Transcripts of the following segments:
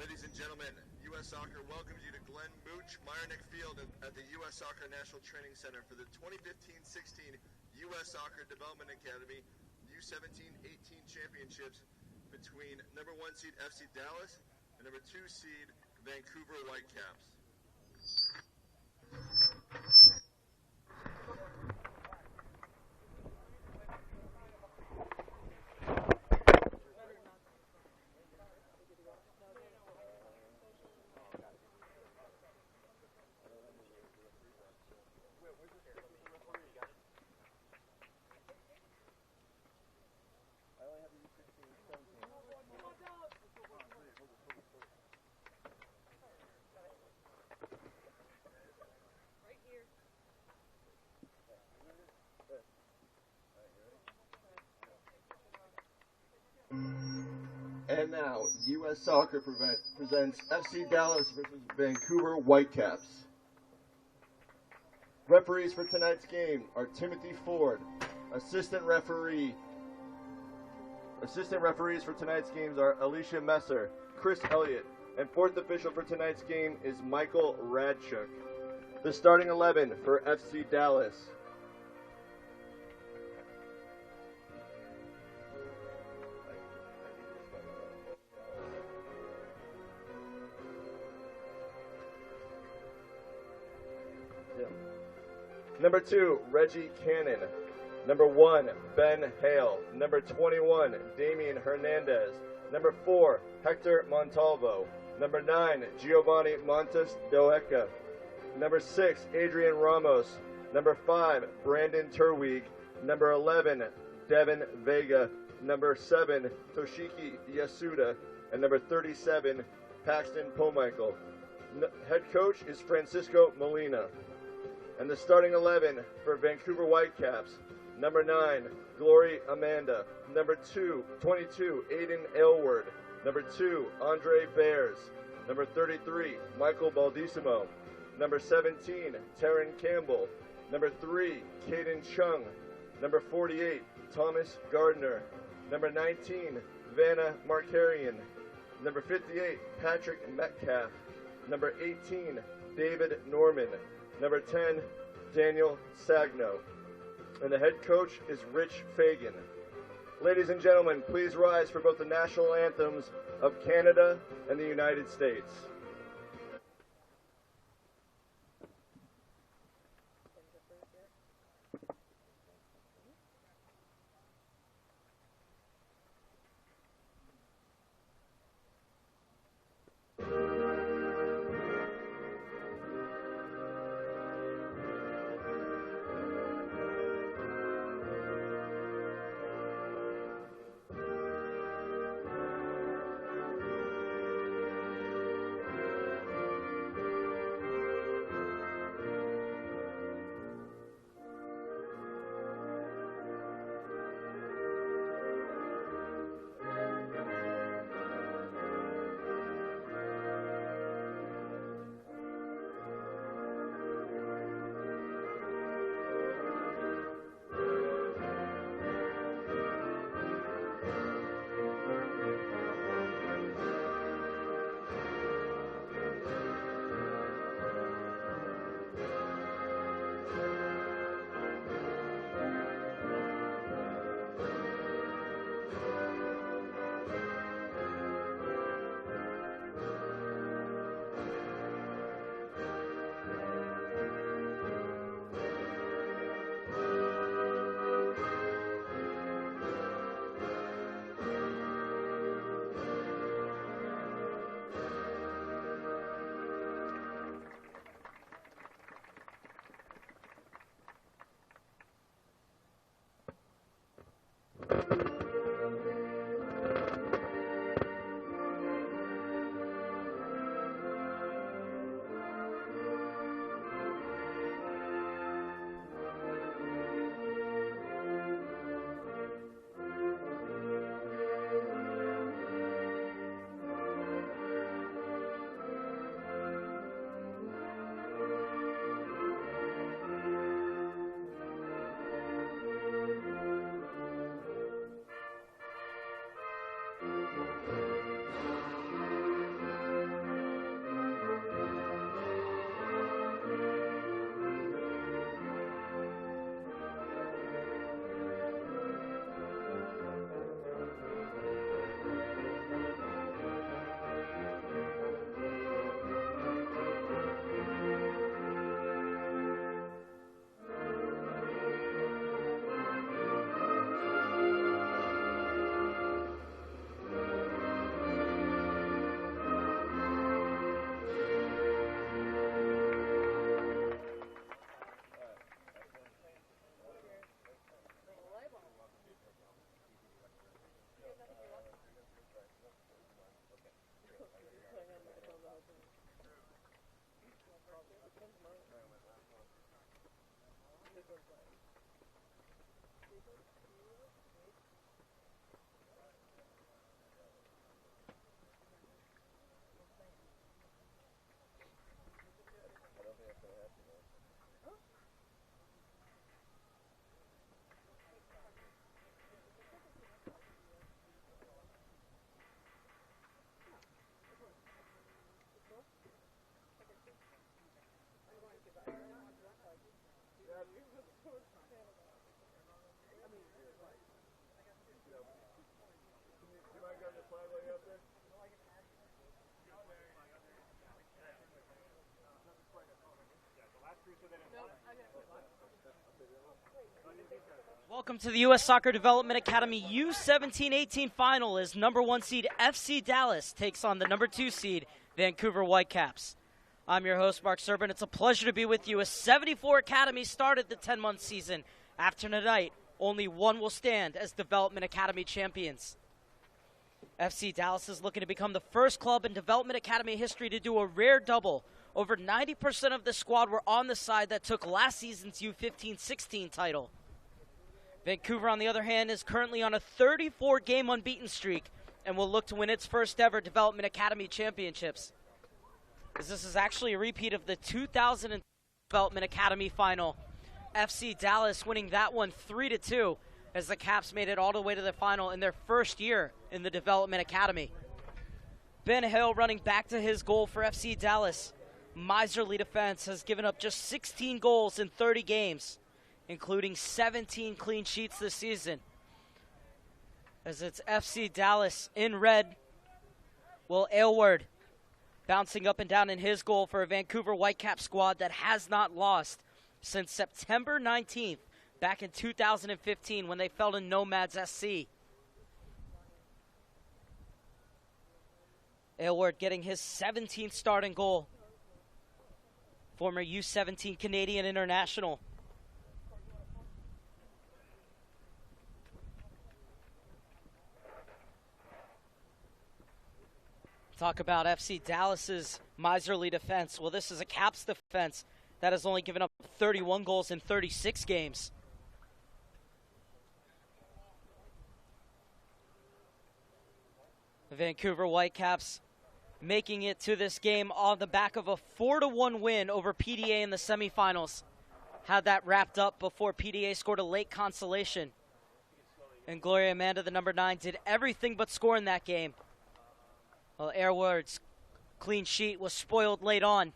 Ladies and gentlemen, U.S. Soccer welcomes you to Glenn Mooch Meyernick Field at the U.S. Soccer National Training Center for the 2015-16 U.S. Soccer Development Academy U-17-18 Championships between number 1 seed FC Dallas and number 2 seed Vancouver Whitecaps. And now, U.S. Soccer presents FC Dallas versus Vancouver Whitecaps. Referees for tonight's game are Timothy Ford, assistant referees for tonight's games are Alicia Messer, Chris Elliott, and fourth official for tonight's game is Michael Radchuk. The starting 11 for FC Dallas. Number 2, Reggie Cannon. Number 1, Ben Hale. Number 21, Damian Hernandez. Number 4, Hector Montalvo. Number 9, Giovanni Montes Doeca. Number 6, Adrian Ramos. Number 5, Brandon Turweig. Number 11, Devin Vega. Number 7, Toshiki Yasuda. And number 37, Paxton Pomichael. Head coach is Francisco Molina. And the starting 11 for Vancouver Whitecaps, number 9, Glory Amanda. Number 22, Aiden Aylward. Number 2, Andre Bears. Number 33, Michael Baldissimo. Number 17, Taryn Campbell. Number 3, Caden Chung. Number 48, Thomas Gardner. Number 19, Vanna Markarian. Number 58, Patrick Metcalf. Number 18, David Norman. Number 10, Daniel Sagno. And the head coach is Rich Fagan. Ladies and gentlemen, please rise for both the national anthems of Canada and the United States. Welcome to the U.S. Soccer Development Academy U-17-18 final as number 1 seed FC Dallas takes on the number 2 seed Vancouver Whitecaps. I'm your host, Mark Serban. It's a pleasure to be with you as 74 academies started the 10-month season. After tonight, only one will stand as Development Academy champions. FC Dallas is looking to become the first club in Development Academy history to do a rare double. Over 90% of the squad were on the side that took last season's U-15-16 title. Vancouver, on the other hand, is currently on a 34-game unbeaten streak and will look to win its first ever Development Academy championships. As this is actually a repeat of the 2000 Development Academy final. FC Dallas winning that one 3-2 as the Caps made it all the way to the final in their first year in the Development Academy. Ben Hale running back to his goal for FC Dallas. Miserly defense has given up just 16 goals in 30 games, including 17 clean sheets this season. As it's FC Dallas in red, Will Aylward bouncing up and down in his goal for a Vancouver Whitecaps squad that has not lost since September 19th, back in 2015 when they fell to Nomads SC. Aylward getting his 17th starting goal. Former U-17 Canadian international. Talk about FC Dallas's miserly defense. Well, this is a Caps defense that has only given up 31 goals in 36 games. The Vancouver Whitecaps making it to this game on the back of a 4-1 win over PDA in the semifinals. Had that wrapped up before PDA scored a late consolation. And Gloria Amanda, the number 9, did everything but score in that game. Well, Aylward's clean sheet was spoiled late on.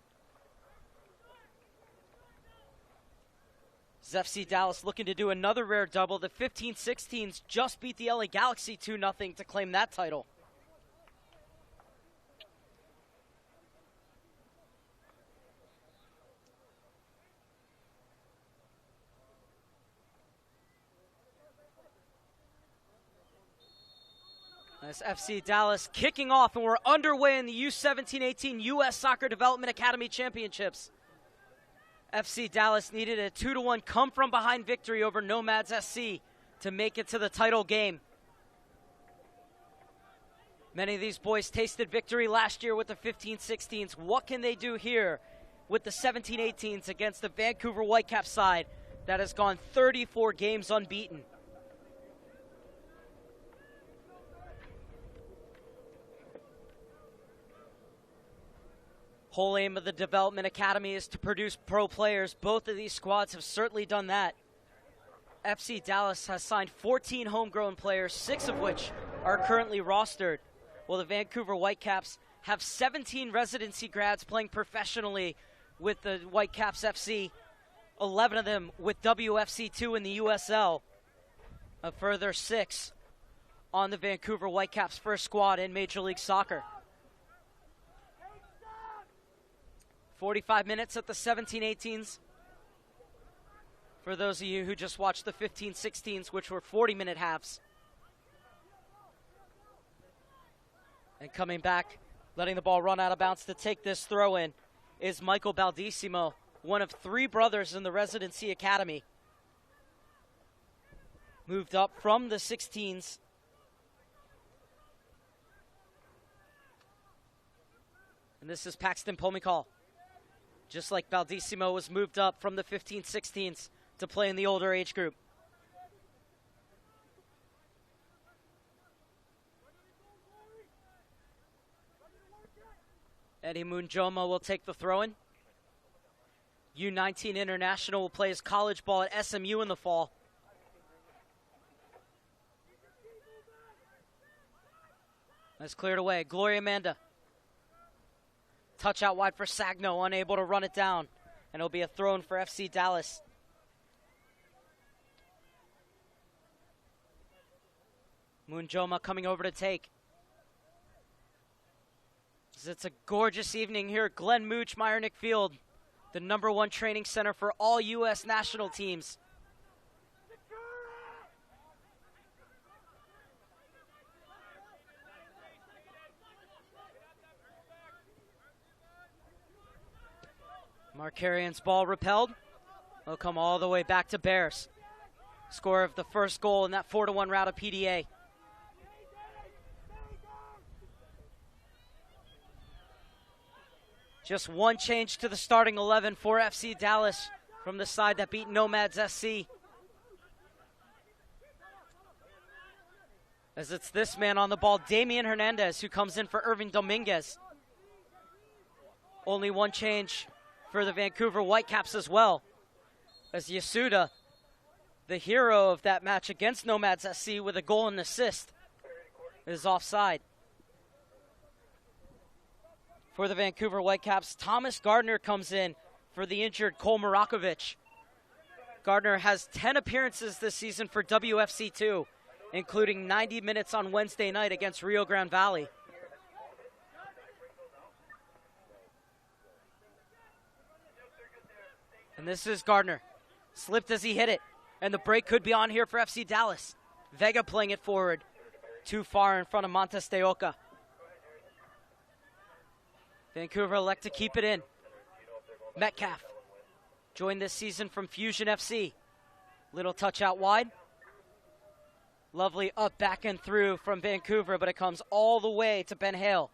FC Dallas looking to do another rare double. The 15-16s just beat the LA Galaxy 2-0 to claim that title. As FC Dallas kicking off, and we're underway in the U-17-18 U.S. Soccer Development Academy Championships. FC Dallas needed a 2-1 come-from-behind victory over Nomads SC to make it to the title game. Many of these boys tasted victory last year with the 15-16s. What can they do here with the 17-18s against the Vancouver Whitecaps side that has gone 34 games unbeaten? Whole aim of the Development Academy is to produce pro players. Both of these squads have certainly done that. FC Dallas has signed 14 homegrown players, 6 of which are currently rostered, while the Vancouver Whitecaps have 17 residency grads playing professionally with the Whitecaps FC, 11 of them with WFC2 in the USL, a further 6 on the Vancouver Whitecaps first squad in Major League Soccer. 45 minutes at the 17-18s. For those of you who just watched the 15-16s, which were 40-minute halves. And coming back, letting the ball run out of bounds to take this throw in is Michael Baldissimo, one of 3 brothers in the Residency Academy. Moved up from the 16s. And this is Paxton Pomykal. Just like Baldissimo was moved up from the 15-16s to play in the older age group. Eddie Munjoma will take the throw-in. U-19 International will play his college ball at SMU in the fall. That's cleared away. Gloria Amanda. Touch out wide for Sagno, unable to run it down. And it'll be a throw-in for FC Dallas. Munjoma coming over to take. It's a gorgeous evening here at Glenn Mooch Meyernick Field, the #1 training center for all U.S. national teams. Markarian's ball repelled. It'll come all the way back to Bears. Score of the first goal in that 4-1 rout of PDA. Just one change to the starting 11 for FC Dallas from the side that beat Nomads SC. As it's this man on the ball, Damian Hernandez, who comes in for Irving Dominguez. Only one change for the Vancouver Whitecaps as well, as Yasuda, the hero of that match against Nomads SC with a goal and assist, is offside. For the Vancouver Whitecaps, Thomas Gardner comes in for the injured Cole Marakovic. Gardner has 10 appearances this season for WFC2, including 90 minutes on Wednesday night against Rio Grande Valley. And this is Gardner. Slipped as he hit it, and the break could be on here for FC Dallas. Vega playing it forward, too far in front of Montes de Oca. Vancouver elect to keep it in. Metcalf joined this season from Fusion FC. Little touch out wide. Lovely up, back, and through from Vancouver, but it comes all the way to Ben Hale.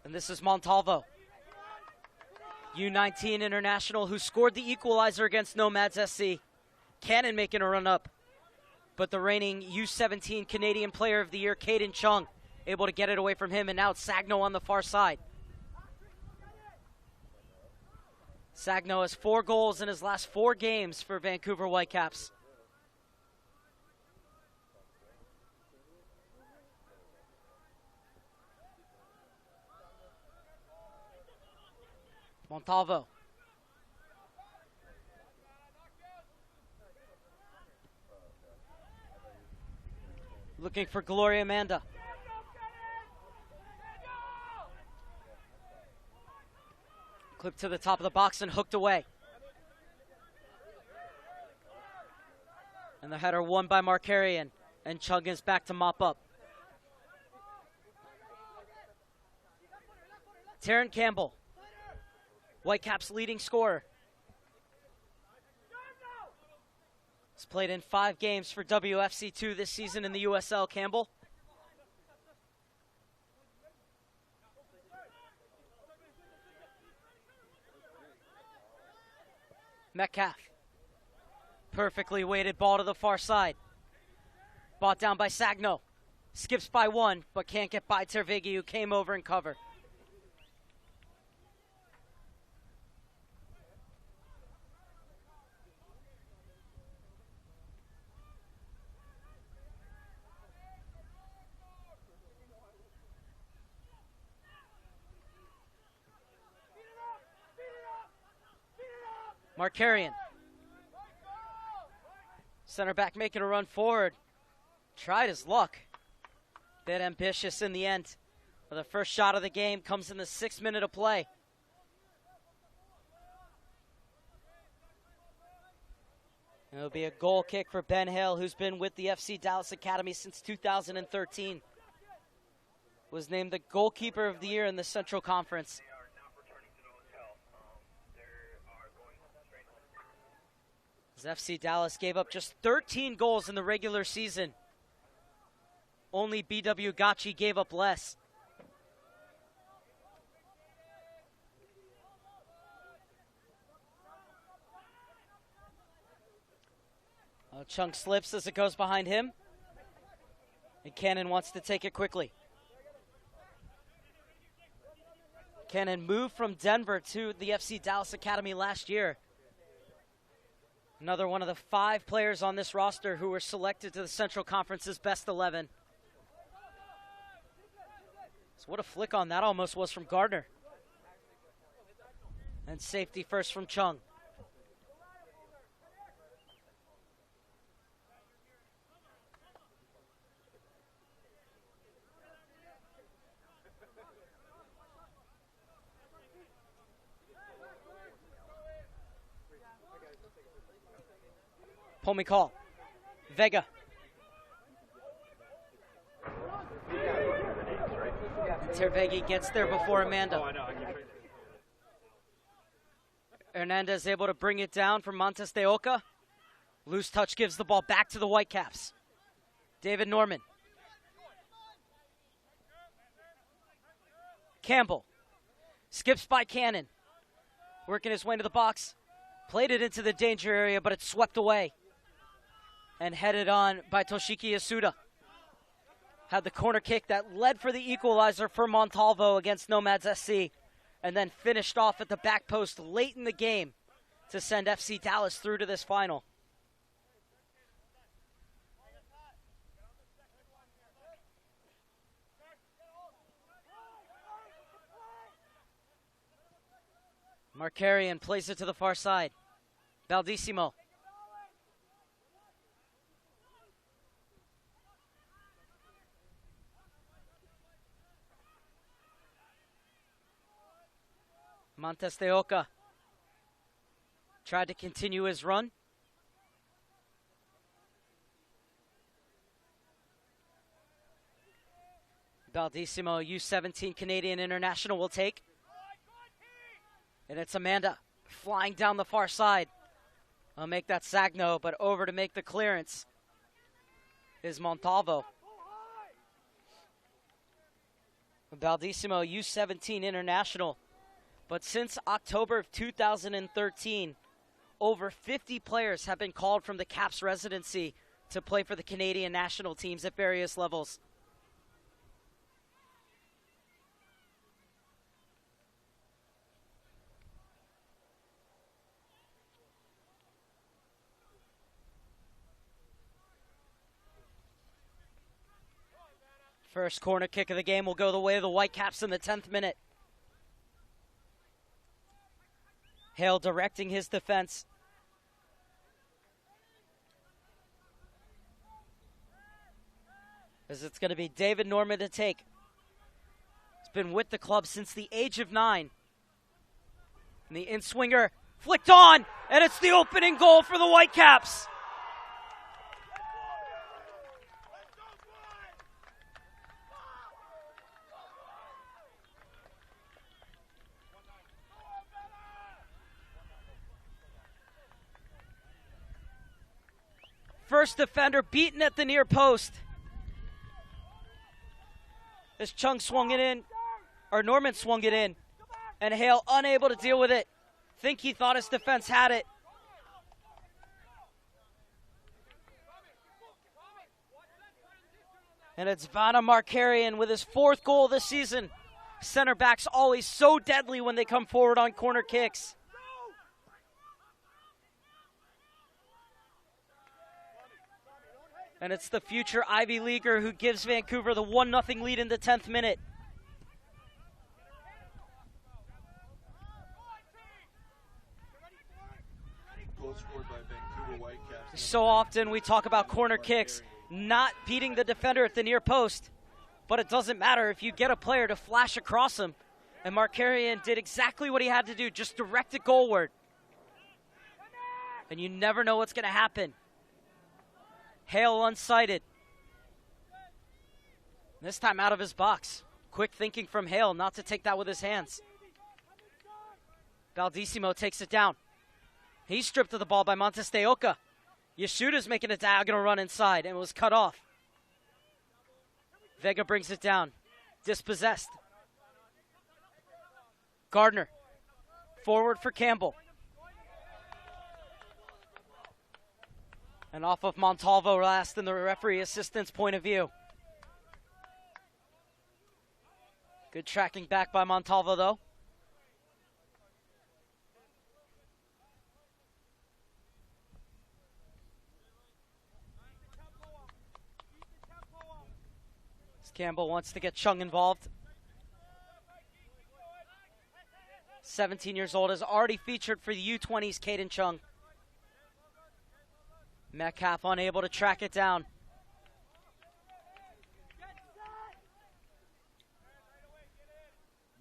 And this is Montalvo. U-19 International, who scored the equalizer against Nomads SC. Cannon making a run up. But the reigning U-17 Canadian Player of the Year, Caden Chung, able to get it away from him, and now it's Sagno on the far side. Sagno has 4 goals in his last 4 games for Vancouver Whitecaps. Montalvo. Looking for Gloria Amanda. Clipped to the top of the box and hooked away. And the header won by Markarian. And Chung is back to mop up. Taryn Campbell, Whitecaps' leading scorer. He's played in 5 games for WFC2 this season in the USL. Campbell. Metcalf. Perfectly weighted ball to the far side. Bought down by Sagno. Skips by 1, but can't get by Tervigi, who came over and covered. Markarian. Center back making a run forward. Tried his luck. Bit ambitious in the end. But the first shot of the game comes in the 6th minute of play. It'll be a goal kick for Ben Hale, who's been with the FC Dallas Academy since 2013. Was named the goalkeeper of the year in the Central Conference. As FC Dallas gave up just 13 goals in the regular season. Only BW Gachi gave up less. Chung slips as it goes behind him. And Cannon wants to take it quickly. Cannon moved from Denver to the FC Dallas Academy last year. Another one of the 5 players on this roster who were selected to the Central Conference's best 11. So what a flick on that almost was from Gardner. And safety first from Chung. Pull me call. Vega. Tervegi gets there before Amanda. Hernandez able to bring it down from Montes de Oca. Loose touch gives the ball back to the Whitecaps. David Norman. Campbell. Skips by Cannon. Working his way into the box. Played it into the danger area, but it's swept away. And headed on by Toshiki Yasuda. Had the corner kick that led for the equalizer for Montalvo against Nomads SC. And then finished off at the back post late in the game to send FC Dallas through to this final. Markarian plays it to the far side. Baldissimo. Montes de Oca tried to continue his run. Baldissimo, U-17 Canadian international, will take. And it's Amanda flying down the far side. I'll make that Sagno, but over to make the clearance is Montalvo. Baldissimo, U-17 international. But since October of 2013, over 50 players have been called from the Caps residency to play for the Canadian national teams at various levels. First corner kick of the game will go the way of the Whitecaps in the 10th minute. Hale directing his defense. As it's going to be David Norman to take. He's been with the club since the age of 9. And the in-swinger flicked on, and it's the opening goal for the Whitecaps. First defender beaten at the near post. As Chung swung it in, or Norman swung it in, and Hale unable to deal with it. Think he thought his defense had it. And it's Vana Markarian with his 4th goal this season. Center backs always so deadly when they come forward on corner kicks. And it's the future Ivy Leaguer who gives Vancouver the 1-0 lead in the 10th minute. Goal scored by Vancouver Whitecaps. So often we talk about corner kicks not beating the defender at the near post, but it doesn't matter if you get a player to flash across him. And Markarian did exactly what he had to do, just direct it goalward. And you never know what's going to happen. Hale unsighted. This time out of his box. Quick thinking from Hale not to take that with his hands. Baldissimo takes it down. He's stripped of the ball by Montes de Oca. Yashuda's making a diagonal run inside and was cut off. Vega brings it down. Dispossessed. Gardner. Forward for Campbell. And off of Montalvo last in the referee assistant's point of view. Good tracking back by Montalvo, though. Campbell wants to get Chung involved. 17 years old, has already featured for the U-20s, Caden Chung. Metcalf unable to track it down.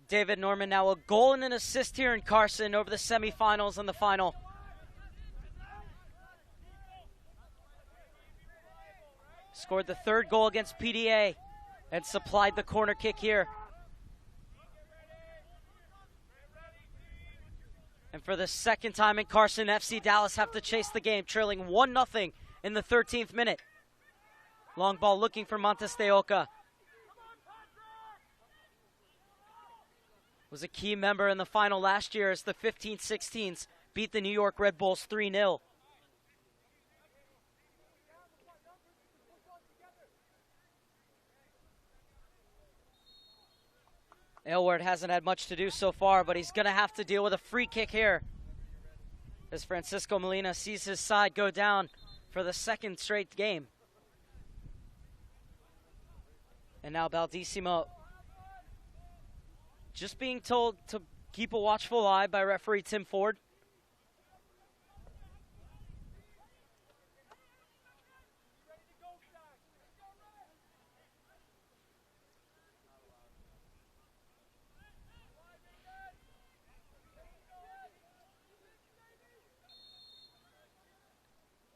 David Norman now a goal and an assist here in Carson over the semifinals and the final. Scored the third goal against PDA and supplied the corner kick here. And for the second time in Carson, FC Dallas have to chase the game, trailing 1-0 in the 13th minute. Long ball looking for Montes de Oca. Was a key member in the final last year as the 15-16s beat the New York Red Bulls 3-0. Aylward hasn't had much to do so far, but he's going to have to deal with a free kick here as Francisco Molina sees his side go down for the second straight game. And now Baldissimo just being told to keep a watchful eye by referee Tim Ford.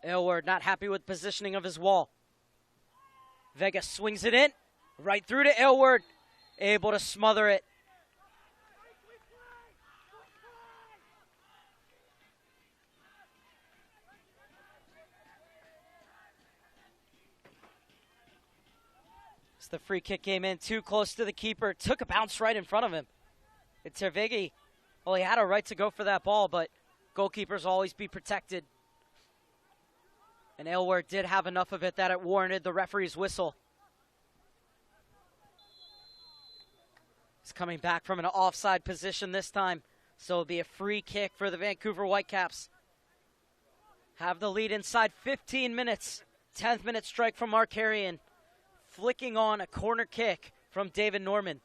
Aylward not happy with positioning of his wall. Vega swings it in, right through to Aylward, able to smother it. As the free kick came in too close to the keeper, took a bounce right in front of him. It's Tervegi. Well, he had a right to go for that ball, but goalkeepers always be protected. And Aylward did have enough of it that it warranted the referee's whistle. He's coming back from an offside position this time, so it'll be a free kick for the Vancouver Whitecaps. Have the lead inside 15 minutes. 10th minute strike from Mark Harrion. Flicking on a corner kick from David Norman.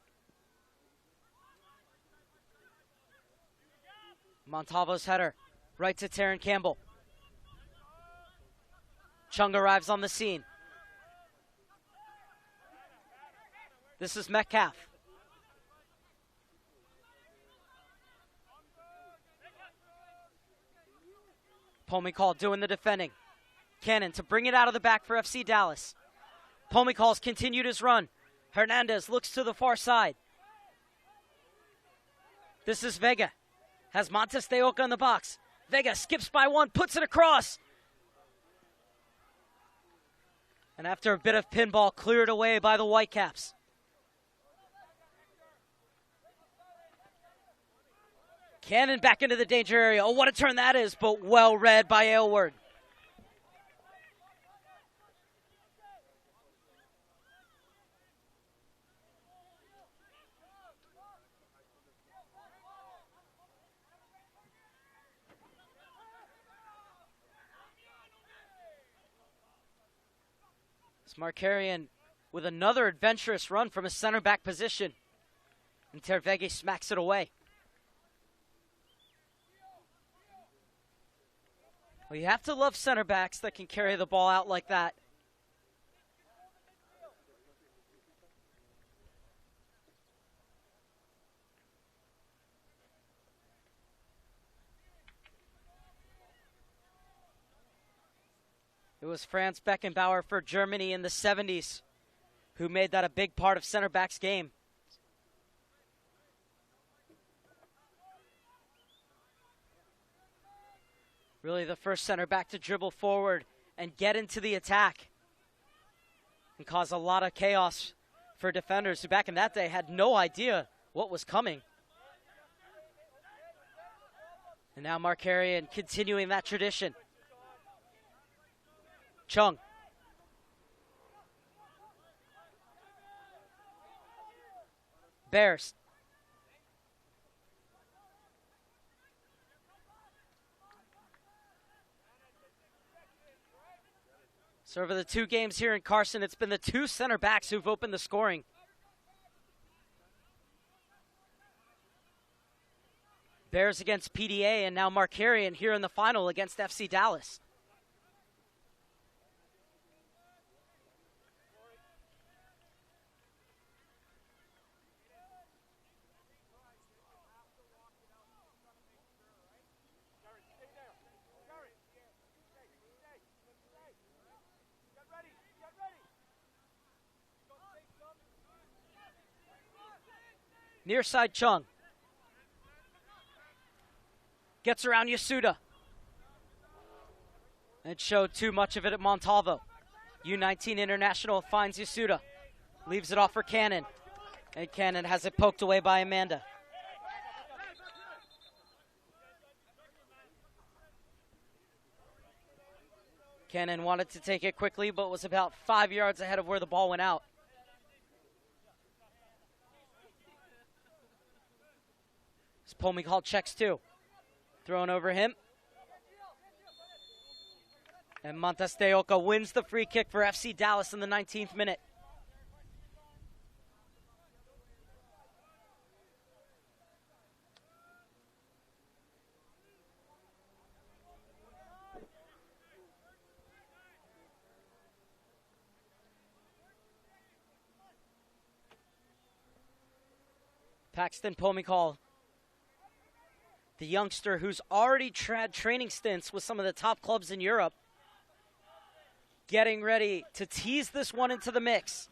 Montalvo's header, right to Taron Campbell. Chung arrives on the scene. This is Metcalf. Pomykal doing the defending. Cannon to bring it out of the back for FC Dallas. Pomykal's continued his run. Hernandez looks to the far side. This is Vega. Has Montes de Oca in the box. Vega skips by one, puts it across. And after a bit of pinball, cleared away by the Whitecaps. Cannon back into the danger area. Oh, what a turn that is, but well read by Aylward. Markarian with another adventurous run from a center back position. And Tervegi smacks it away. Well, you have to love center backs that can carry the ball out like that. It was Franz Beckenbauer for Germany in the 70s who made that a big part of center back's game. Really the first center back to dribble forward and get into the attack and cause a lot of chaos for defenders who back in that day had no idea what was coming. And now Markarian continuing that tradition. Chung. Bears. So over the 2 games here in Carson, it's been the 2 center backs who've opened the scoring. Bears against PDA, and now Markarian here in the final against FC Dallas. Near side Chung. Gets around Yasuda. And showed too much of it at Montalvo. U-19 International finds Yasuda. Leaves it off for Cannon. And Cannon has it poked away by Amanda. Cannon wanted to take it quickly, but was about 5 yards ahead of where the ball went out. Pomikal checks 2. Thrown over him. And Montes de Oca wins the free kick for FC Dallas in the 19th minute. Paxton Pomikal, the youngster who's already had training stints with some of the top clubs in Europe, getting ready to tease this one into the mix.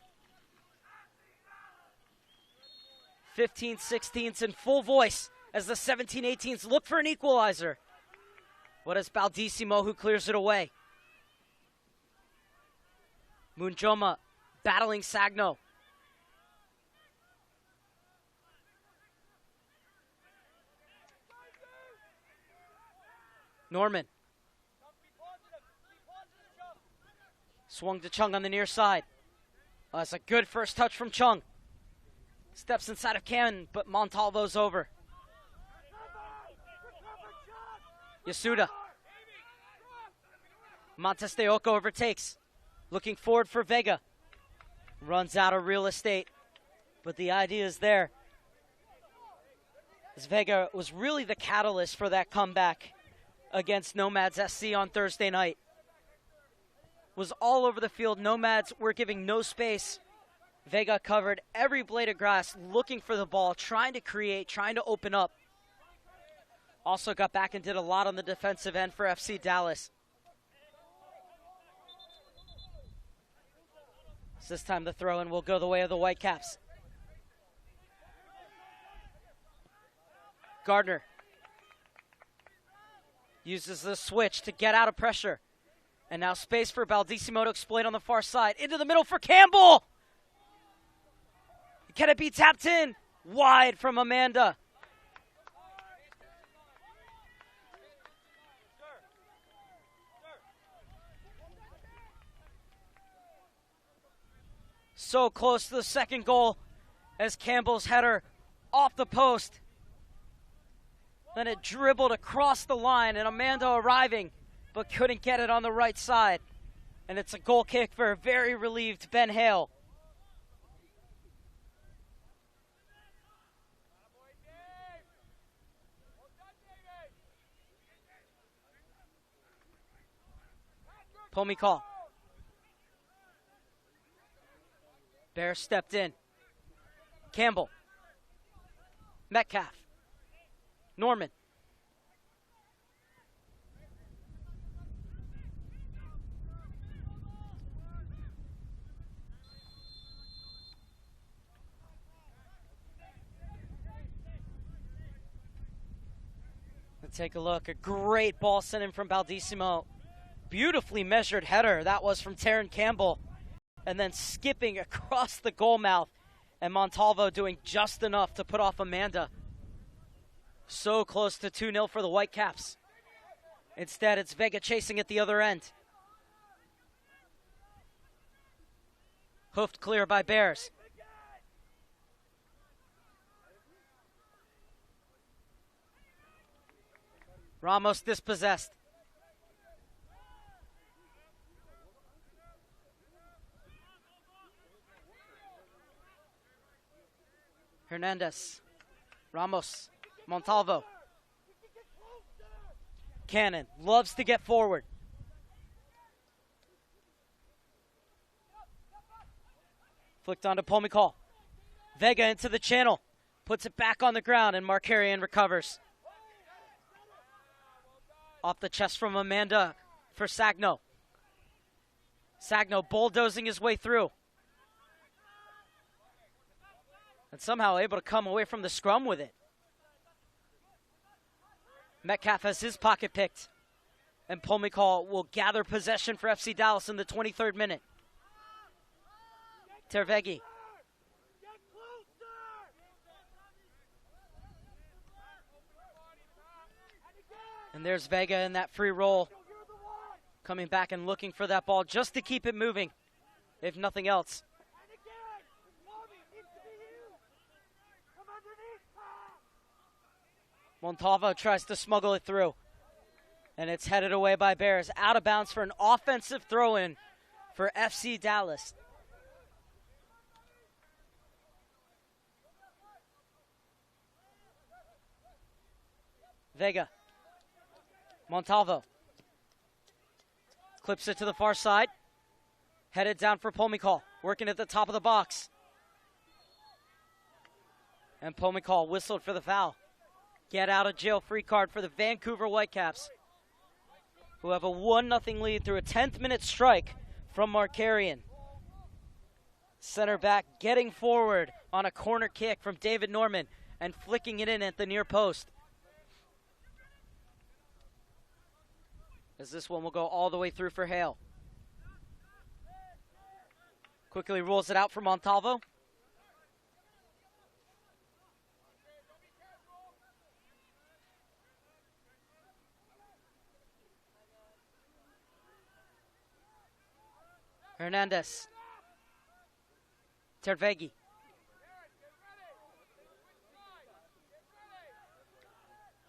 15-16s in full voice as the 17-18s look for an equalizer. What is Baldissimo who clears it away? Munjoma battling Sagno. Norman. Swung to Chung on the near side. That's a good first touch from Chung. Steps inside of Cannon, but Montalvo's over. Yasuda. Montes de Oca overtakes. Looking forward for Vega. Runs out of real estate, but the idea is there. As Vega was really the catalyst for that comeback against Nomads SC on Thursday night. Was all over the field. Nomads were giving no space. Vega covered every blade of grass, looking for the ball, trying to create, trying to open up. Also got back and did a lot on the defensive end for FC Dallas. So this time the throw-in will go the way of the Whitecaps. Gardner uses the switch to get out of pressure. And now space for Baldissimo to exploit on the far side. Into the middle for Campbell. Can it be tapped in? Wide from Amanda. So close to the second goal as Campbell's header off the post. Then it dribbled across the line, and Amanda arriving, but couldn't get it on the right side. And it's a goal kick for a very relieved Ben Hale. Pomikal. Bear stepped in. Campbell. Metcalf. Norman. Let's take a look. A great ball sent in from Baldissimo. Beautifully measured header. That was from Taryn Campbell. And then skipping across the goal mouth. And Montalvo doing just enough to put off Amanda. So close to 2-0 for the Whitecaps. Instead, it's Vega chasing at the other end. Hoofed clear by Bears. Ramos dispossessed. Hernandez. Ramos. Montalvo. Cannon loves to get forward. Flicked onto Pomicall. Vega into the channel. Puts it back on the ground, and Markarian recovers. Off the chest from Amanda for Sagno. Sagno bulldozing his way through. And somehow able to come away from the scrum with it. Metcalf has his pocket picked. And Pomicall will gather possession for FC Dallas in the 23rd minute. Tervegi. And there's Vega in that free roll. Coming back and looking for that ball just to keep it moving, if nothing else. Montalvo tries to smuggle it through. And it's headed away by Bears. Out of bounds for an offensive throw-in for FC Dallas. Vega. Montalvo. Clips it to the far side. Headed down for Pomicall. Working at the top of the box. And Pomicall whistled for the foul. Get out of jail free card for the Vancouver Whitecaps, who have a 1-0 lead through a 10th minute strike from Markarian. Center back getting forward on a corner kick from David Norman and flicking it in at the near post. As this one will go all the way through for Hale. Quickly rolls it out for Montalvo. Hernandez. Tervegi.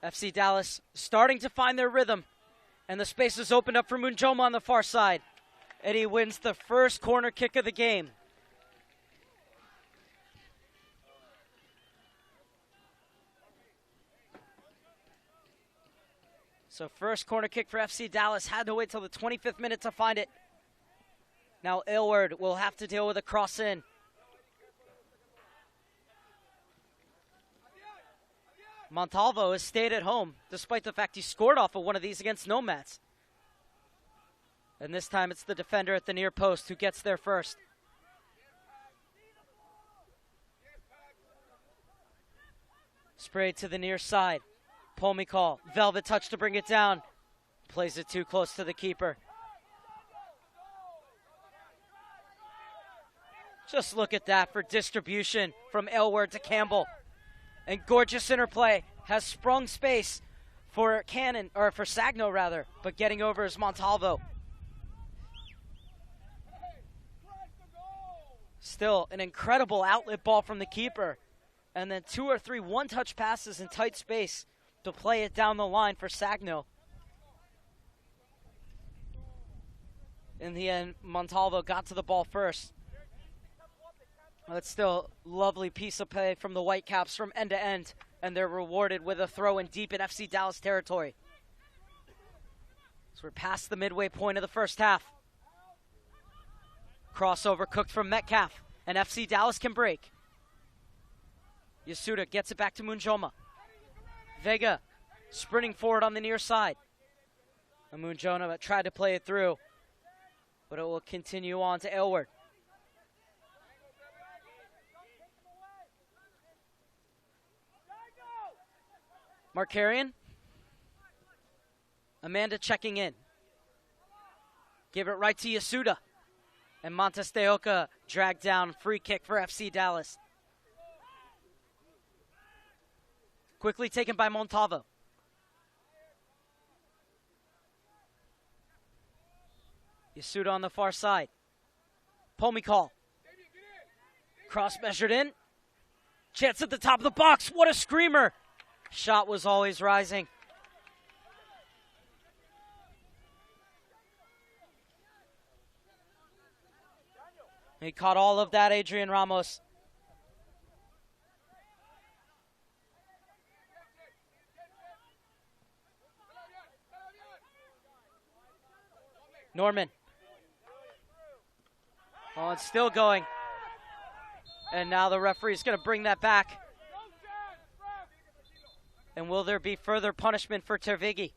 FC Dallas starting to find their rhythm. And the space is opened up for Munjoma on the far side. And he wins the first corner kick of the game. So first corner kick for FC Dallas. Had to wait till the 25th minute to find it. Now Aylward will have to deal with a cross in. Montalvo has stayed at home, despite the fact he scored off of one of these against Nomads. And this time it's the defender at the near post who gets there first. Sprayed to the near side. Pomicall, velvet touch to bring it down. Plays it too close to the keeper. Just look at that for distribution from Aylward to Campbell. And gorgeous interplay has sprung space for Cannon, or for Sagno rather, but getting over is Montalvo. Still an incredible outlet ball from the keeper. And then 2 or 3 one-touch passes in tight space to play it down the line for Sagno. In the end, Montalvo got to the ball first. That's still a lovely piece of play from the Whitecaps from end to end, and they're rewarded with a throw-in deep in FC Dallas territory. So we're past the midway point of the first half. Crossover cooked from Metcalf, and FC Dallas can break. Yasuda gets it back to Munjoma. Vega sprinting forward on the near side. And Munjoma tried to play it through, but it will continue on to Aylward. Markarian. Amanda checking in. Give it right to Yasuda. And Montes de Oca dragged down. Free kick for FC Dallas. Quickly taken by Montalvo. Yasuda on the far side. Pomicall. Cross measured in. Chance at the top of the box. What a screamer. Shot was always rising. He caught all of that, Adrian Ramos. Norman. Oh, it's still going. And now the referee is going to bring that back. And will there be further punishment for Tervigi?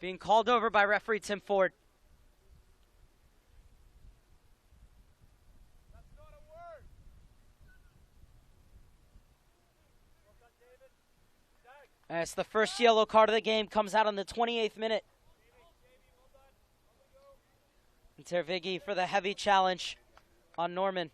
Being called over by referee Tim Ford. As the first yellow card of the game comes out on the 28th minute. And Tervigi for the heavy challenge on Norman.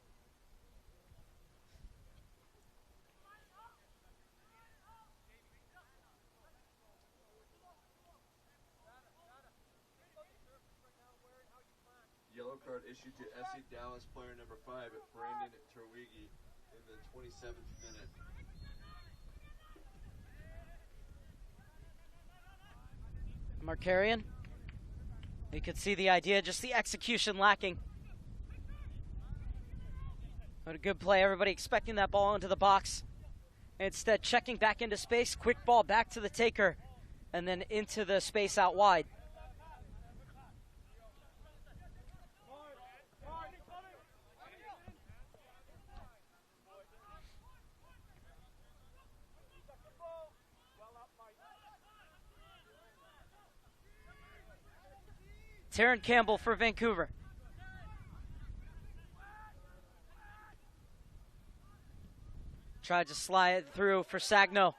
Yellow card issued to FC Dallas player number 5, Brandon Terwigi, in the 27th minute. Markarian. You could see the idea, just the execution lacking. But a good play, everybody expecting that ball into the box. Instead, checking back into space, quick ball back to the taker, and then into the space out wide. Taryn Campbell for Vancouver. Tried to slide it through for Sagno.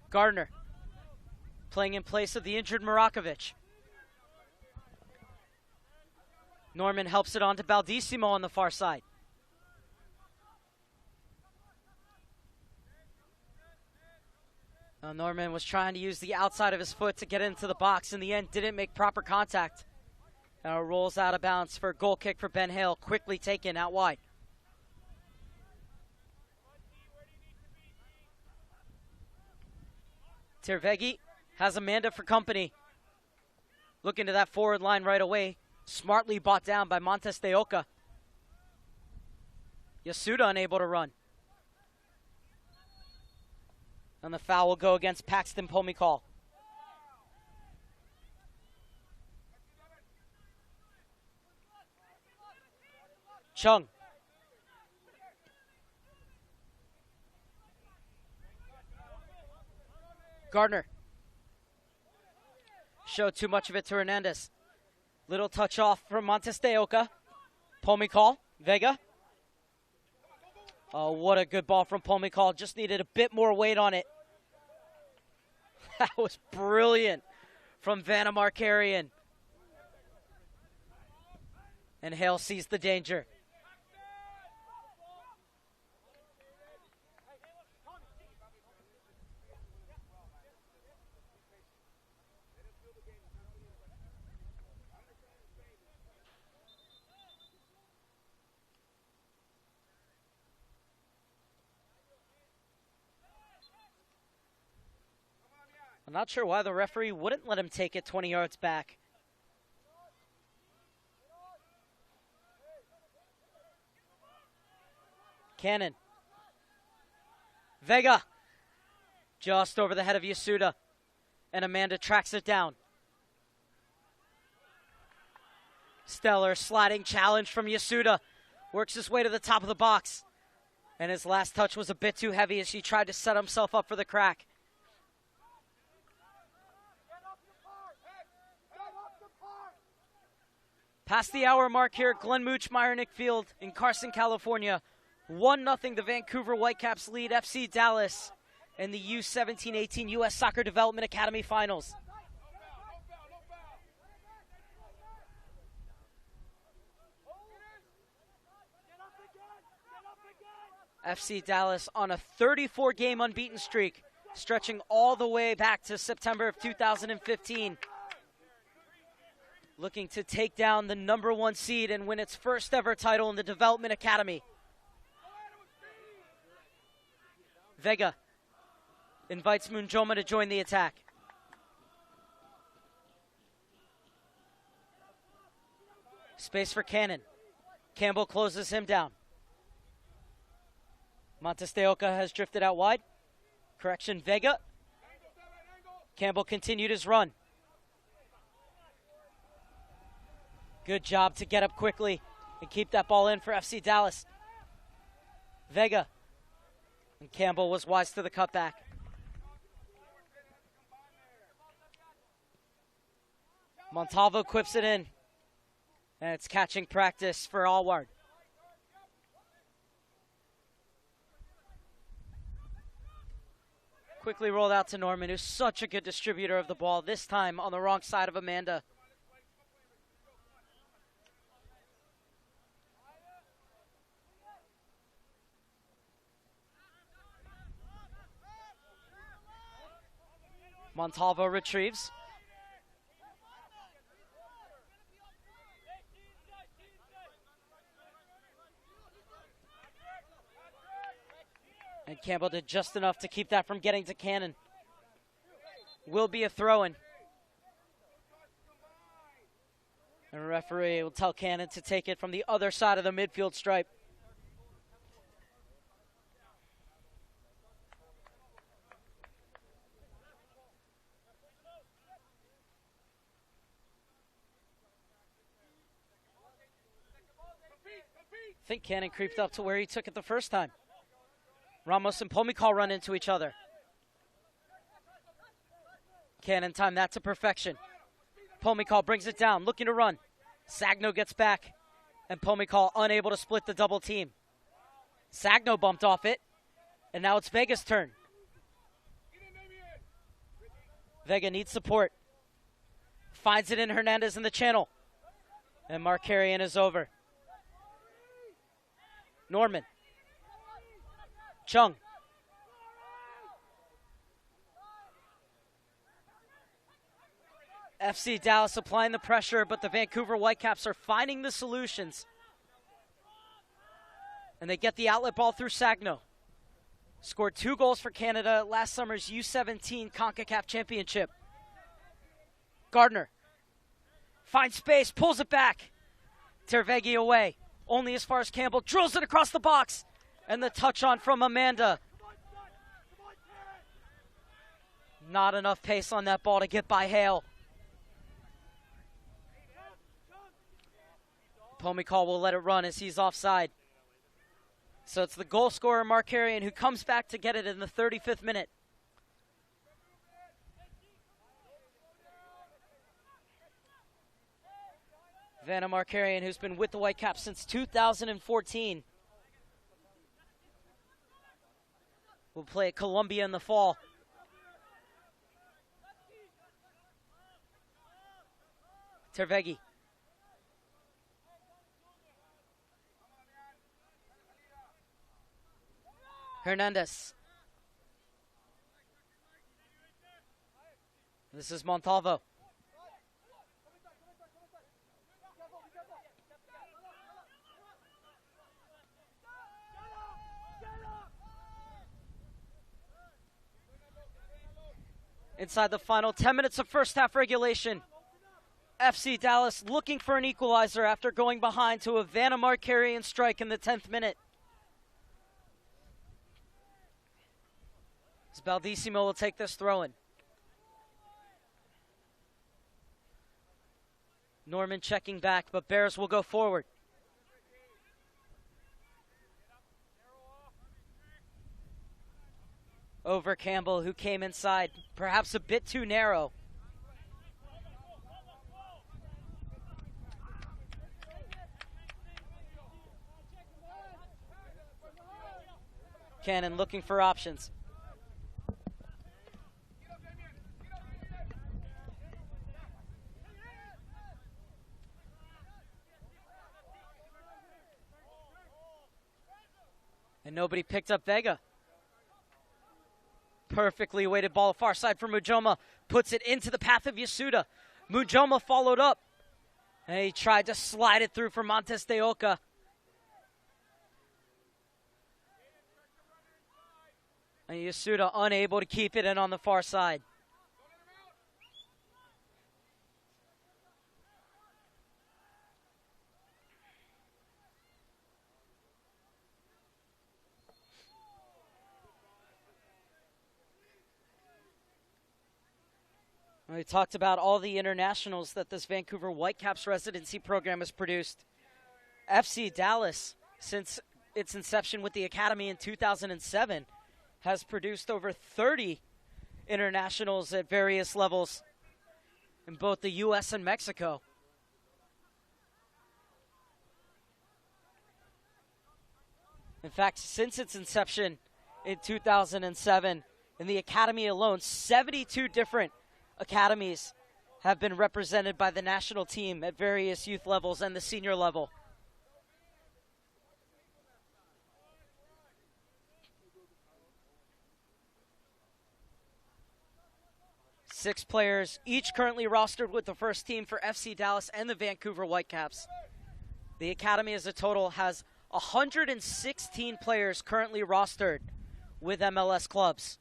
Gardner playing in place of the injured Marakovic. Norman helps it on to Baldissimo on the far side. Now Norman was trying to use the outside of his foot to get into the box. In the end, didn't make proper contact. Now rolls out of bounds for a goal kick for Ben Hale. Quickly taken out wide. Tervegi has Amanda for company. Looking to that forward line right away. Smartly bought down by Montes de Oca. Yasuda unable to run. And the foul will go against Paxton Pomikal. Chung. Gardner. Showed too much of it to Hernandez. Little touch off from Montes de Oca. Pomikal. Vega. Oh, what a good ball from Pomikal. Just needed a bit more weight on it. That was brilliant from Vanna Markarian. And Hale sees the danger. I'm not sure why the referee wouldn't let him take it 20 yards back. Cannon. Vega. Just over the head of Yasuda. And Amanda tracks it down. Stellar sliding challenge from Yasuda. Works his way to the top of the box. And his last touch was a bit too heavy as he tried to set himself up for the crack. Past the hour mark here at Glenn Mooch Meyernick Field in Carson, California. 1-0 the Vancouver Whitecaps lead FC Dallas in the U-17-18 U.S. Soccer Development Academy Finals. FC Dallas on a 34-game unbeaten streak, stretching all the way back to September of 2015. looking to take down the number 1 seed and win its first ever title in the Development Academy. Vega invites Munjoma to join the attack. Space for Cannon. Campbell closes him down. Montes de Oca has drifted out wide. Correction, Vega. Campbell continued his run. Good job to get up quickly and keep that ball in for FC Dallas. Vega. And Campbell was wise to the cutback. Montalvo quips it in. And it's catching practice for Alward. Quickly rolled out to Norman, who's such a good distributor of the ball, this time on the wrong side of Amanda. Montalvo retrieves. And Campbell did just enough to keep that from getting to Cannon. Will be a throw-in. And the referee will tell Cannon to take it from the other side of the midfield stripe. I think Cannon creeped up to where he took it the first time. Ramos and Pomikal run into each other. Cannon timed that to perfection. Pomikal brings it down, looking to run. Sagno gets back, and Pomikal unable to split the double team. Sagno bumped off it, and now it's Vega's turn. Vega needs support. Finds it in Hernandez in the channel. And Markarian is over. Norman. Chung. FC Dallas applying the pressure, but the Vancouver Whitecaps are finding the solutions. And they get the outlet ball through Sagno. Scored 2 goals for Canada at last summer's U-17 CONCACAF Championship. Gardner finds space, pulls it back. Tervegi away. Only as far as Campbell drills it across the box. And the touch on from Amanda. Not enough pace on that ball to get by Hale. Pomikal will let it run as he's offside. So it's the goal scorer, Markarian, who comes back to get it in the 35th minute. Vanna Markarian, who's been with the Whitecaps since 2014. Will play at Columbia in the fall. Tervegi. Hernandez. This is Montalvo. Inside the final 10 minutes of first half regulation. FC Dallas looking for an equalizer after going behind to a Vanna Markarian strike in the 10th minute. As Baldissimo will take this throw-in. Norman checking back, but Bears will go forward. Over Campbell, who came inside, perhaps a bit too narrow. Cannon looking for options. And nobody picked up Vega. Perfectly weighted ball far side for Mujoma. Puts it into the path of Yasuda. Mujoma followed up. And he tried to slide it through for Montes de Oca. And Yasuda unable to keep it in on the far side. We talked about all the internationals that this Vancouver Whitecaps residency program has produced. FC Dallas, since its inception with the academy in 2007, has produced over 30 internationals at various levels in both the U.S. and Mexico. In fact, since its inception in 2007, in the academy alone, 72 different academies have been represented by the national team at various youth levels and the senior level. Six players, each currently rostered with the first team for FC Dallas and the Vancouver Whitecaps. The academy as a total has 116 players currently rostered with MLS clubs.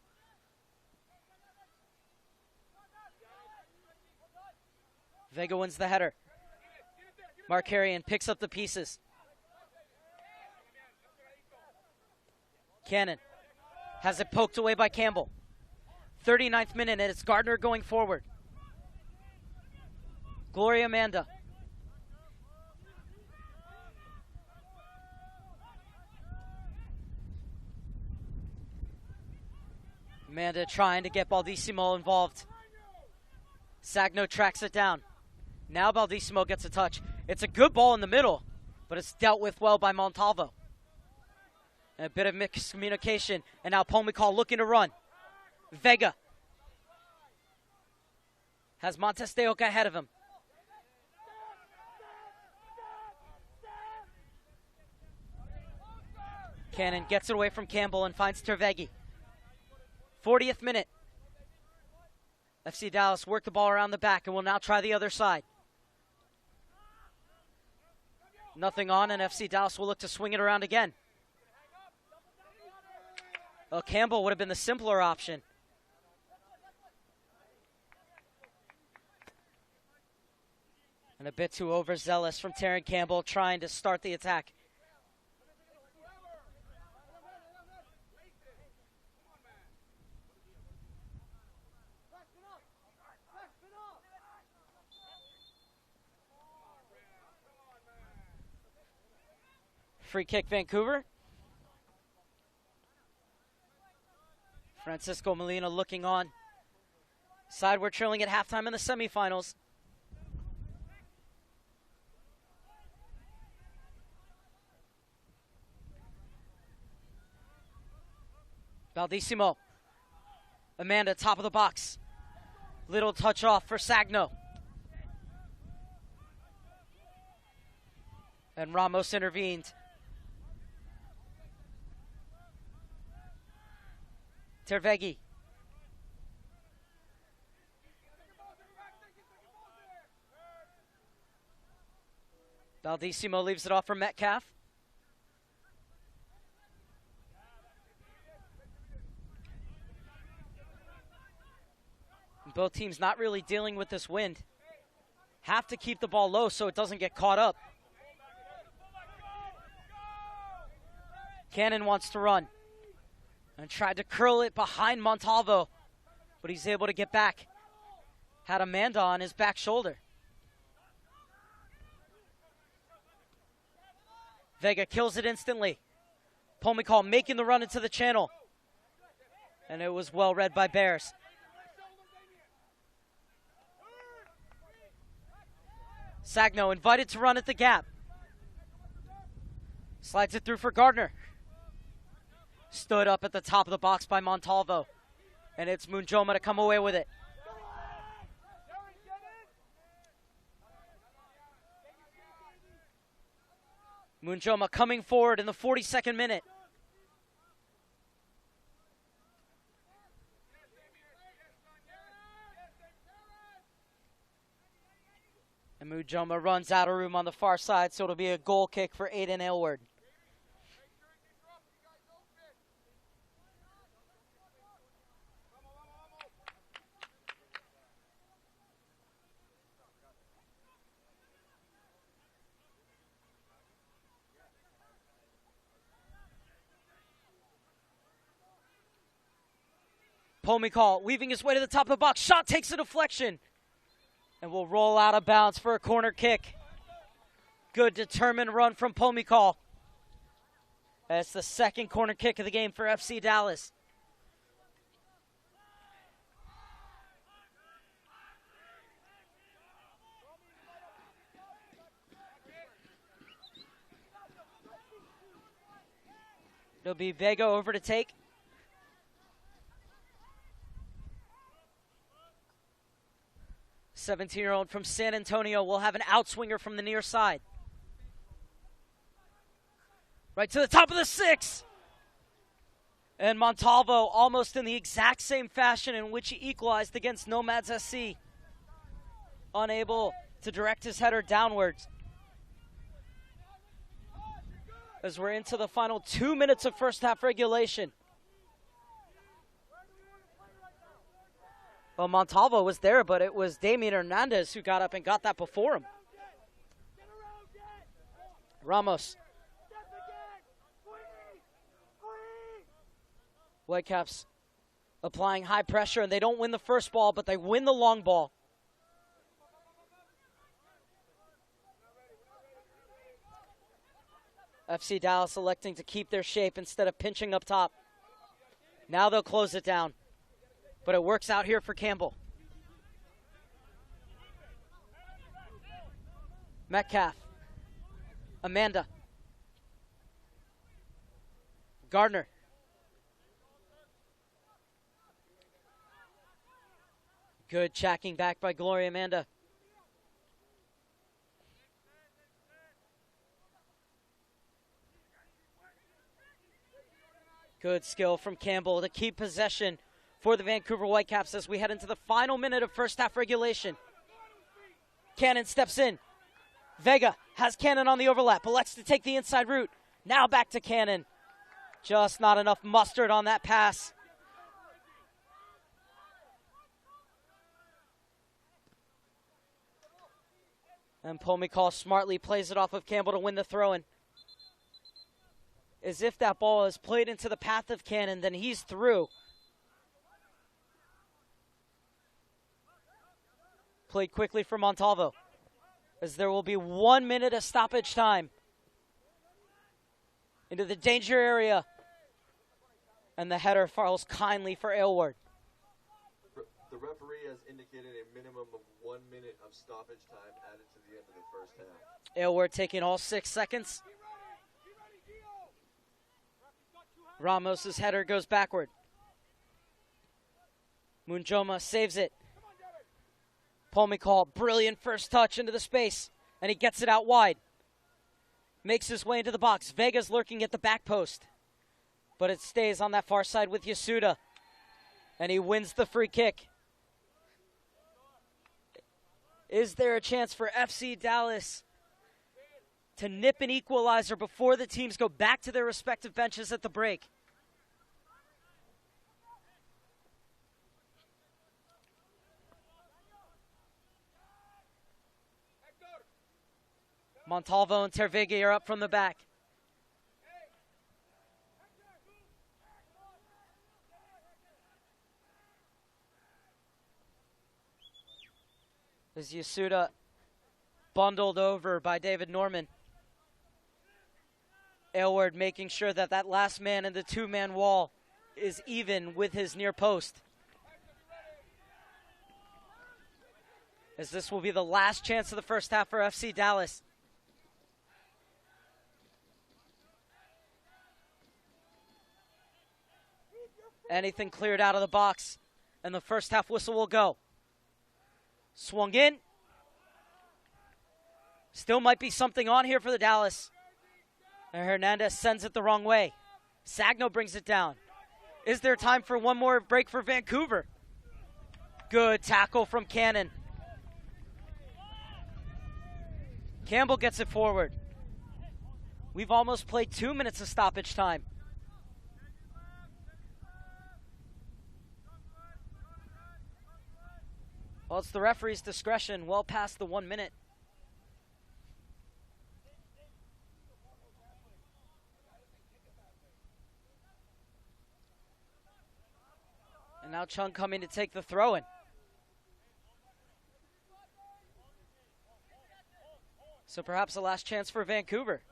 Vega wins the header. Markarian picks up the pieces. Cannon has it poked away by Campbell. 39th minute, and it's Gardner going forward. Gloria Amanda. Amanda trying to get Baldissimo involved. Sagno tracks it down. Now Baldissimo gets a touch. It's a good ball in the middle, but it's dealt with well by Montalvo. And a bit of miscommunication, and now Pomykal looking to run. Vega has Montes de Oca ahead of him. Cannon gets it away from Campbell and finds Tervegi. 40th minute. FC Dallas work the ball around the back and will now try the other side. Nothing on, and FC Dallas will look to swing it around again. Well, Campbell would have been the simpler option. And a bit too overzealous from Terran Campbell trying to start the attack. Free kick, Vancouver. Francisco Molina looking on. Side we're trailing at halftime in the semifinals. Baldissimo. Amanda, top of the box. Little touch off for Sagno. And Ramos intervened. Tervegi. Baldissimo leaves it off for Metcalf. Both teams not really dealing with this wind. Have to keep the ball low so it doesn't get caught up. Cannon wants to run. And tried to curl it behind Montalvo. But he's able to get back. Had Amanda on his back shoulder. Vega kills it instantly. Pomykal making the run into the channel. And it was well read by Bears. Sagno invited to run at the gap. Slides it through for Gardner. Stood up at the top of the box by Montalvo. And it's Munjoma to come away with it. Munjoma coming forward in the 42nd minute. And Mujoma runs out of room on the far side, so it'll be a goal kick for Aiden Aylward. Pomikal weaving his way to the top of the box. Shot takes a deflection. And will roll out of bounds for a corner kick. Good determined run from Pomikal. That's the second corner kick of the game for FC Dallas. It'll be Vega over to take. 17-year-old from San Antonio will have an outswinger from the near side. Right to the top of the 6. And Montalvo almost in the exact same fashion in which he equalized against Nomads SC. Unable to direct his header downwards. As we're into the final 2 minutes of first half regulation. Well, Montalvo was there, but it was Damian Hernandez who got up and got that before him. Ramos. Whitecaps applying high pressure, and they don't win the first ball, but they win the long ball. FC Dallas electing to keep their shape instead of pinching up top. Now they'll close it down. But it works out here for Campbell. Metcalf. Amanda. Gardner. Good checking back by Gloria Amanda. Good skill from Campbell to keep possession for the Vancouver Whitecaps as we head into the final minute of first half regulation. Cannon steps in. Vega has Cannon on the overlap, elects to take the inside route. Now back to Cannon. Just not enough mustard on that pass. And Pomikal smartly plays it off of Campbell to win the throw-in. As if that ball is played into the path of Cannon, then he's through. Played quickly for Montalvo, as there will be 1 minute of stoppage time. Into the danger area. And the header falls kindly for Aylward. The referee has indicated a minimum of 1 minute of stoppage time added to the end of the first half. Aylward taking all 6 seconds. Ramos's header goes backward. Munjoma saves it. Pomikal, brilliant first touch into the space, and he gets it out wide. Makes his way into the box. Vega's lurking at the back post, but it stays on that far side with Yasuda, and he wins the free kick. Is there a chance for FC Dallas to nip an equalizer before the teams go back to their respective benches at the break? Montalvo and Tervegi are up from the back. As Yasuda bundled over by David Norman. Aylward making sure that that last man in the two-man wall is even with his near post. As this will be the last chance of the first half for FC Dallas. Anything cleared out of the box, and the first half whistle will go. Swung in. Still might be something on here for the Dallas. And Hernandez sends it the wrong way. Sagno brings it down. Is there time for one more break for Vancouver? Good tackle from Cannon. Campbell gets it forward. We've almost played 2 minutes of stoppage time. Well, it's the referee's discretion, well past the 1 minute. And now Chung coming to take the throw-in. So perhaps a last chance for Vancouver.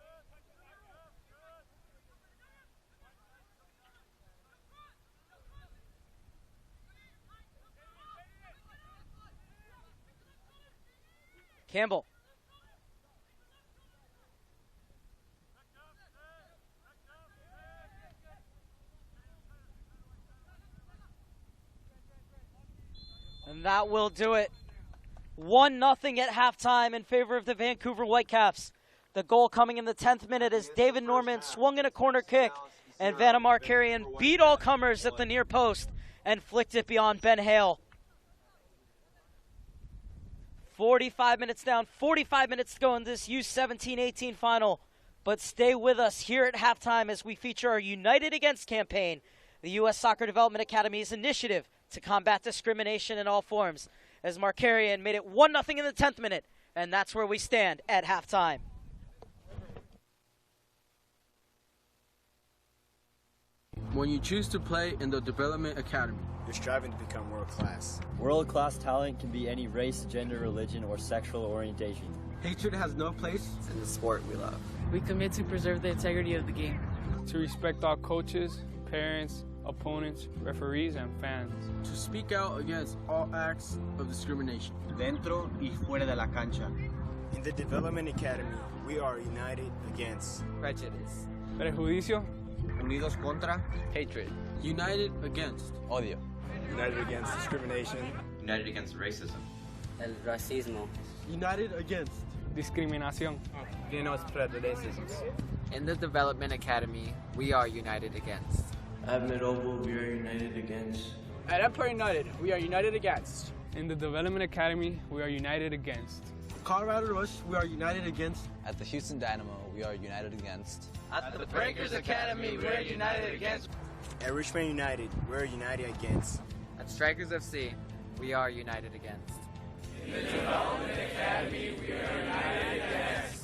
Campbell. And that will do it. 1-0 at halftime in favor of the Vancouver Whitecaps. The goal coming in the 10th minute as David Norman swung in a corner kick, and Vanna Markarian beat all comers at the near post and flicked it beyond Ben Hale. 45 minutes down, 45 minutes to go in this U-17-18 final. But stay with us here at halftime as we feature our United Against campaign, the U.S. Soccer Development Academy's initiative to combat discrimination in all forms, as Markarian made it 1-0 in the 10th minute, and that's where we stand at halftime. When you choose to play in the Development Academy, you're striving to become world-class. World-class talent can be any race, gender, religion, or sexual orientation. Hatred has no place in the sport we love. We commit to preserve the integrity of the game. To respect all coaches, parents, opponents, referees, and fans. To speak out against all acts of discrimination. Dentro y fuera de la cancha. In the Development Academy, we are united against prejudice. Prejuicio. Unidos contra hatred. United against odio. United against discrimination. United against racism. El racismo. United against discriminación. Menos prejudices. In the Development Academy, we are united against. At Midovo, we are united against. At Empire United, we are united against. In the Development Academy, we are united against. Colorado Rush, we are united against. At the Houston Dynamo, we are united against. At the Breakers Academy, we are united against. At Richmond United, we are united against. At Strikers FC, we are united against. In the Development Academy, we are united against.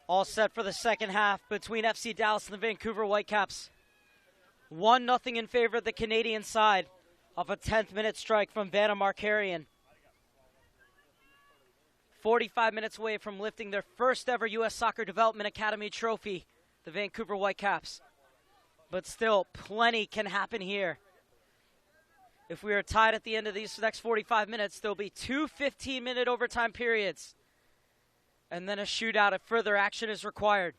All set for the second half between FC Dallas and the Vancouver Whitecaps. 1-0 in favor of the Canadian side off a 10th minute strike from Vanna Markarian. 45 minutes away from lifting their first ever U.S. Soccer Development Academy trophy, the Vancouver Whitecaps. But still, plenty can happen here. If we are tied at the end of these next 45 minutes, there'll be 2 15-minute overtime periods. And then a shootout if further action is required.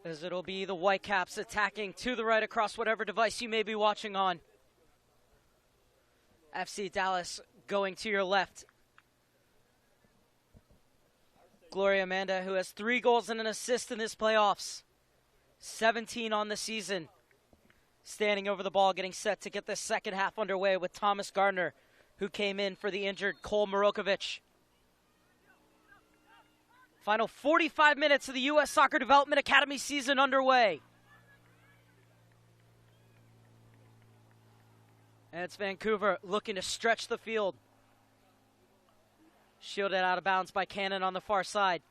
As it'll be the Whitecaps attacking to the right across whatever device you may be watching on. FC Dallas going to your left. Gloria Amanda, who has 3 goals and an assist in this playoffs. 17 on the season. Standing over the ball, getting set to get the second half underway with Thomas Gardner, who came in for the injured Cole Morokovic. Final 45 minutes of the U.S. Soccer Development Academy season underway. And it's Vancouver looking to stretch the field. Shielded out of bounds by Cannon on the far side.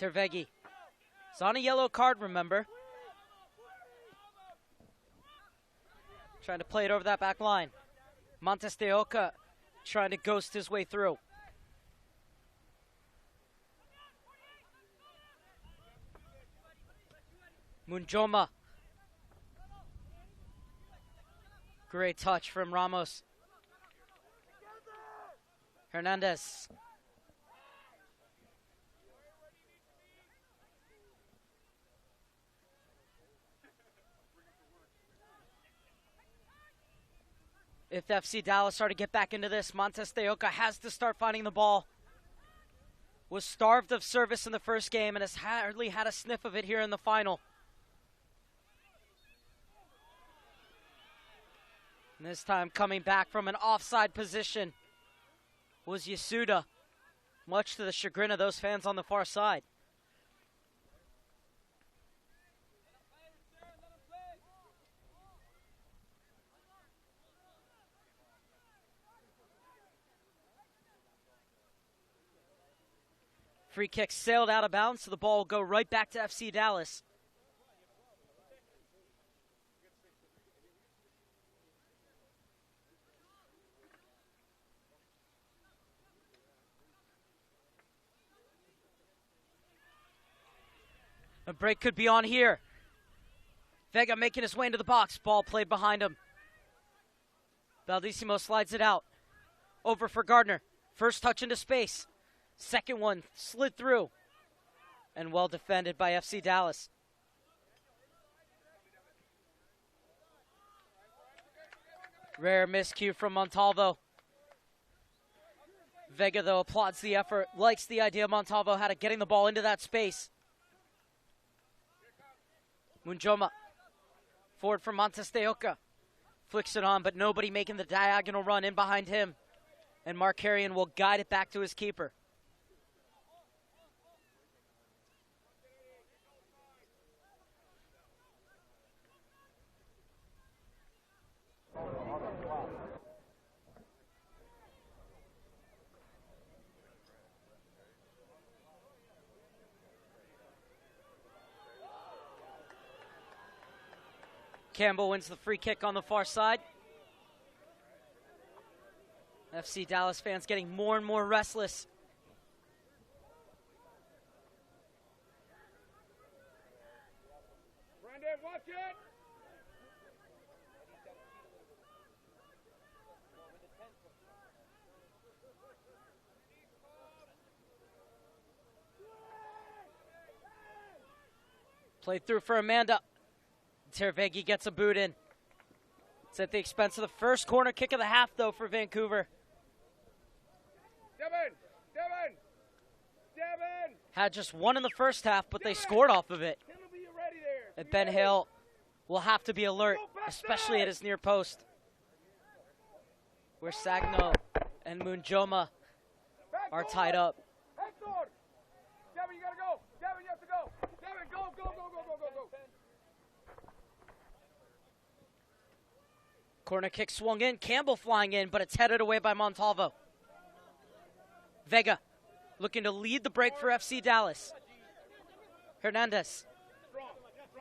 Tervegi. It's on a yellow card, remember. Trying to play it over that back line. Montes de Oca trying to ghost his way through. Munjoma. Great touch from Ramos. Hernandez. If FC Dallas are to get back into this, Montes de Oca has to start finding the ball. Was starved of service in the first game and has hardly had a sniff of it here in the final. And this time coming back from an offside position was Yasuda, much to the chagrin of those fans on the far side. Free kick sailed out of bounds, so the ball will go right back to FC Dallas. A break could be on here. Vega making his way into the box. Ball played behind him. Baldissimo slides it out. Over for Gardner. First touch into space. Second one slid through. And well defended by FC Dallas. Rare miscue from Montalvo. Vega, though, applauds the effort. Likes the idea Montalvo had of getting the ball into that space. Munjoma. Forward for Montes de Oca. Flicks it on, but nobody making the diagonal run in behind him. And Markarian will guide it back to his keeper. Campbell wins the free kick on the far side. FC Dallas fans getting more and more restless. Brandon, watch it! Played through for Amanda. Tervegi gets a boot in. It's at the expense of the first corner kick of the half, though, for Vancouver. Had just one in the first half, but they scored off of it. And Ben Hale will have to be alert, especially at his near post, where Sagno and Munjoma are tied up. Corner kick swung in, Campbell flying in, but it's headed away by Montalvo. Vega looking to lead the break for FC Dallas. Hernandez.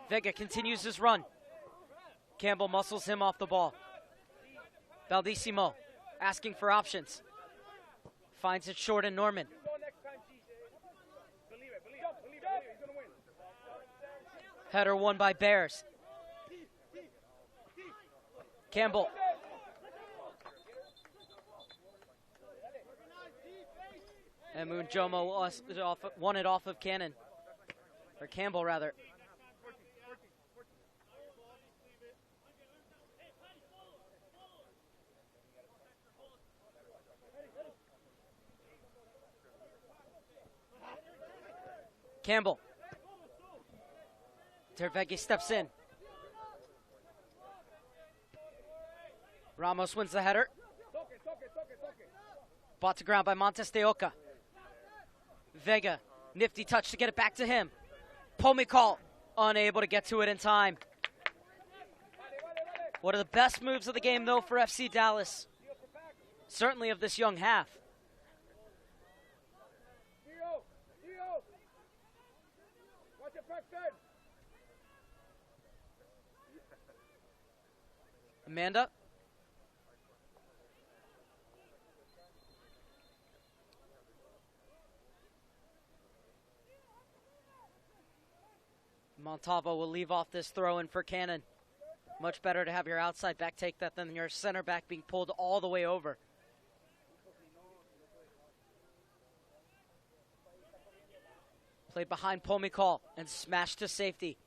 Vega continues his run. Campbell muscles him off the ball. Baldissimo asking for options. Finds it short in Norman. Header won by Bears. Campbell. And Munjoma won it off of Cannon. Or Campbell, rather. Campbell. Tervegi steps in. Ramos wins the header. Bought to ground by Montes de Oca. Vega, nifty touch to get it back to him. Pomikal, unable to get to it in time. One of the best moves of the game, though, for FC Dallas. Certainly of this young half. Amanda. Montalvo will leave off this throw-in for Cannon. Much better to have your outside back take that than your center back being pulled all the way over. Played behind Pomikal and smashed to safety.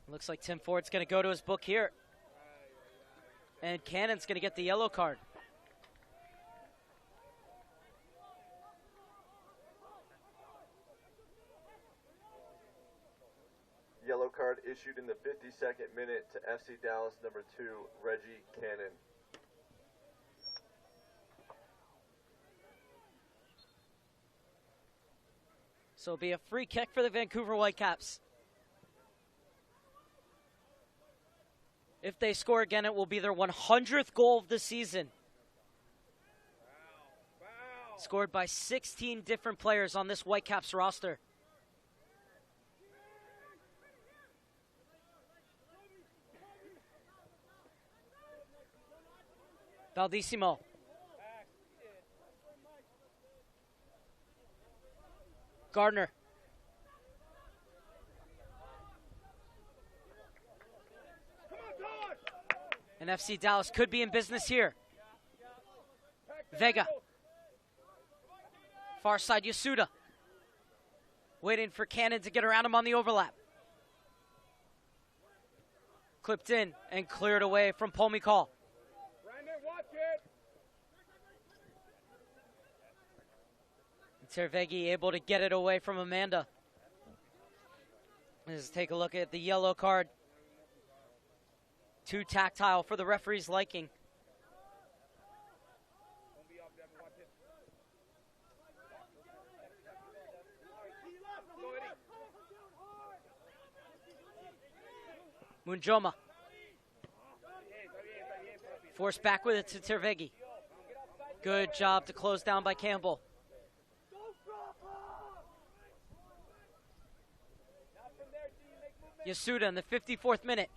Looks like Tim Ford's going to go to his book here. And Cannon's going to get the yellow card. Yellow card issued in the 52nd minute to FC Dallas number 2, Reggie Cannon. So it'll be a free kick for the Vancouver Whitecaps. If they score again, it will be their 100th goal of the season. Scored by 16 different players on this Whitecaps roster. Baldissimo. Gardner. And FC Dallas could be in business here. Vega. Far side Yasuda. Waiting for Cannon to get around him on the overlap. Clipped in and cleared away from Pomikal. Tervegi able to get it away from Amanda. Let's take a look at the yellow card. Too tactile for the referee's liking. Munjoma. Forced back with it to Tervegi. Good job to close down by Campbell. Yasuda in the 54th minute.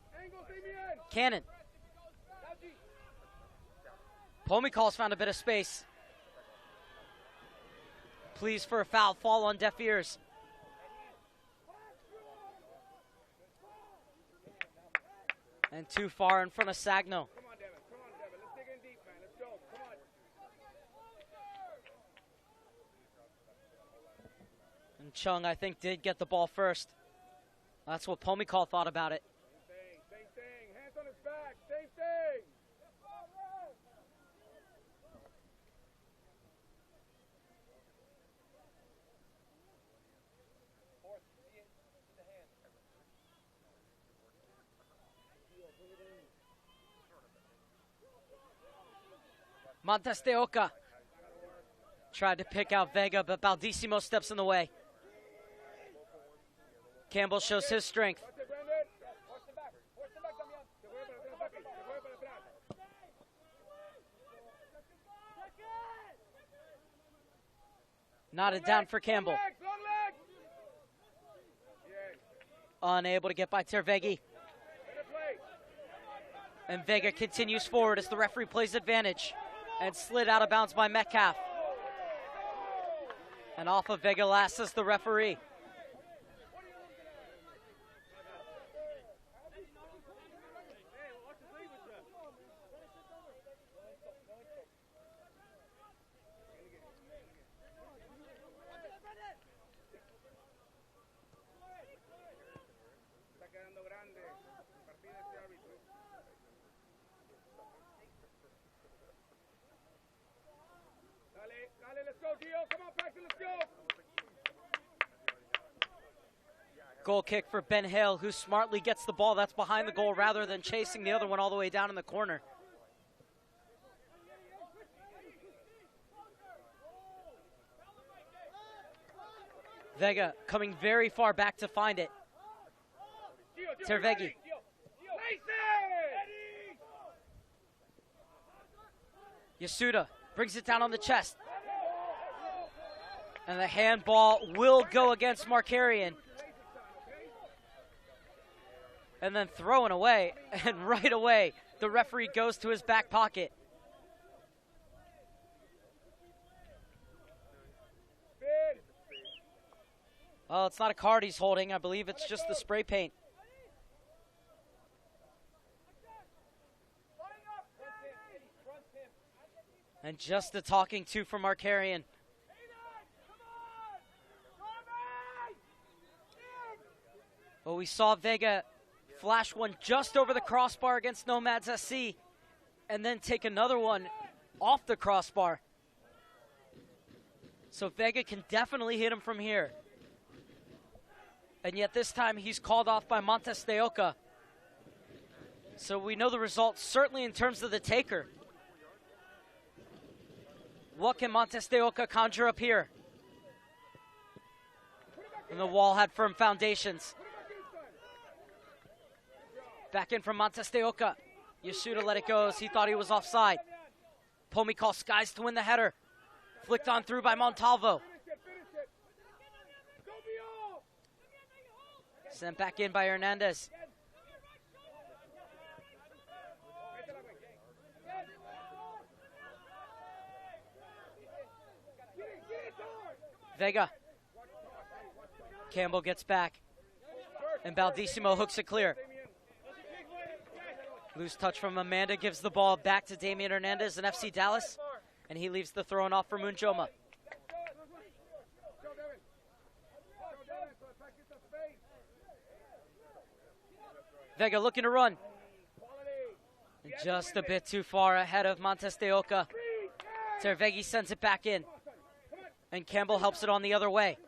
Cannon. Pomikal's found a bit of space. Pleas for a foul fall on deaf ears. And too far in front of Sagno. And Chung, I think, did get the ball first. That's what Pomikal thought about it. Same thing. Hands on his back. Same thing. Montes de Oca tried to pick out Vega, but Baldissimo steps in the way. Campbell shows his strength. Knotted down for Campbell. Unable to get by Tervegi. And Vega continues forward as the referee plays advantage. And slid out of bounds by Metcalf. And off of Vega last as the referee. Goal kick for Ben Hale, who smartly gets the ball that's behind the goal rather than chasing the other one all the way down in the corner. Vega coming very far back to find it. Tervegi. Yasuda brings it down on the chest. And the handball will go against Markarian. And then thrown away, and right away, the referee goes to his back pocket. Oh, it's not a card he's holding. I believe it's just the spray paint. And just the talking to from Markarian. Well, we saw Vega flash one just over the crossbar against Nomads SC, and then take another one off the crossbar. So Vega can definitely hit him from here. And yet this time he's called off by Montes de Oca. So we know the result, certainly in terms of the taker. What can Montes de Oca conjure up here? And the wall had firm foundations. Back in from Montes de Oca. Yasuda let it go as he thought he was offside. Pomikal skies to win the header. Flicked on through by Montalvo. Sent back in by Hernandez. Vega. Campbell gets back. And Baldissimo hooks it clear. Loose touch from Amanda gives the ball back to Damian Hernandez and FC Dallas. And he leaves the throw off for Munjoma. Vega looking to run. And just a bit too far ahead of Montes de Oca. Tervegi sends it back in. And Campbell helps it on the other way.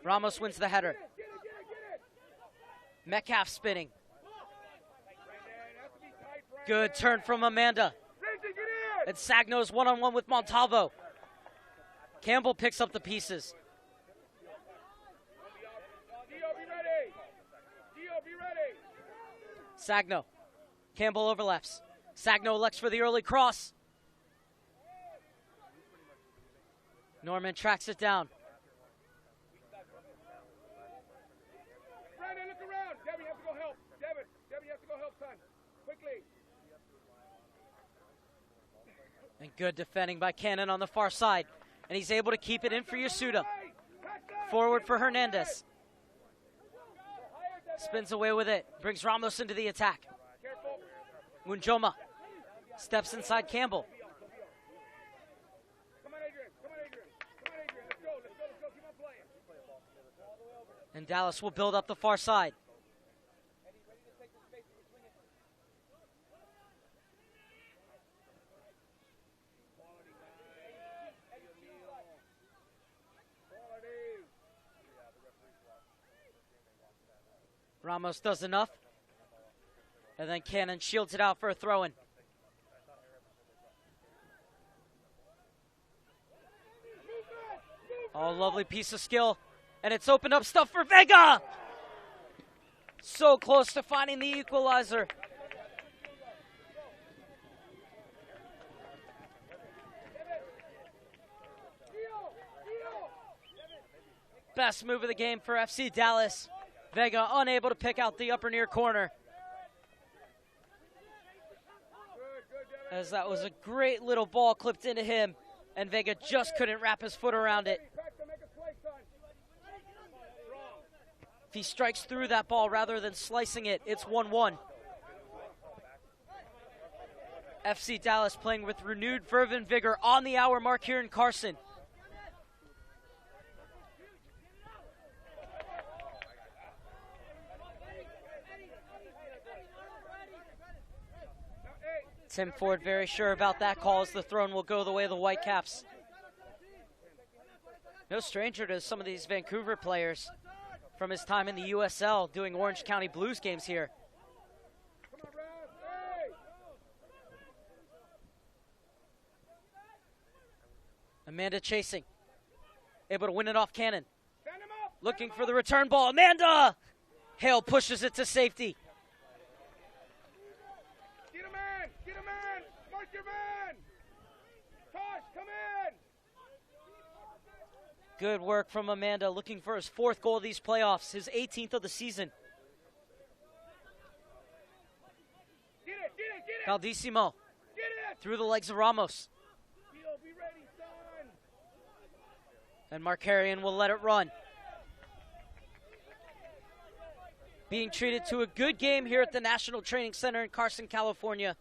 Ramos wins the header. Metcalf spinning. Good turn from Amanda. And Sagno's one-on-one with Montalvo. Campbell picks up the pieces. Sagno. Campbell overlaps. Sagno elects for the early cross. Norman tracks it down. Brandon, look around. Debbie has to go help. Debbie has to go help, son. Quickly. And good defending by Cannon on the far side. And he's able to keep it in for Yasuda. Forward for Hernandez. Spins away with it. Brings Ramos into the attack. Munjoma steps inside Campbell. And Dallas will build up the far side. Ramos does enough. And then Cannon shields it out for a throw-in. Oh, lovely piece of skill. And it's opened up stuff for Vega! So close to finding the equalizer. Best move of the game for FC Dallas. Vega unable to pick out the upper near corner. As that was a great little ball clipped into him, and Vega just couldn't wrap his foot around it. If he strikes through that ball rather than slicing it, it's 1-1. FC Dallas playing with renewed verve and vigor on the hour mark here in Carson. Tim Ford very sure about that call as the throw will go the way of the Whitecaps. No stranger to some of these Vancouver players from his time in the USL doing Orange County Blues games here. Amanda chasing. Able to win it off Cannon. Looking for the return ball. Amanda! Hale pushes it to safety. Get a man! Get a man! Mark your man! Tosh, come in! Good work from Amanda, looking for his 4th goal of these playoffs, his 18th of the season. Get it, get it, get it! Caldissimo Get it! through the legs of Ramos. Be ready, son! And Markarian will let it run. Being treated to a good game here at the National Training Center in Carson, California.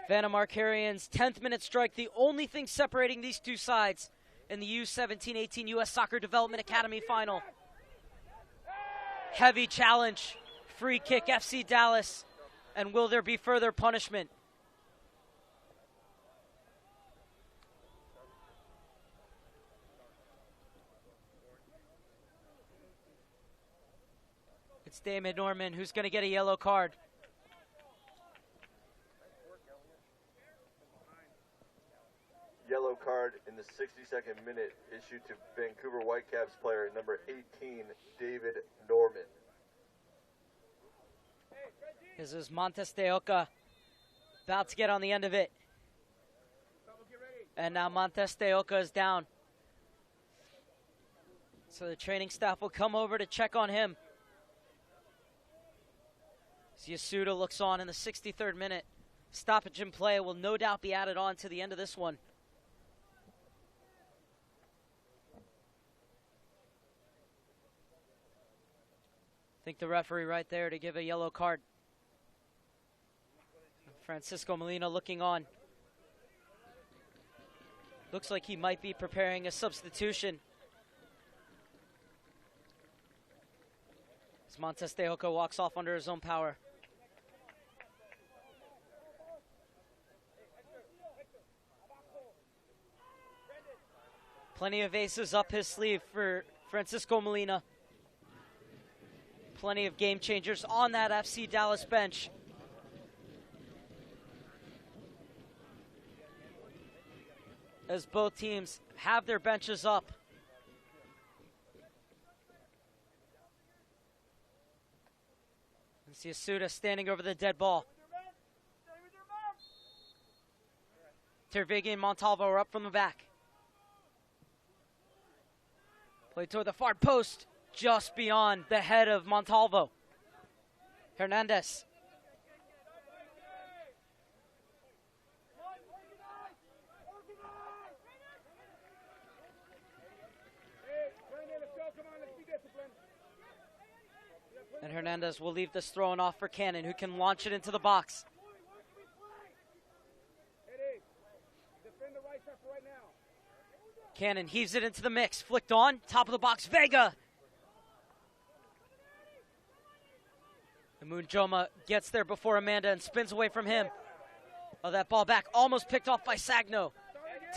Vanna Markarian's 10th minute strike, the only thing separating these two sides in the U-17-18 U.S. Soccer Development Academy final. Heavy challenge, free kick FC Dallas, and will there be further punishment? It's Damon Norman who's going to get a yellow card. Yellow card in the 62nd minute issued to Vancouver Whitecaps player number 18, David Norman. This is Montes de Oca about to get on the end of it. And now Montes de Oca is down. So the training staff will come over to check on him. As Yasuda looks on in the 63rd minute. Stoppage in play will no doubt be added on to the end of this one. I think the referee right there to give a yellow card. Francisco Molina looking on. Looks like he might be preparing a substitution. As Montes de Oca walks off under his own power. Plenty of aces up his sleeve for Francisco Molina. Plenty of game changers on that FC Dallas bench. As both teams have their benches up. And Yasuda standing over the dead ball. Tervigi and Montalvo are up from the back. Play toward the far post, just beyond the head of Montalvo. Hernandez. And Hernandez will leave this thrown off for Cannon, who can launch it into the box. Cannon heaves it into the mix. Flicked on, top of the box, Vega. And Munjoma gets there before Amanda and spins away from him. Oh, that ball back, almost picked off by Sagno.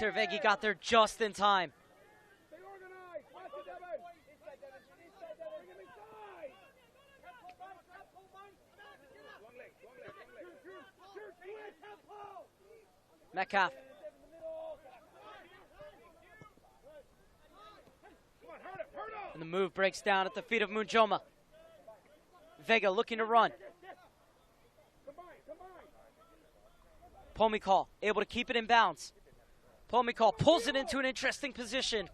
Tervegi got there just in time. Metcalf. And the move breaks down at the feet of Munjoma. Vega looking to run. Pomikal able to keep it in bounds. Pomikal pulls it into an interesting position.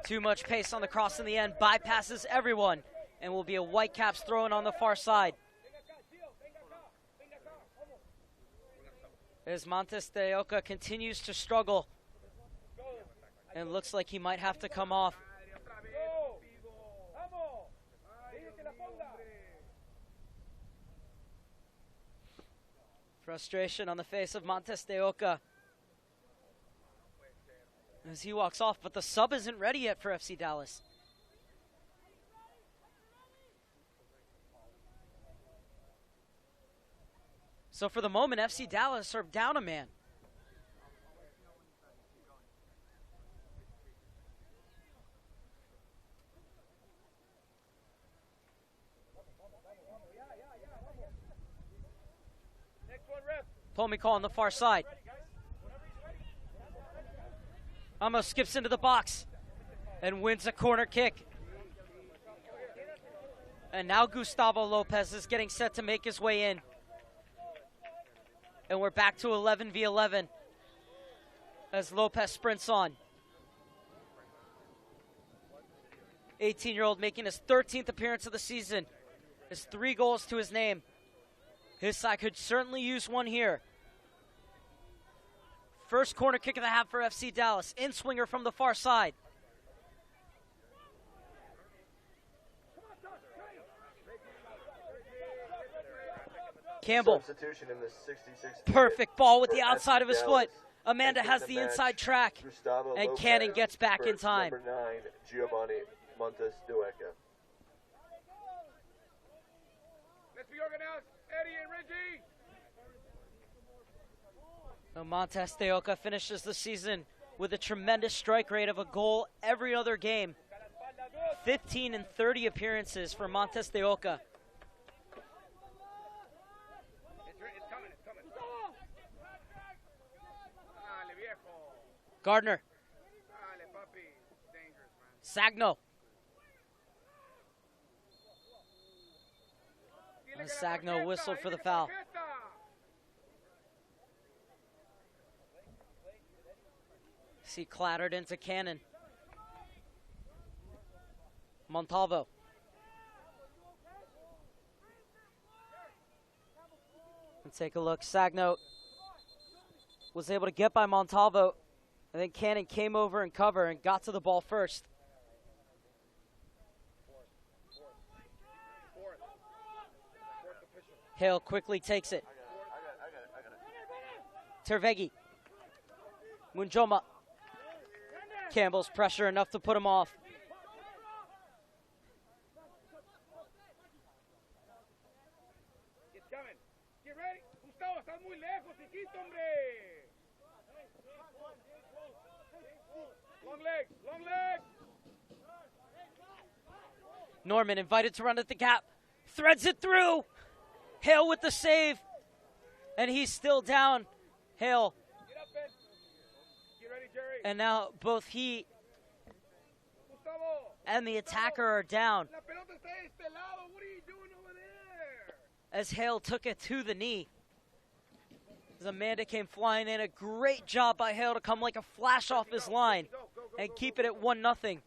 Too much pace on the cross in the end. Bypasses everyone. And will be a Whitecaps throw-in on the far side. As Montes de Oca continues to struggle. And looks like he might have to come off. Frustration on the face of Montes de Oca as he walks off, but the sub isn't ready yet for FC Dallas. So for the moment, FC Dallas are down a man. Pomikal on the far side. Amos skips into the box and wins a corner kick. And now Gustavo Lopez is getting set to make his way in. And we're back to 11v11 as Lopez sprints on. 18-year-old making his 13th appearance of the season. His 3 goals to his name. His side could certainly use one here. First corner kick of the half for FC Dallas. In-swinger from the far side. Campbell. Substitution in the 66th Perfect ball with the for outside FC of his Dallas. foot. Amanda has the match, inside track. Gustavo And Lopez Cannon gets back for in time. Number 9, Giovanni Montes de Oca. Let's be organized. Eddie and Reggie. Now Montes de Oca finishes the season with a tremendous strike rate of a goal every other game. 15 and 30 appearances for Montes de Oca. Gardner. Sagno. And Sagno whistled for the foul. He clattered into Cannon. Montalvo. And take a look. Sagno was able to get by Montalvo. And then Cannon came over and cover and got to the ball first. Hale quickly takes it. Tervegi. Munjoma. Campbell's pressure enough to put him off. It's coming. Get ready. Gustavo, estás muy lejos, hijito, hombre. Long legs, long legs. Norman invited to run at the gap. Threads it through. Hale with the save. And he's still down. Hale. Get up, Ben. Get ready, Jerry. And now both he Gustavo. and the attacker are down La pelota está de este lado. What are you doing over there? as Hale took it to the knee. As Amanda came flying in. A great job by Hale to come like a flash off his line and keep it at 1-0.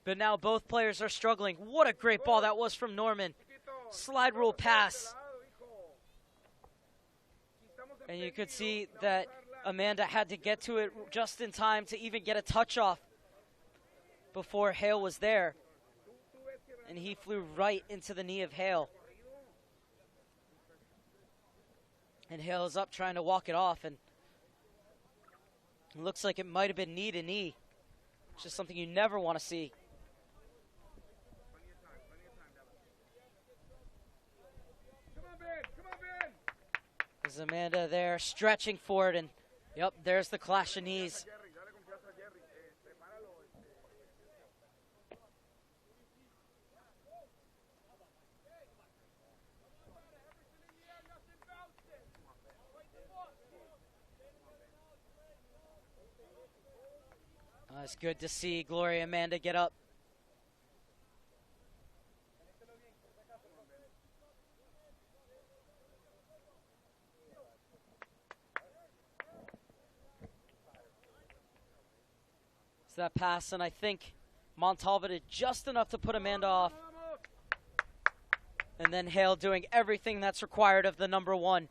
But now both players are struggling. What a great ball that was from Norman. Slide rule pass. And you could see that Amanda had to get to it just in time to even get a touch off before Hale was there. And he flew right into the knee of Hale. And Hale is up trying to walk it off, and it looks like it might have been knee to knee, which is something you never want to see. There's Amanda there stretching for it, and yep, there's the clash of knees. It's good to see Gloria Amanda get up. It's that pass, and I think Montalva did just enough to put Amanda off. And then Hale doing everything that's required of the number 1.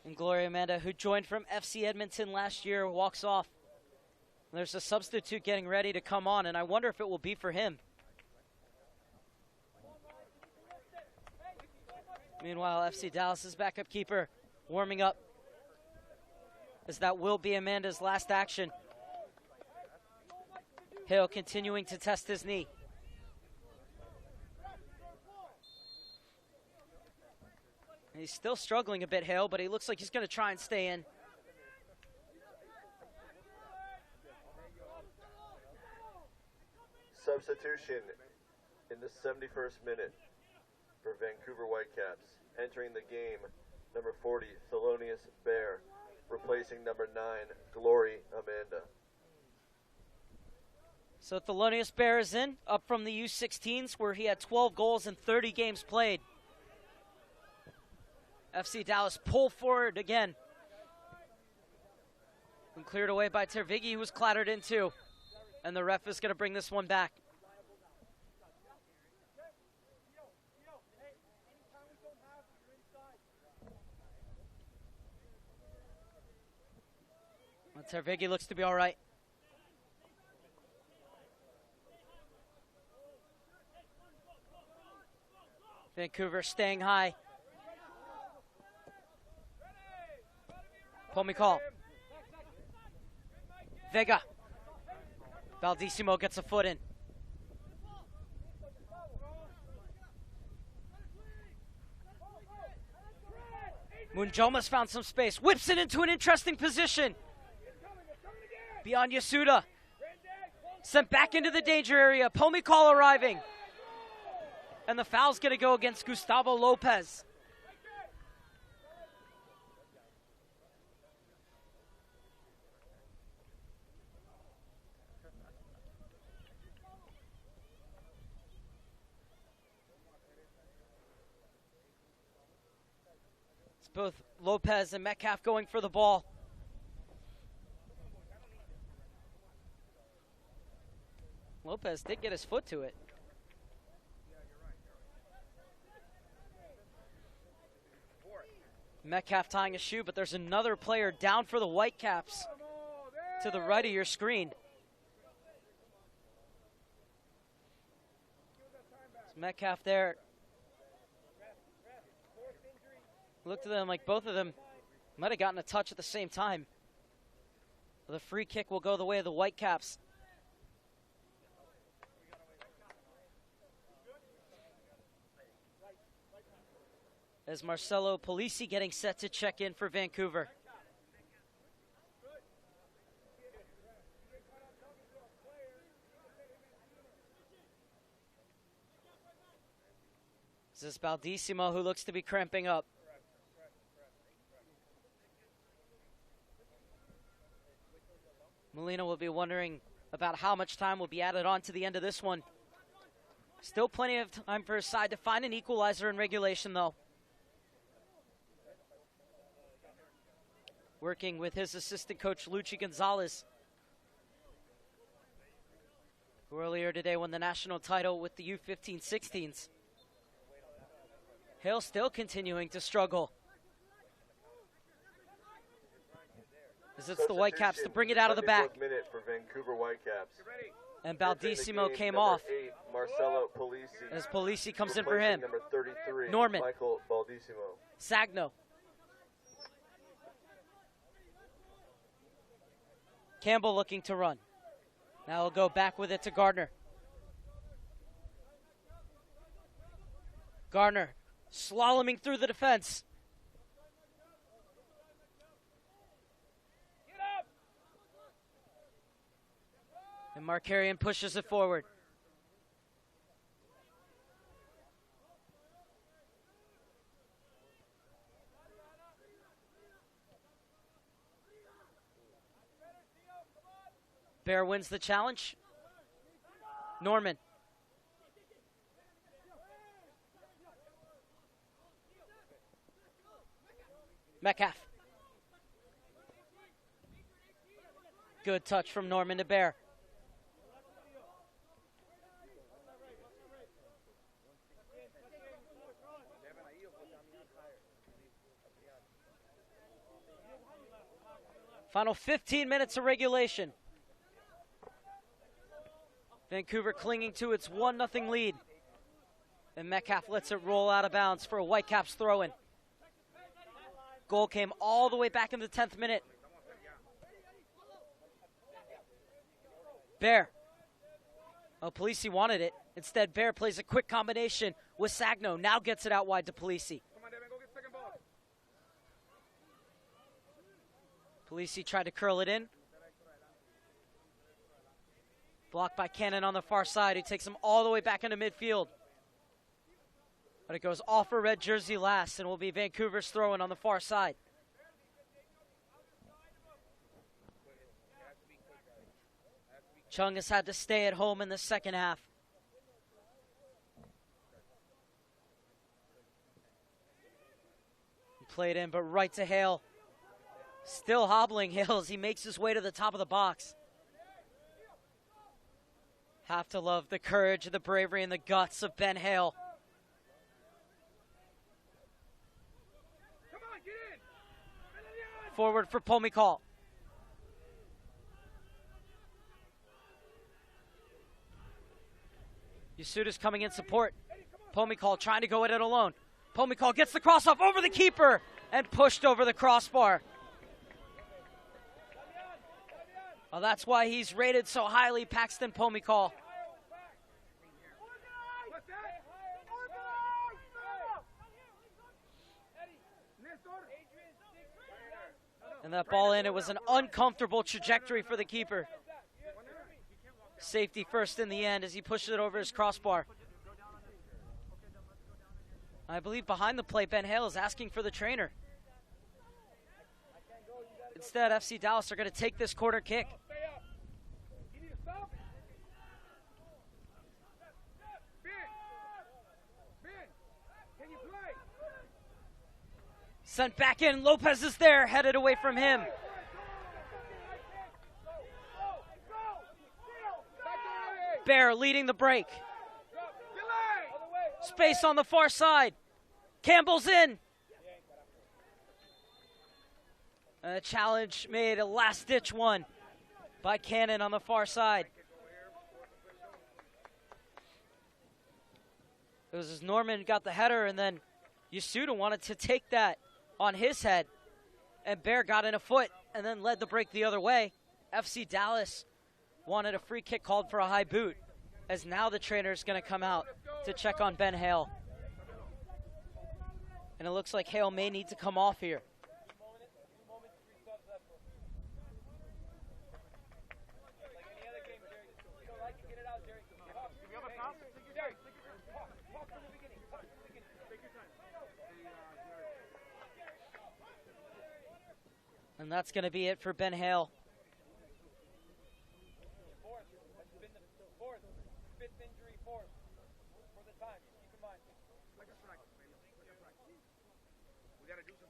And Gloria Amanda, who joined from FC Edmonton last year, walks off. There's a substitute getting ready to come on, and I wonder if it will be for him. Meanwhile, FC Dallas's backup keeper warming up, as that will be Amanda's last action. Hale continuing to test his knee. He's still struggling a bit, Hale, but he looks like he's going to try and stay in. Substitution in the 71st minute for Vancouver Whitecaps. Entering the game, number 40, Thelonious Bear, replacing number 9, Glory Amanda. So Thelonious Bear is in, up from the U-16s, where he had 12 goals in 30 games played. FC Dallas pull forward again. And cleared away by Tervigi, who was clattered into. And the ref is going to bring this one back. Well, Tervigi looks to be all right. Vancouver staying high. Pomicall. Vega. Baldissimo gets a foot in. Munjoma's found some space. Whips it into an interesting position. Beyond Yasuda. Sent back into the danger area. Pomicall arriving. And the foul's going to go against Gustavo Lopez. It's both Lopez and Metcalf going for the ball. Lopez did get his foot to it. Metcalf tying a shoe, but there's another player down for the Whitecaps to the right of your screen. It's Metcalf there. Looked at them like both of them might have gotten a touch at the same time. The free kick will go the way of the Whitecaps. As Marcelo Polisi getting set to check in for Vancouver. This is Baldissimo, who looks to be cramping up. Molina will be wondering about how much time will be added on to the end of this one. Still plenty of time for his side to find an equalizer in regulation, though. Working with his assistant coach, Luchi Gonzalez, who earlier today won the national title with the U-15-16s. Hale still continuing to struggle. As it's the Whitecaps to bring it out of the back. Minute for Vancouver Whitecaps. And Baldissimo came off. 8, Marcelo Polisi. As Polisi comes in for him. Number 33, Norman. Michael Baldissimo. Sagno. Campbell looking to run. Now he'll go back with it to Gardner. Gardner slaloming through the defense. And Markarian pushes it forward. Bear wins the challenge. Norman. Metcalf. Good touch from Norman to Bear. Final 15 minutes of regulation. Vancouver clinging to its 1-0 lead. And Metcalf lets it roll out of bounds for a Whitecaps throw-in. Goal came all the way back in the 10th minute. Bear. Oh, Polisi wanted it. Instead, Bear plays a quick combination with Sagno. Now gets it out wide to Polisi. Polisi tried to curl it in. Blocked by Cannon on the far side. He takes him all the way back into midfield. But it goes off for red jersey last and will be Vancouver's throw-in on the far side. Chung has had to stay at home in the second half. He played in, but right to Hale. Still hobbling Hale as he makes his way to the top of the box. Have to love the courage, the bravery, and the guts of Ben Hale. Forward for Pomikal. Yasuda's coming in support. Pomikal trying to go at it alone. Pomikal gets the cross off over the keeper and pushed over the crossbar. Well, that's why he's rated so highly, Paxton Pomikal. And that ball in, it was an uncomfortable trajectory for the keeper. Safety first in the end as he pushed it over his crossbar. I believe behind the play, Ben Hale is asking for the trainer. Instead, FC Dallas are going to take this corner kick. Sent back in. Lopez is there, headed away from him. Bear leading the break. Space on the far side. Campbell's in. And a challenge made, a last-ditch one by Cannon on the far side. It was as Norman got the header, and then Yasuda wanted to take that on his head. And Bear got in a foot and then led the break the other way. FC Dallas wanted a free kick called for a high boot, as now the trainer is going to come out to check on Ben Hale. And it looks like Hale may need to come off here. And that's going to be it for Ben Hale.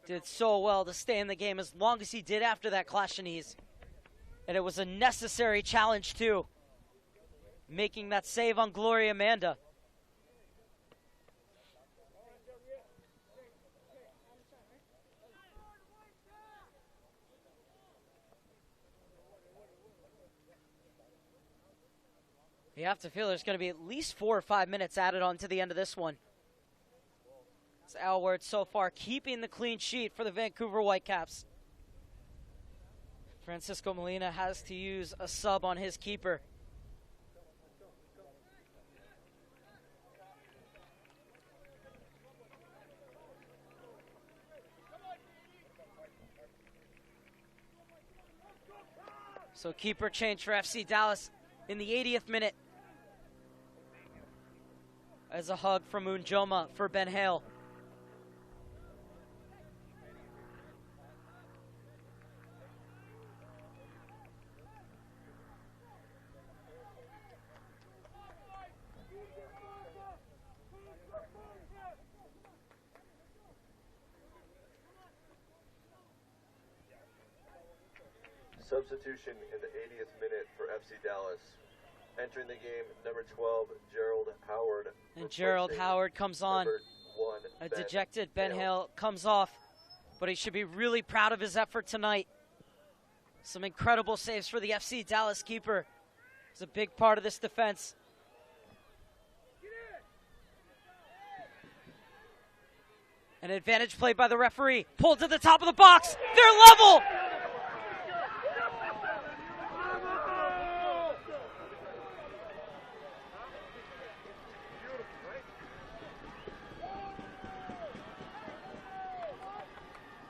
Did so well to stay in the game as long as he did after that clash of knees. And it was a necessary challenge too, making that save on Gloria Amanda. You have to feel there's going to be at least 4 or 5 minutes added on to the end of this one. It's Alward so far keeping the clean sheet for the Vancouver Whitecaps. Francisco Molina has to use a sub on his keeper. So keeper change for FC Dallas in the 80th minute. As a hug from Unjoma for Ben Hale. substitution in the 80th minute for FC Dallas. Entering the game, number 12, Gerald Howard. And Gerald Howard comes on. A dejected Ben Hale comes off, but he should be really proud of his effort tonight. Some incredible saves for the FC Dallas keeper. He's a big part of this defense. An advantage play by the referee. Pulled to the top of the box. They're level!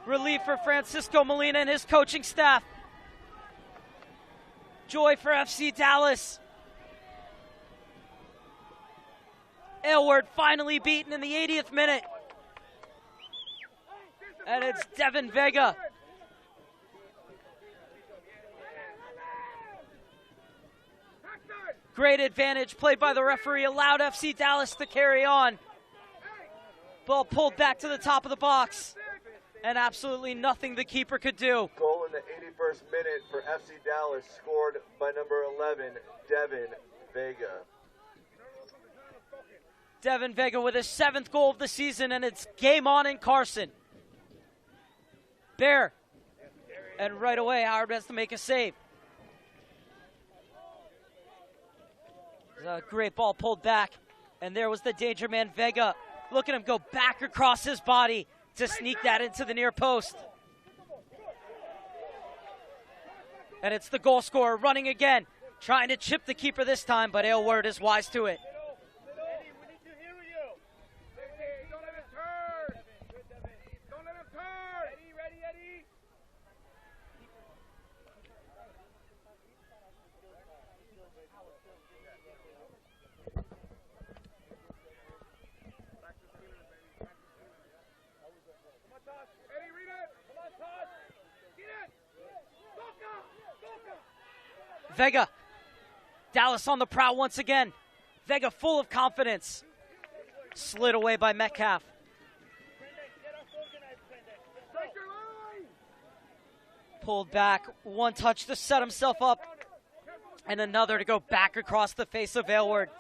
Relief for Francisco Molina and his coaching staff. Joy for FC Dallas. Aylward finally beaten in the 80th minute. And it's Devin Vega. Great advantage played by the referee, allowed FC Dallas to carry on. Ball pulled back to the top of the box. And absolutely nothing the keeper could do. Goal in the 81st minute for FC Dallas, scored by number 11, Devin Vega. Devin Vega with his 7th goal of the season, and it's game on in Carson. Bear. And right away, Howard has to make a save. A great ball pulled back. And there was the danger man, Vega. Look at him go back across his body to sneak that into the near post. And it's the goal scorer running again, trying to chip the keeper this time, but Aylward is wise to it. Vega. Dallas on the prowl once again. Vega full of confidence. Slid away by Metcalf. Pulled back. One touch to set himself up. And another to go back across the face of Aylward.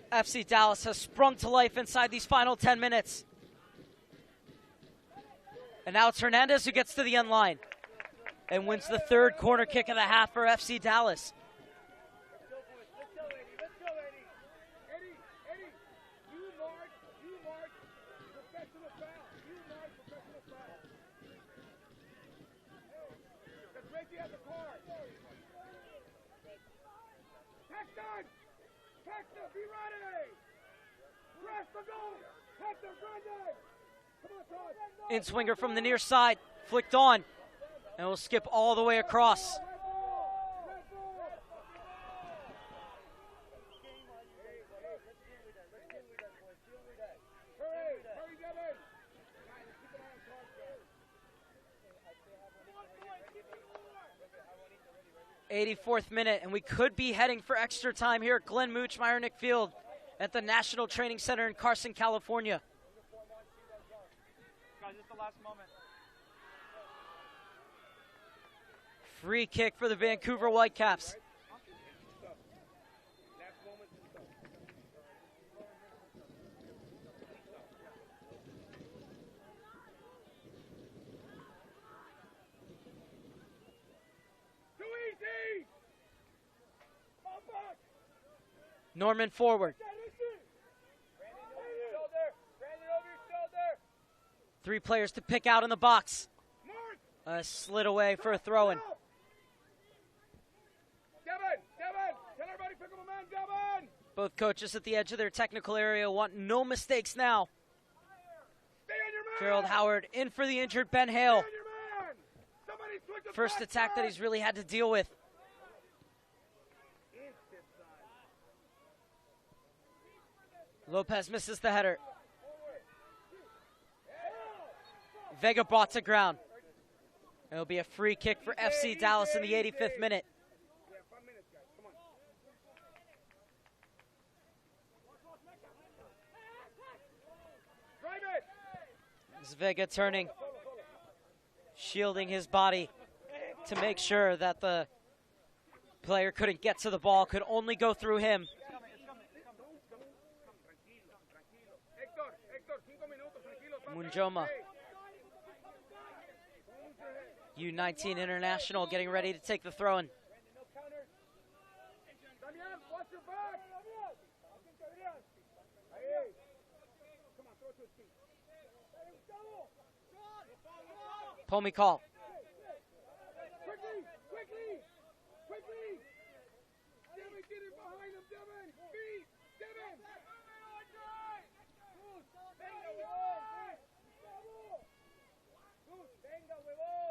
FC Dallas has sprung to life inside these final 10 minutes. And now it's Hernandez who gets to the end line and wins the 3rd corner kick of the half for FC Dallas. In-swinger from the near side, flicked on, and will skip all the way across. '84th minute, and we could be heading for extra time here at Glenn Moochmeyer Nick Field at the National Training Center in Carson, California. Free kick for the Vancouver Whitecaps. Norman forward. 3 players to pick out in the box. Slid away for a throw-in. Both coaches at the edge of their technical area want no mistakes now. Gerald Howard in for the injured Ben Hale. First attack that he's really had to deal with. Lopez misses the header. Vega brought to ground. It'll be a free kick for FC Dallas in the 85th minute. This is Vega turning, shielding his body to make sure that the player couldn't get to the ball, could only go through him. Munjoma, U-19 international, getting ready to take the throw-in. Pomi call.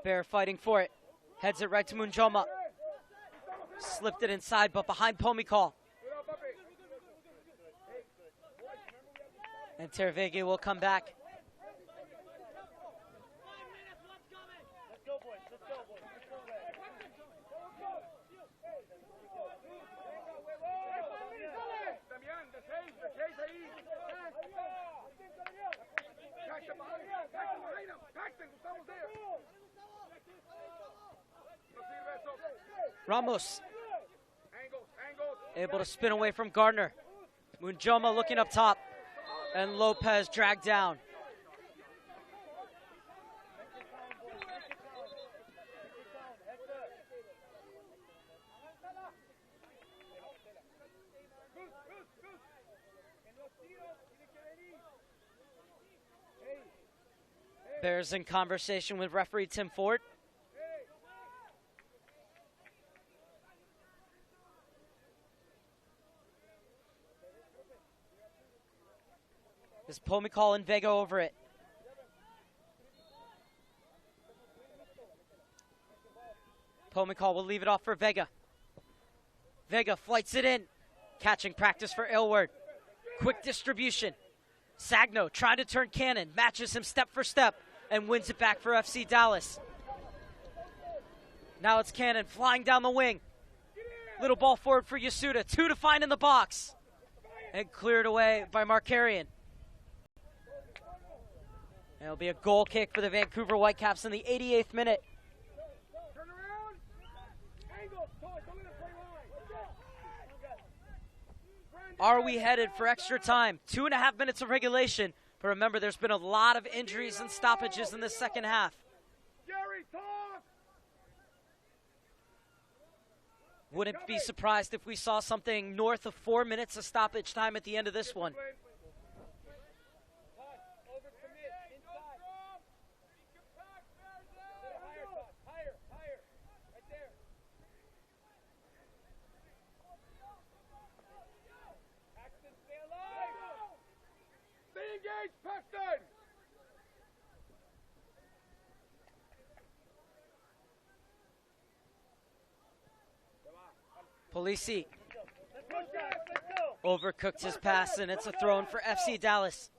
Bear fighting for it. Heads it right to Munjoma. Slipped it inside, but behind Pomi call. And Tervege will come back. Ramos able to spin away from Gardner. Munjoma looking up top, and Lopez dragged down. Bears in conversation with referee Tim Ford. This Pomi call and Vega over it. Pomi call will leave it off for Vega. Vega flights it in. Catching practice for Aylward. Quick distribution. Sagno trying to turn Cannon. Matches him step for step and wins it back for FC Dallas. Now it's Cannon flying down the wing. Little ball forward for Yasuda. 2 to find in the box. And cleared away by Markarian. It'll be a goal kick for the Vancouver Whitecaps in the 88th minute. Are we headed for extra time? 2.5 minutes of regulation. But remember, there's been a lot of injuries and stoppages in the second half. Wouldn't be surprised if we saw something north of 4 minutes of stoppage time at the end of this one. Polisi overcooked his pass, and it's a throw-in for FC Dallas.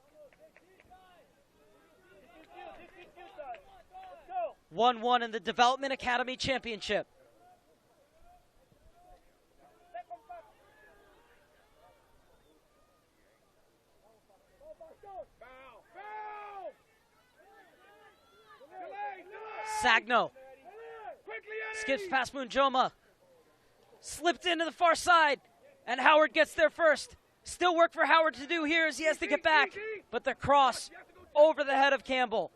1-1 in the Development Academy Championship. Sagno skips past Munjoma. Slipped into the far side, and Howard gets there first. Still work for Howard to do here as he has to get back, but the cross over the head of Campbell.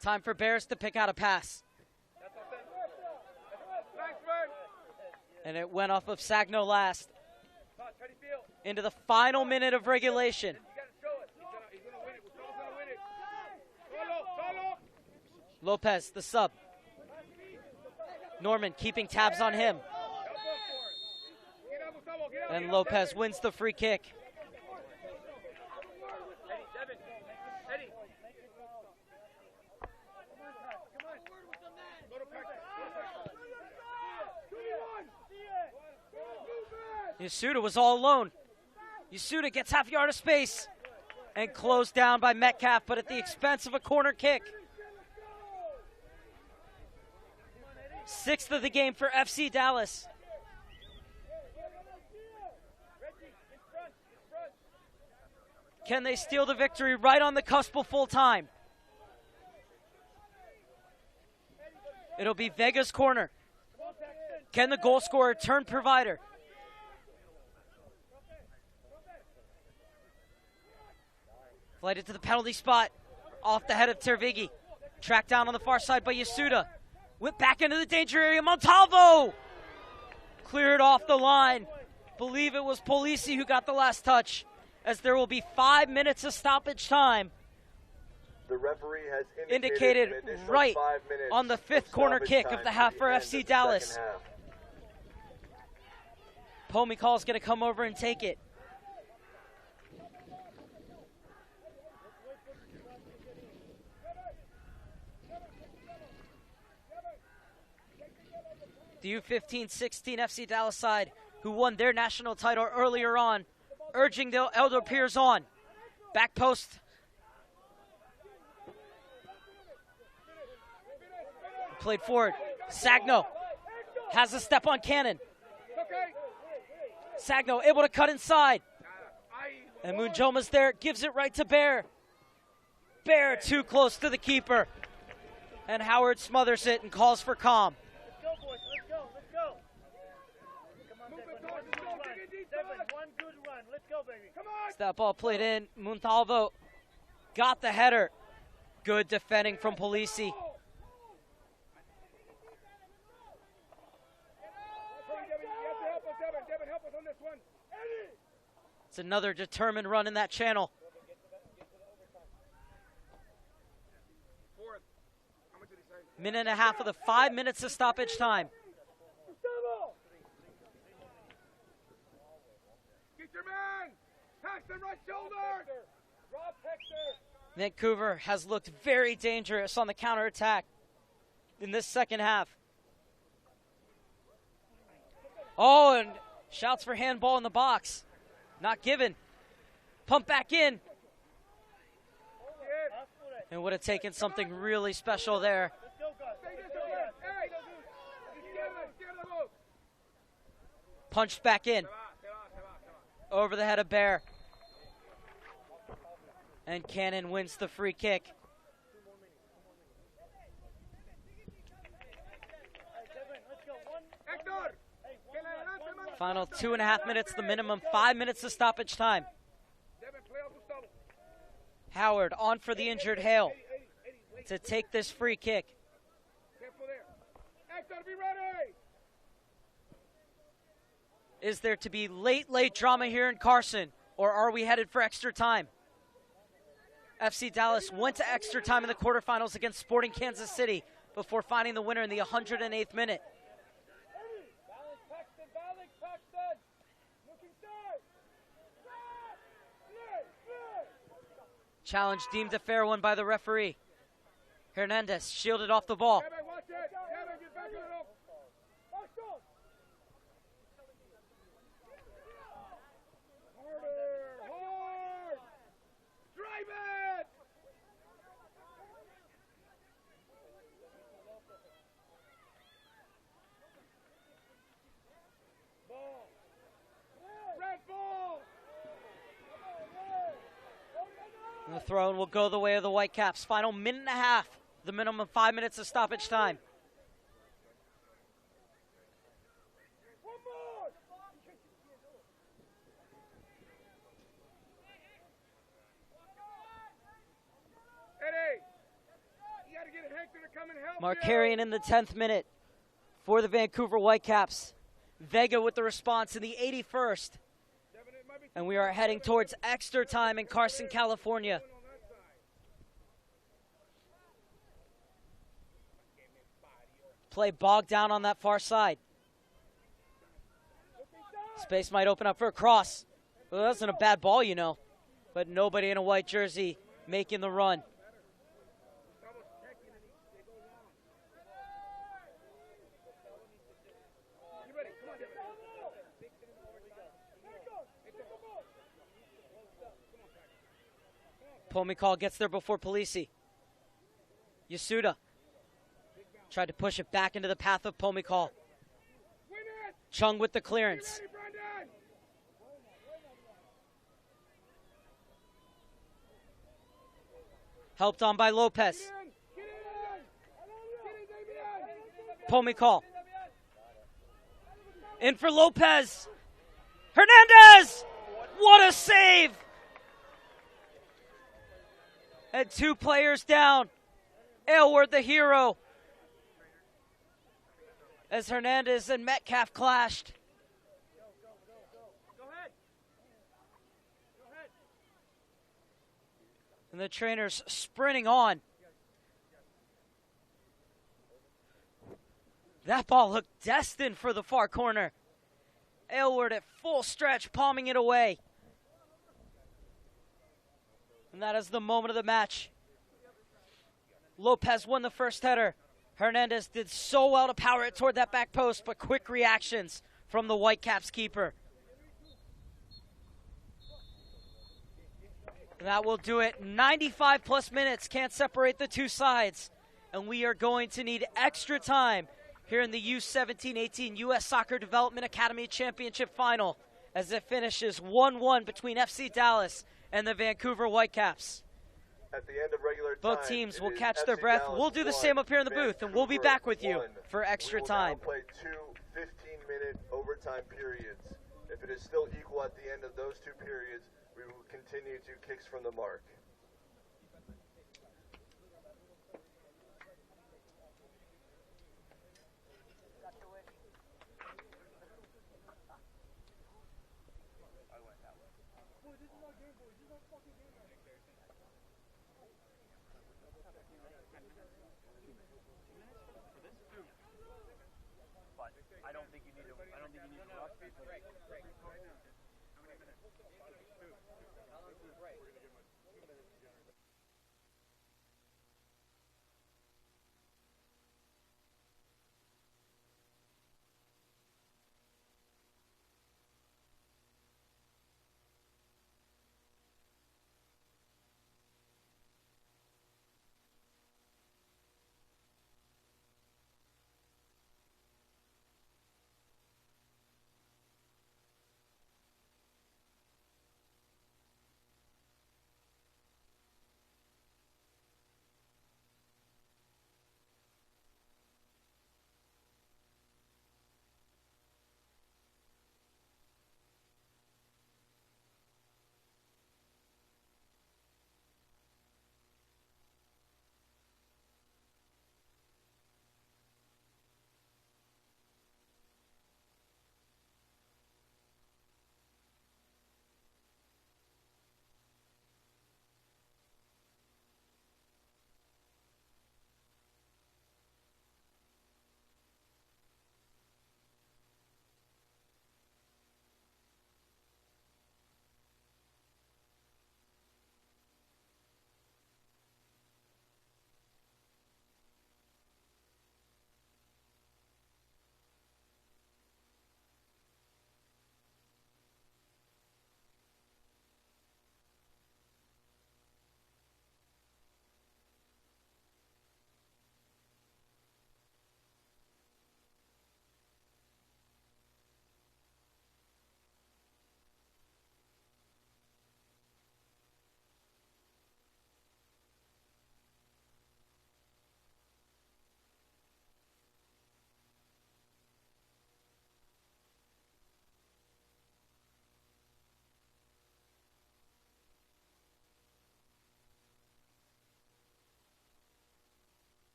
Time for Bears to pick out a pass. And it went off of Sagno last. Into the final minute of regulation. Lopez, the sub. Norman keeping tabs on him. And Lopez wins the free kick. Yasuda was all alone. Yasuda gets half yard of space and closed down by Metcalf, but at the expense of a corner kick. 6th of the game for FC Dallas. Can they steal the victory right on the cusp of full time? It'll be Vega's corner. Can the goal scorer turn provider? Flighted to the penalty spot. Off the head of Tervigi. Tracked down on the far side by Yasuda. Whipped back into the danger area. Montalvo! Cleared off the line. Believe it was Polisi who got the last touch, as there will be 5 minutes of stoppage time. The referee has indicated right 5 minutes on the fifth corner kick of the half for FC Dallas. Pomicall is going to come over and take it. The U-15-16 FC Dallas side, who won their national title earlier on, urging the elder peers on. Back post. Played forward. Sagno has a step on Cannon. Sagno able to cut inside. And Munjoma's there, gives it right to Bear. Bear too close to the keeper. And Howard smothers it and calls for calm. That ball played in. Montalvo got the header. Good defending from Polisi. It's another determined run in that channel. Minute and a half of the 5 minutes of stoppage time. Get your man! Paxton, right shoulder! Drop Hector! Vancouver has looked very dangerous on the counterattack in this second half. Oh, and shouts for handball in the box. Not given. Pump back in. And would have taken something really special there. Punched back in. Over the head of Bear. And Cannon wins the free kick. Final 2.5 minutes, the minimum 5 minutes of stoppage time. Howard on for the injured Hale to take this free kick. Is there to be late drama here in Carson, or are we headed for extra time? FC Dallas went to extra time in the quarterfinals against Sporting Kansas City before finding the winner in the 108th minute. Challenge deemed a fair one by the referee. Hernandez shielded off the ball. And the throw-in will go the way of the Whitecaps. Final minute and a half, the minimum 5 minutes of stoppage time. Markarian in the 10th minute for the Vancouver Whitecaps. Vega with the response in the 81st. And we are heading towards extra time in Carson, California. Play bogged down on that far side. Space might open up for a cross. Well, that wasn't a bad ball, you know. But nobody in a white jersey making the run. Pomicall gets there before Polisi. Yasuda tried to push it back into the path of Pomicall. Chung with the clearance. Helped on by Lopez. Pull call. In for Lopez. Hernandez! What a save! And 2 players down. Aylward the hero. As Hernandez and Metcalf clashed. And the trainers sprinting on. That ball looked destined for the far corner. Aylward at full stretch, palming it away. And that is the moment of the match. Lopez won the first header. Hernandez did so well to power it toward that back post, but quick reactions from the Whitecaps keeper. And that will do it. 95 plus minutes can't separate the two sides. And we are going to need extra time here in the U-17-18 U.S. Soccer Development Academy Championship Final as it finishes 1-1 between FC Dallas and the Vancouver Whitecaps. At the end of regular time, both teams will catch their breath. We'll do the same up here in the booth, and we'll be back with you for extra time. We will now play 2 15-minute overtime periods. If it is still equal at the end of those 2 periods, we will continue to kicks from the mark. I don't think you need to rush people. How many minutes? 2.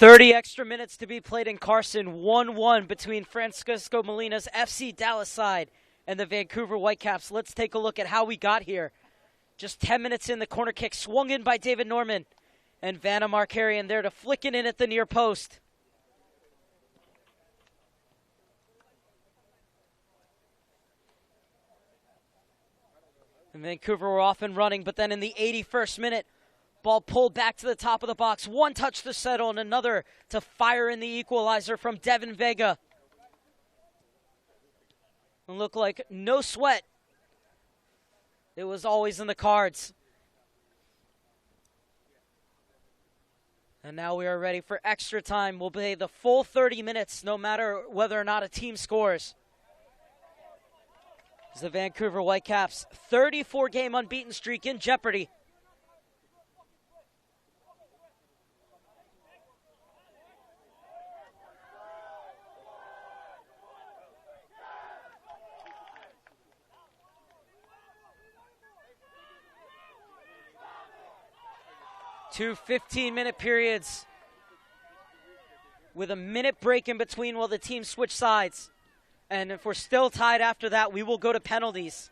30 extra minutes to be played in Carson. 1-1 between Francisco Molina's FC Dallas side and the Vancouver Whitecaps. Let's take a look at how we got here. Just 10 minutes in, the corner kick swung in by David Norman. And Vanna Markarian there to flick it in at the near post. And Vancouver were off and running, but then in the 81st minute, ball pulled back to the top of the box. One touch to settle and another to fire in the equalizer from Devin Vega. It looked like no sweat. It was always in the cards. And now we are ready for extra time. We'll play the full 30 minutes, no matter whether or not a team scores. As the Vancouver Whitecaps' 34-game unbeaten streak in jeopardy. Two 15-minute periods with a minute break in between while the teams switch sides. And if we're still tied after that, we will go to penalties.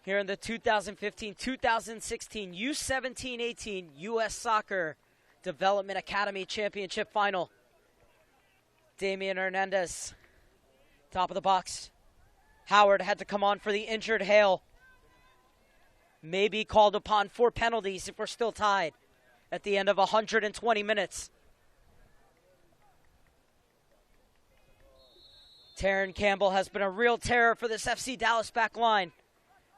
Here in the 2015-2016 U-17-18 U.S. Soccer Development Academy Championship Final. Damian Hernandez, top of the box. Howard had to come on for the injured Hale. May be called upon for penalties if we're still tied at the end of 120 minutes. Taryn Campbell has been a real terror for this FC Dallas back line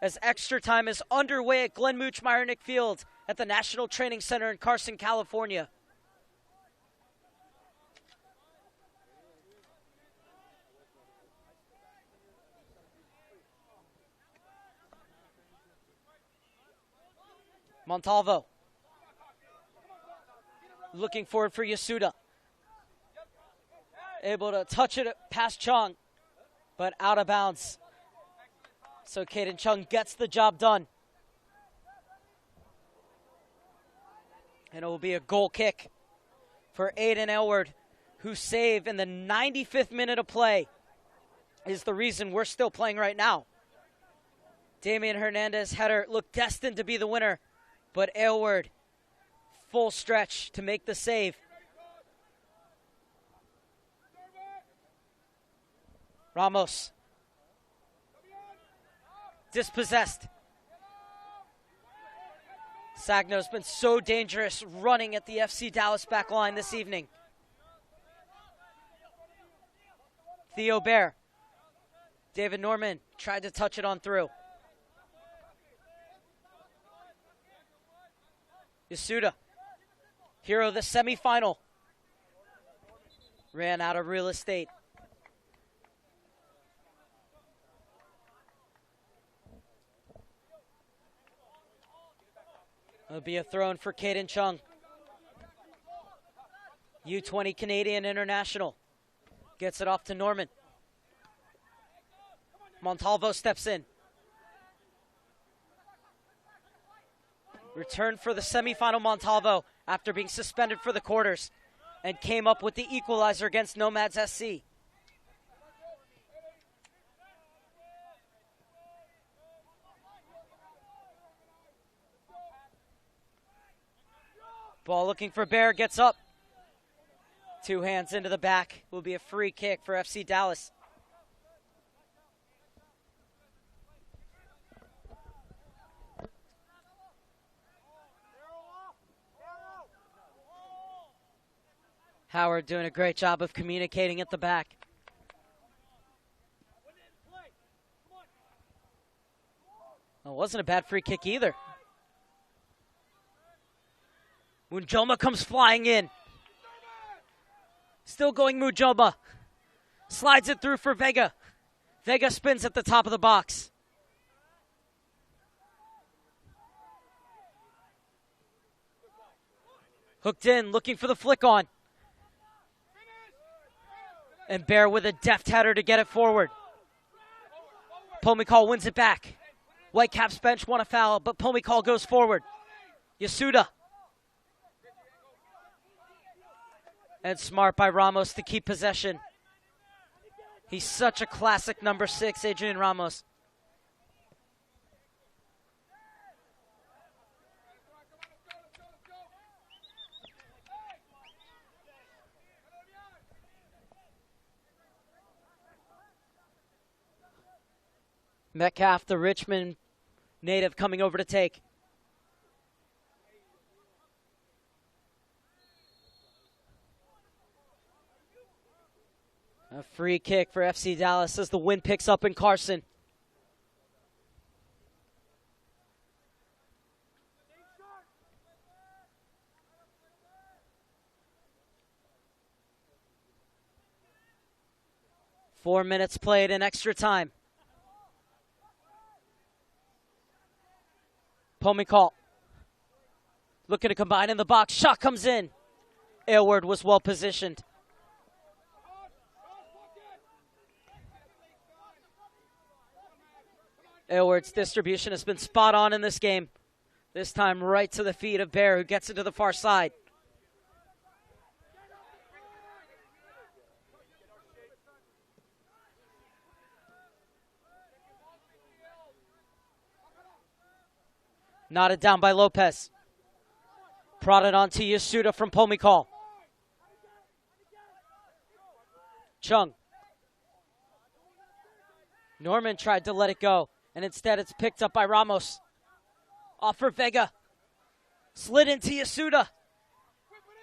as extra time is underway at Glenn Mooch-Meyernick Field at the National Training Center in Carson, California. Montalvo looking forward for Yasuda. Able to touch it past Chung, but out of bounds. So Caden Chung gets the job done. And it will be a goal kick for Aiden Aylward, whose save in the 95th minute of play is the reason we're still playing right now. Damian Hernandez header looked destined to be the winner, but Aylward, full stretch to make the save. Ramos, dispossessed. Sagno's been so dangerous running at the FC Dallas back line this evening. Theo Bear. David Norman tried to touch it on through. Yasuda, hero of the semifinal, ran out of real estate. It'll be a throw-in for Caden Chung. U20 Canadian International. Gets it off to Norman. Montalvo steps in. Returned for the semifinal Montalvo after being suspended for the quarters and came up with the equalizer against Nomads SC. Ball looking for Bear, gets up. Two hands into the back. Will be a free kick for FC Dallas. Howard doing a great job of communicating at the back. Well, it wasn't a bad free kick either. Mujoma comes flying in. Still going Mujoma. Slides it through for Vega. Vega spins at the top of the box. Hooked in, looking for the flick on. And Bear with a deft header to get it forward. Pomikal wins it back. Whitecaps bench want a foul, but Pomikal goes forward. Yasuda. And smart by Ramos to keep possession. He's such a classic number 6, Adrian Ramos. Metcalf, the Richmond native, coming over to take. A free kick for FC Dallas as the wind picks up in Carson. Four minutes played in extra time. Pomikal looking to combine in the box. Shot comes in. Aylward was well positioned. Aylward's distribution has been spot on in this game. This time right to the feet of Bear, who gets it to the far side. Knotted down by Lopez. Prodded onto Yasuda from Pomikal. Chung. Norman tried to let it go, and instead it's picked up by Ramos. Off for Vega. Slid into Yasuda.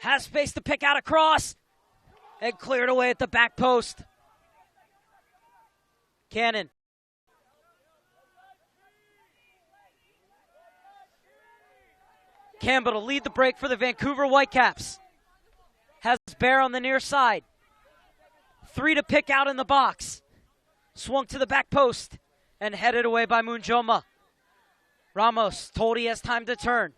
Has space to pick out a cross. And cleared away at the back post. Cannon. Campbell to lead the break for the Vancouver Whitecaps. Has Bear on the near side. 3 to pick out in the box. Swung to the back post and headed away by Munjoma. Ramos told he has time to turn.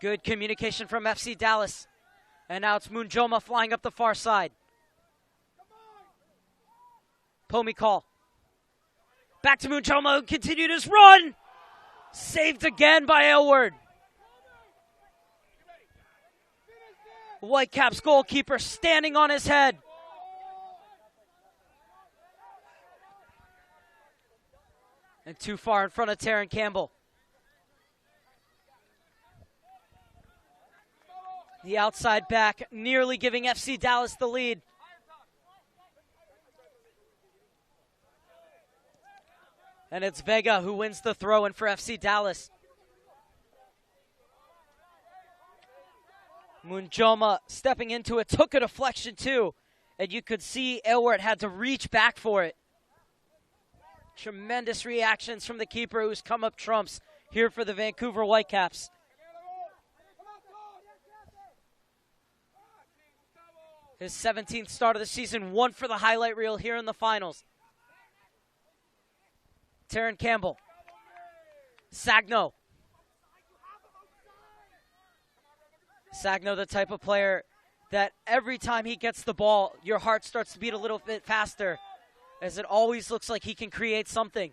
Good communication from FC Dallas. And now it's Munjoma flying up the far side. Pomikal. Back to Munjoma, who continued his run. Saved again by Aylward. Whitecaps goalkeeper standing on his head. And too far in front of Taron Campbell. The outside back nearly giving FC Dallas the lead. And it's Vega who wins the throw-in for FC Dallas. Munjoma stepping into it, took a deflection too. And you could see Aylward had to reach back for it. Tremendous reactions from the keeper, who's come up trumps here for the Vancouver Whitecaps. His 17th start of the season, 1 for the highlight reel here in the finals. Taron Campbell. Sagno. Sagno, the type of player that every time he gets the ball, your heart starts to beat a little bit faster, as it always looks like he can create something.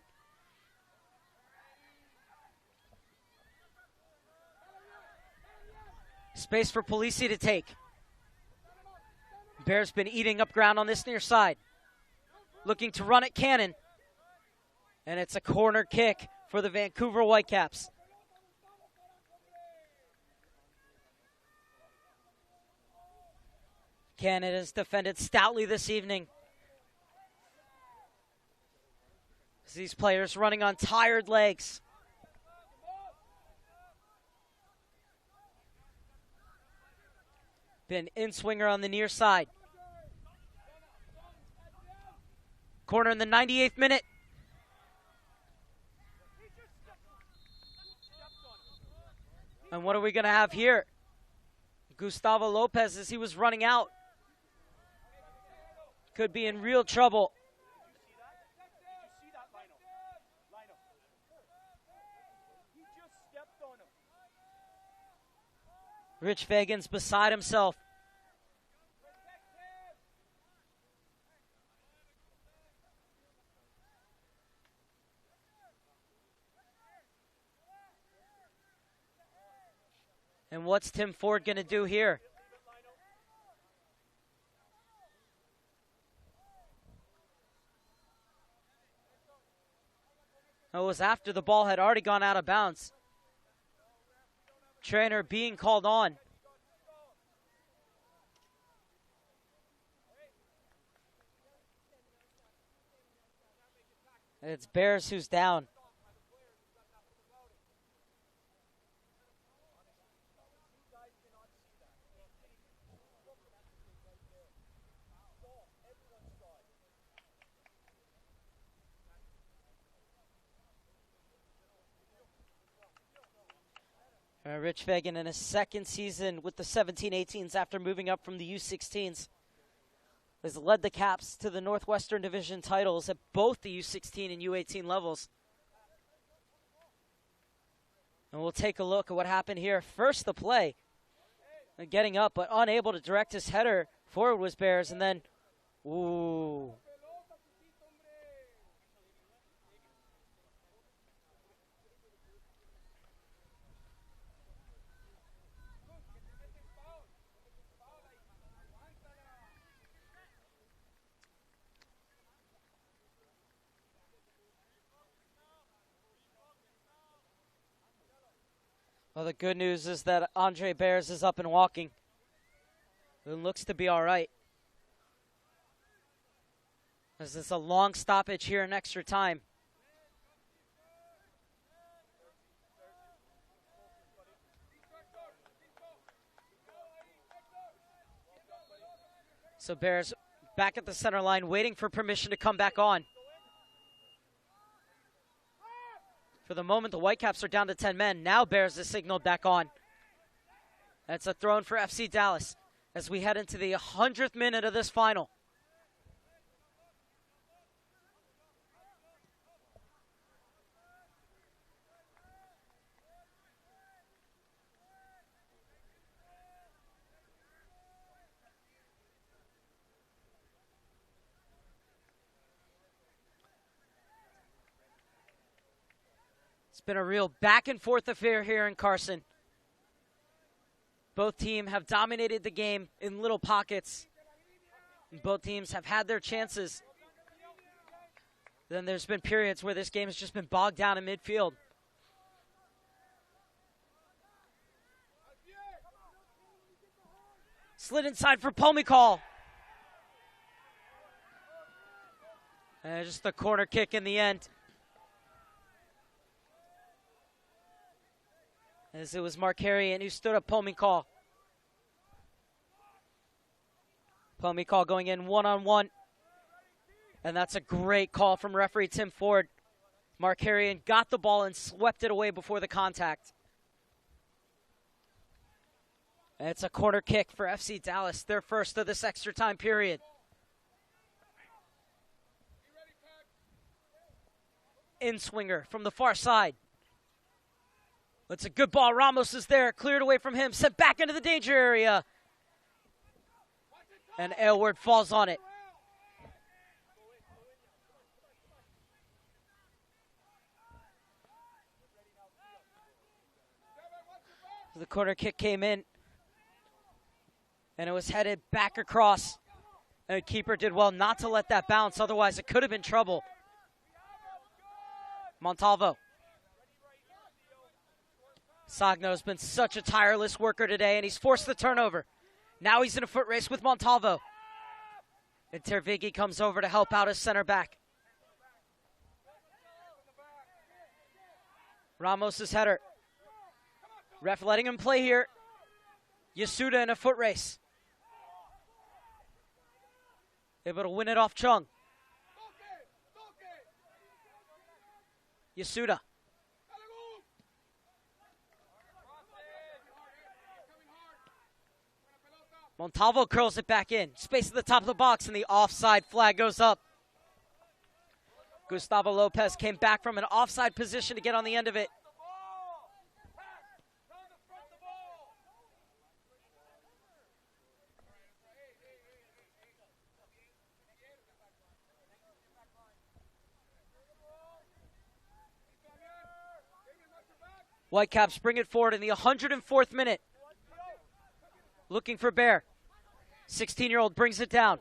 Space for Polisi to take. Bear's been eating up ground on this near side. Looking to run at Cannon. And it's a corner kick for the Vancouver Whitecaps. Cannon has defended stoutly this evening. These players running on tired legs. Been in-swinger on the near side. Corner in the 98th minute. And what are we going to have here? Gustavo Lopez, as he was running out, could be in real trouble. Rich Fagan's beside himself. And what's Tim Ford going to do here? It was after the ball had already gone out of bounds. Trainer being called on. It's Bears who's down. Rich Fagan in his second season with the 17-18s after moving up from the U-16s. Has led the Caps to the Northwestern Division titles at both the U-16 and U-18 levels. And we'll take a look at what happened here. First the play. And getting up but unable to direct his header forward was Bears, and then, ooh. Well, the good news is that Andre Bears is up and walking. It looks to be all right. As it's a long stoppage here in extra time. So Bears back at the center line waiting for permission to come back on. For the moment, the Whitecaps are down to 10 men. Now Bears is signaled back on. That's a throw-in for FC Dallas as we head into the 100th minute of this final. It's been a real back-and-forth affair here in Carson. Both teams have dominated the game in little pockets. Both teams have had their chances. Then there's been periods where this game has just been bogged down in midfield. Slid inside for Pomikal. And just the corner kick in the end. As it was Markarian who stood up Pomikal. Pomikal going in one-on-one. And that's a great call from referee Tim Ford. Markarian got the ball and swept it away before the contact. And it's a corner kick for FC Dallas, their first of this extra time period. In-swinger from the far side. It's a good ball. Ramos is there. Cleared away from him. Sent back into the danger area. And Aylward falls on it. The corner kick came in. And it was headed back across. And the keeper did well not to let that bounce. Otherwise, it could have been trouble. Montalvo. Sagno's been such a tireless worker today, and he's forced the turnover. Now he's in a foot race with Montalvo. And Tervigi comes over to help out his center back. Ramos' header. Ref letting him play here. Yasuda in a foot race. Able to win it off Chung. Yasuda. Montalvo curls it back in. Space at the top of the box, and the offside flag goes up. Gustavo Lopez came back from an offside position to get on the end of it. Whitecaps bring it forward in the 104th minute. Looking for Bear. 16-year-old brings it down.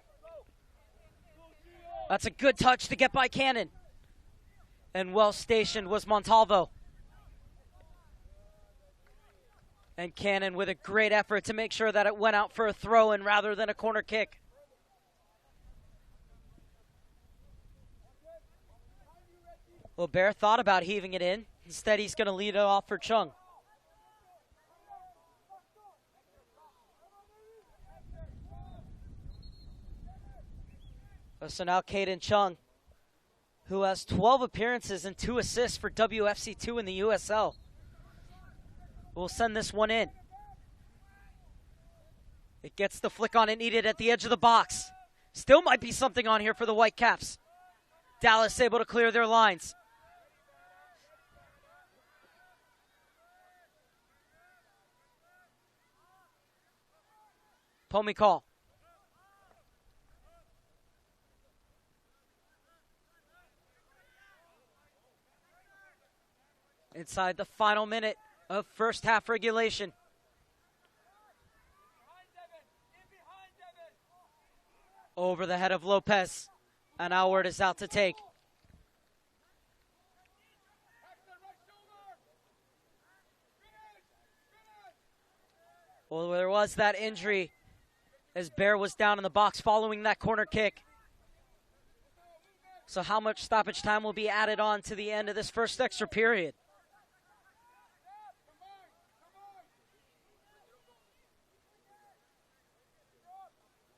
That's a good touch to get by Cannon. And well stationed was Montalvo. And Cannon with a great effort to make sure that it went out for a throw-in rather than a corner kick. Well, Bear thought about heaving it in. Instead, he's going to lead it off for Chung. So now Caden Chung, who has 12 appearances and 2 assists for WFC2 in the USL, will send this one in. It gets the flick on it needed at the edge of the box. Still might be something on here for the Whitecaps. Dallas able to clear their lines. Pomikal. Inside the final minute of first half regulation. Over the head of Lopez. And Alward is out to take. Well, there was that injury as Bear was down in the box following that corner kick. So how much stoppage time will be added on to the end of this first extra period?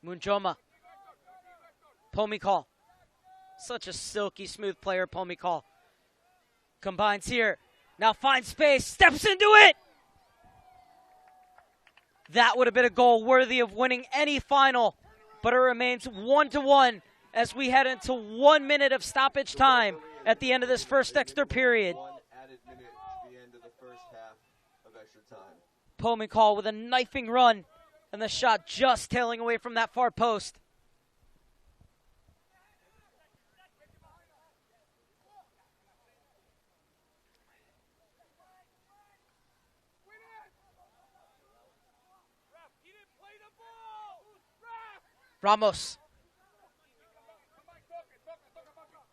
Munjoma. Pomikal. Such a silky smooth player, Pomikal. Combines here. Now finds space. Steps into it. That would have been a goal worthy of winning any final. But it remains 1-1 as we head into 1 minute of stoppage time at the end of this first extra period. 1 added minute to the end of the first half of extra time. Pomikal with a knifing run. And the shot just tailing away from that far post. Ramos.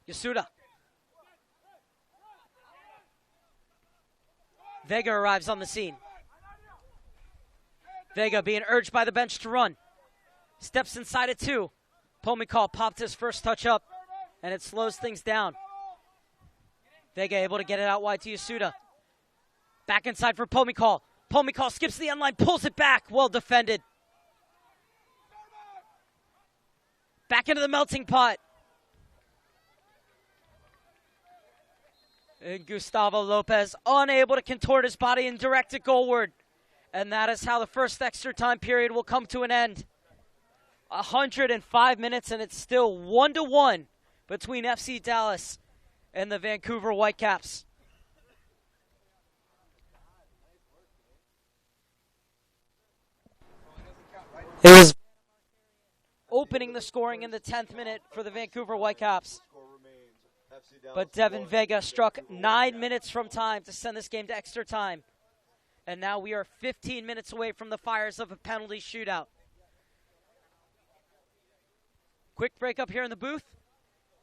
Yasuda. Vega arrives on the scene. Vega being urged by the bench to run. Steps inside it too. Pomikal popped his first touch up, and it slows things down. Vega able to get it out wide to Yasuda. Back inside for Pomikal. Pomikal skips the end line, pulls it back. Well defended. Back into the melting pot. And Gustavo Lopez unable to contort his body and direct it goalward. And that is how the first extra time period will come to an end. 105 minutes, and it's still 1-1 between FC Dallas and the Vancouver Whitecaps. It was opening the scoring in the 10th minute for the Vancouver Whitecaps. But Devin Vega struck 9 minutes from time to send this game to extra time. And now we are 15 minutes away from the fires of a penalty shootout. Quick break up here in the booth.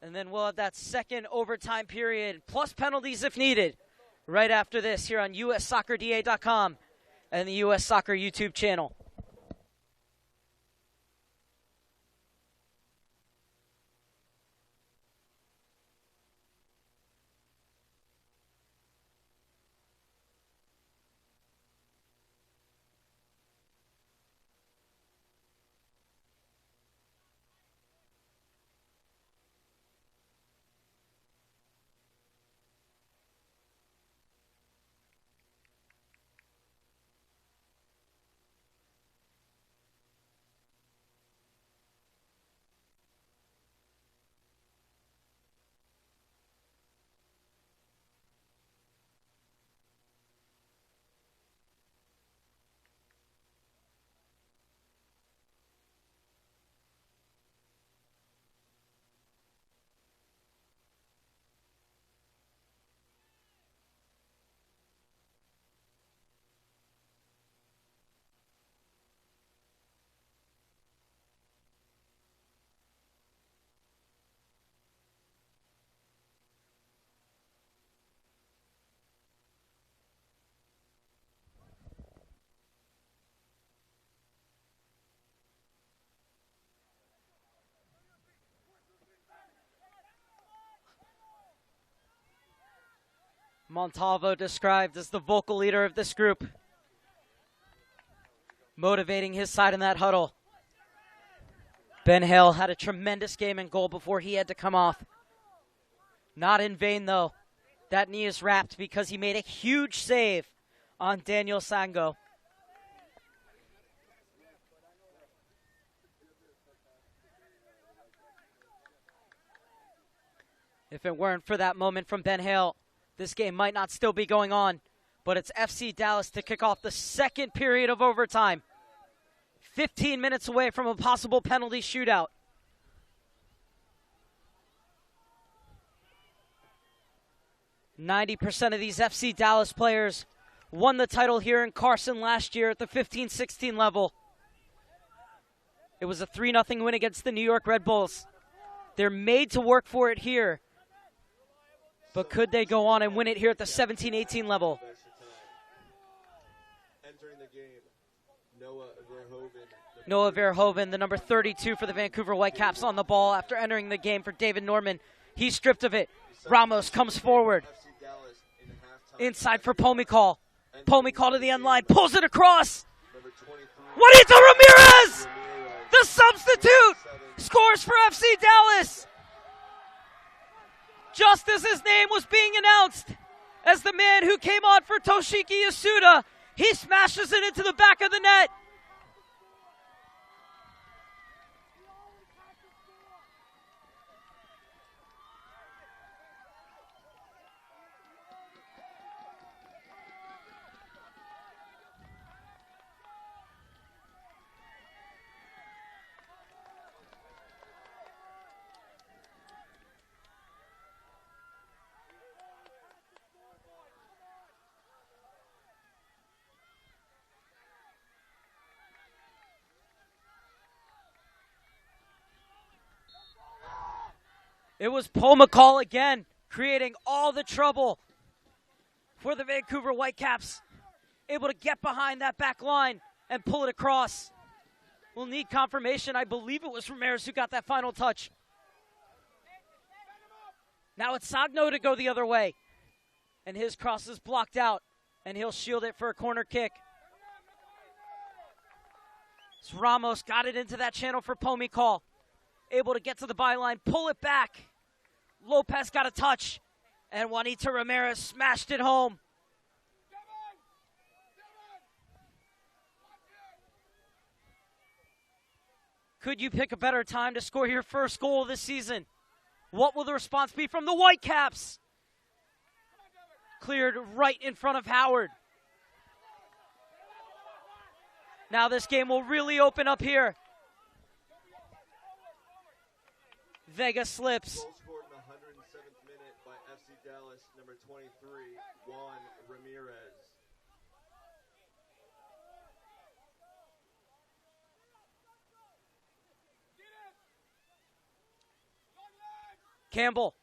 And then we'll have that second overtime period, plus penalties if needed, right after this here on USSoccerDA.com and the US Soccer YouTube channel. Montalvo described as the vocal leader of this group, motivating his side in that huddle. Ben Hale had a tremendous game in goal before he had to come off. Not in vain, though. That knee is wrapped because he made a huge save on Daniel Sango. If it weren't for that moment from Ben Hale, this game might not still be going on. But it's FC Dallas to kick off the second period of overtime. 15 minutes away from a possible penalty shootout. "90% of these FC Dallas players won the title here in Carson last year at the 15-16 level. It was a 3-0 win against the New York Red Bulls. They're made to work for it here. But could they go on and win it here at the 17-18 level? Entering the game, Noah Verhoeven. Noah Verhoeven, the number 32 for the Vancouver Whitecaps, on the ball after entering the game for David Norman. He's stripped of it. Ramos comes forward. Inside for Pomykal. Pomykal to the end line, pulls it across. Juanito Ramirez, the substitute, scores for FC Dallas. Just as his name was being announced as the man who came on for Toshiki Yasuda, he smashes it into the back of the net. It was Pomykal again, creating all the trouble for the Vancouver Whitecaps. Able to get behind that back line and pull it across. We'll need confirmation. I believe it was Ramirez who got that final touch. Now it's Sagno to go the other way. And his cross is blocked out. And he'll shield it for a corner kick. So Ramos got it into that channel for Pomykal. Able to get to the byline, pull it back. Lopez got a touch, and Juanito Ramirez smashed it home. Could you pick a better time to score your first goal this season? What will the response be from the Whitecaps? Cleared right in front of Howard. Now this game will really open up here. Vega slips. Goal scored in the 107th minute by FC Dallas, number 23, Juan Ramirez. Campbell.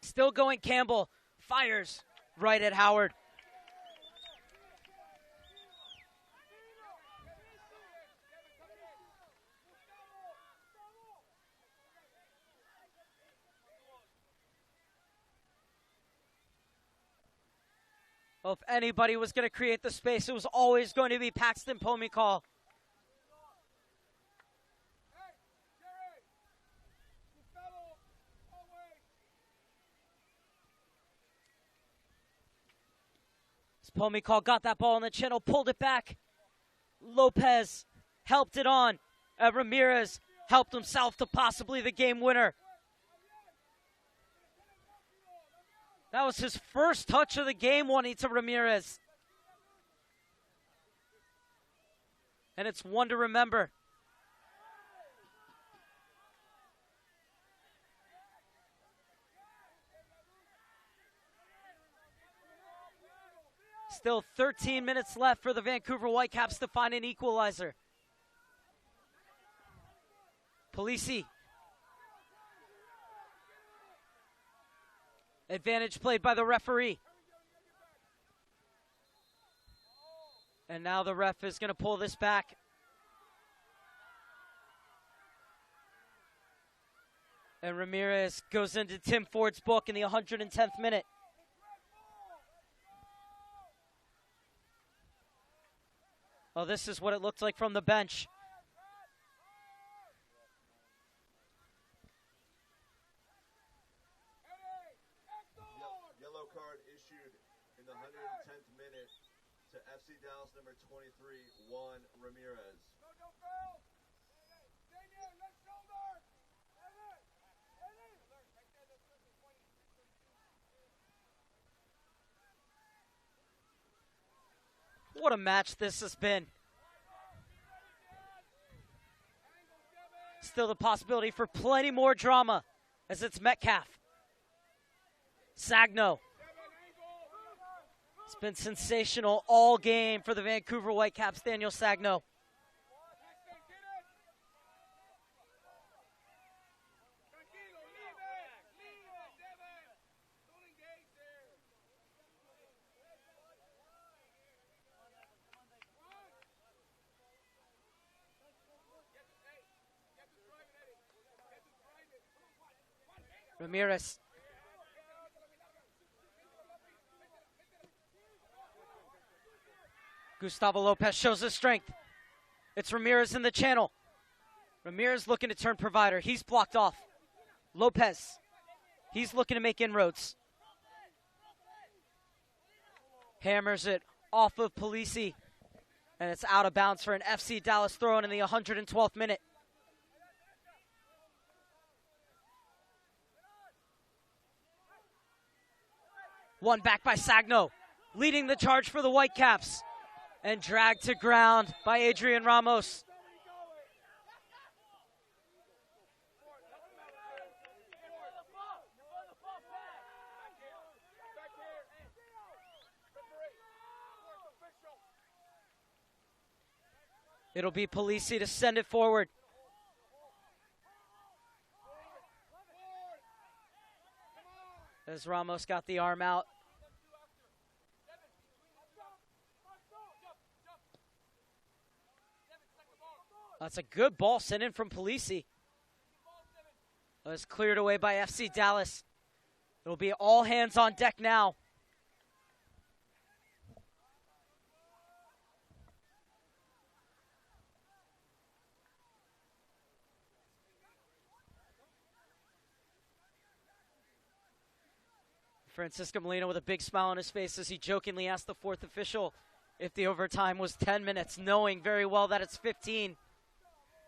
Still going Campbell. Fires right at Howard. Well, if anybody was going to create the space, it was always going to be Paxton Pomykal. Pomykal got that ball in the channel, pulled it back. Lopez helped it on. Ramirez helped himself to possibly the game winner. That was his first touch of the game, Juanito Ramirez. And it's one to remember. Still 13 minutes left for the Vancouver Whitecaps to find an equalizer. Polisi. Advantage played by the referee. And now the ref is going to pull this back. And Ramirez goes into Tim Ford's book in the 110th minute. Well, this is what it looked like from the bench. Yellow card issued in the 110th minute to FC Dallas number 23, Juan Ramirez. What a match this has been. Still the possibility for plenty more drama as it's Metcalf. Sagno. It's been sensational all game for the Vancouver Whitecaps, Daniel Sagno. Ramirez. Gustavo Lopez shows his strength. It's Ramirez in the channel. Ramirez looking to turn provider. He's blocked off. Lopez. He's looking to make inroads. Hammers it off of Polisi. And it's out of bounds for an FC Dallas throw in the 112th minute. One back by Sagno, leading the charge for the Whitecaps. And dragged to ground by Adrian Ramos. It'll be Polisi to send it forward. As Ramos got the arm out. That's a good ball sent in from Polisi. It was cleared away by FC Dallas. It'll be all hands on deck now. Francisco Molina with a big smile on his face as he jokingly asked the fourth official if the overtime was 10 minutes, knowing very well that it's 15.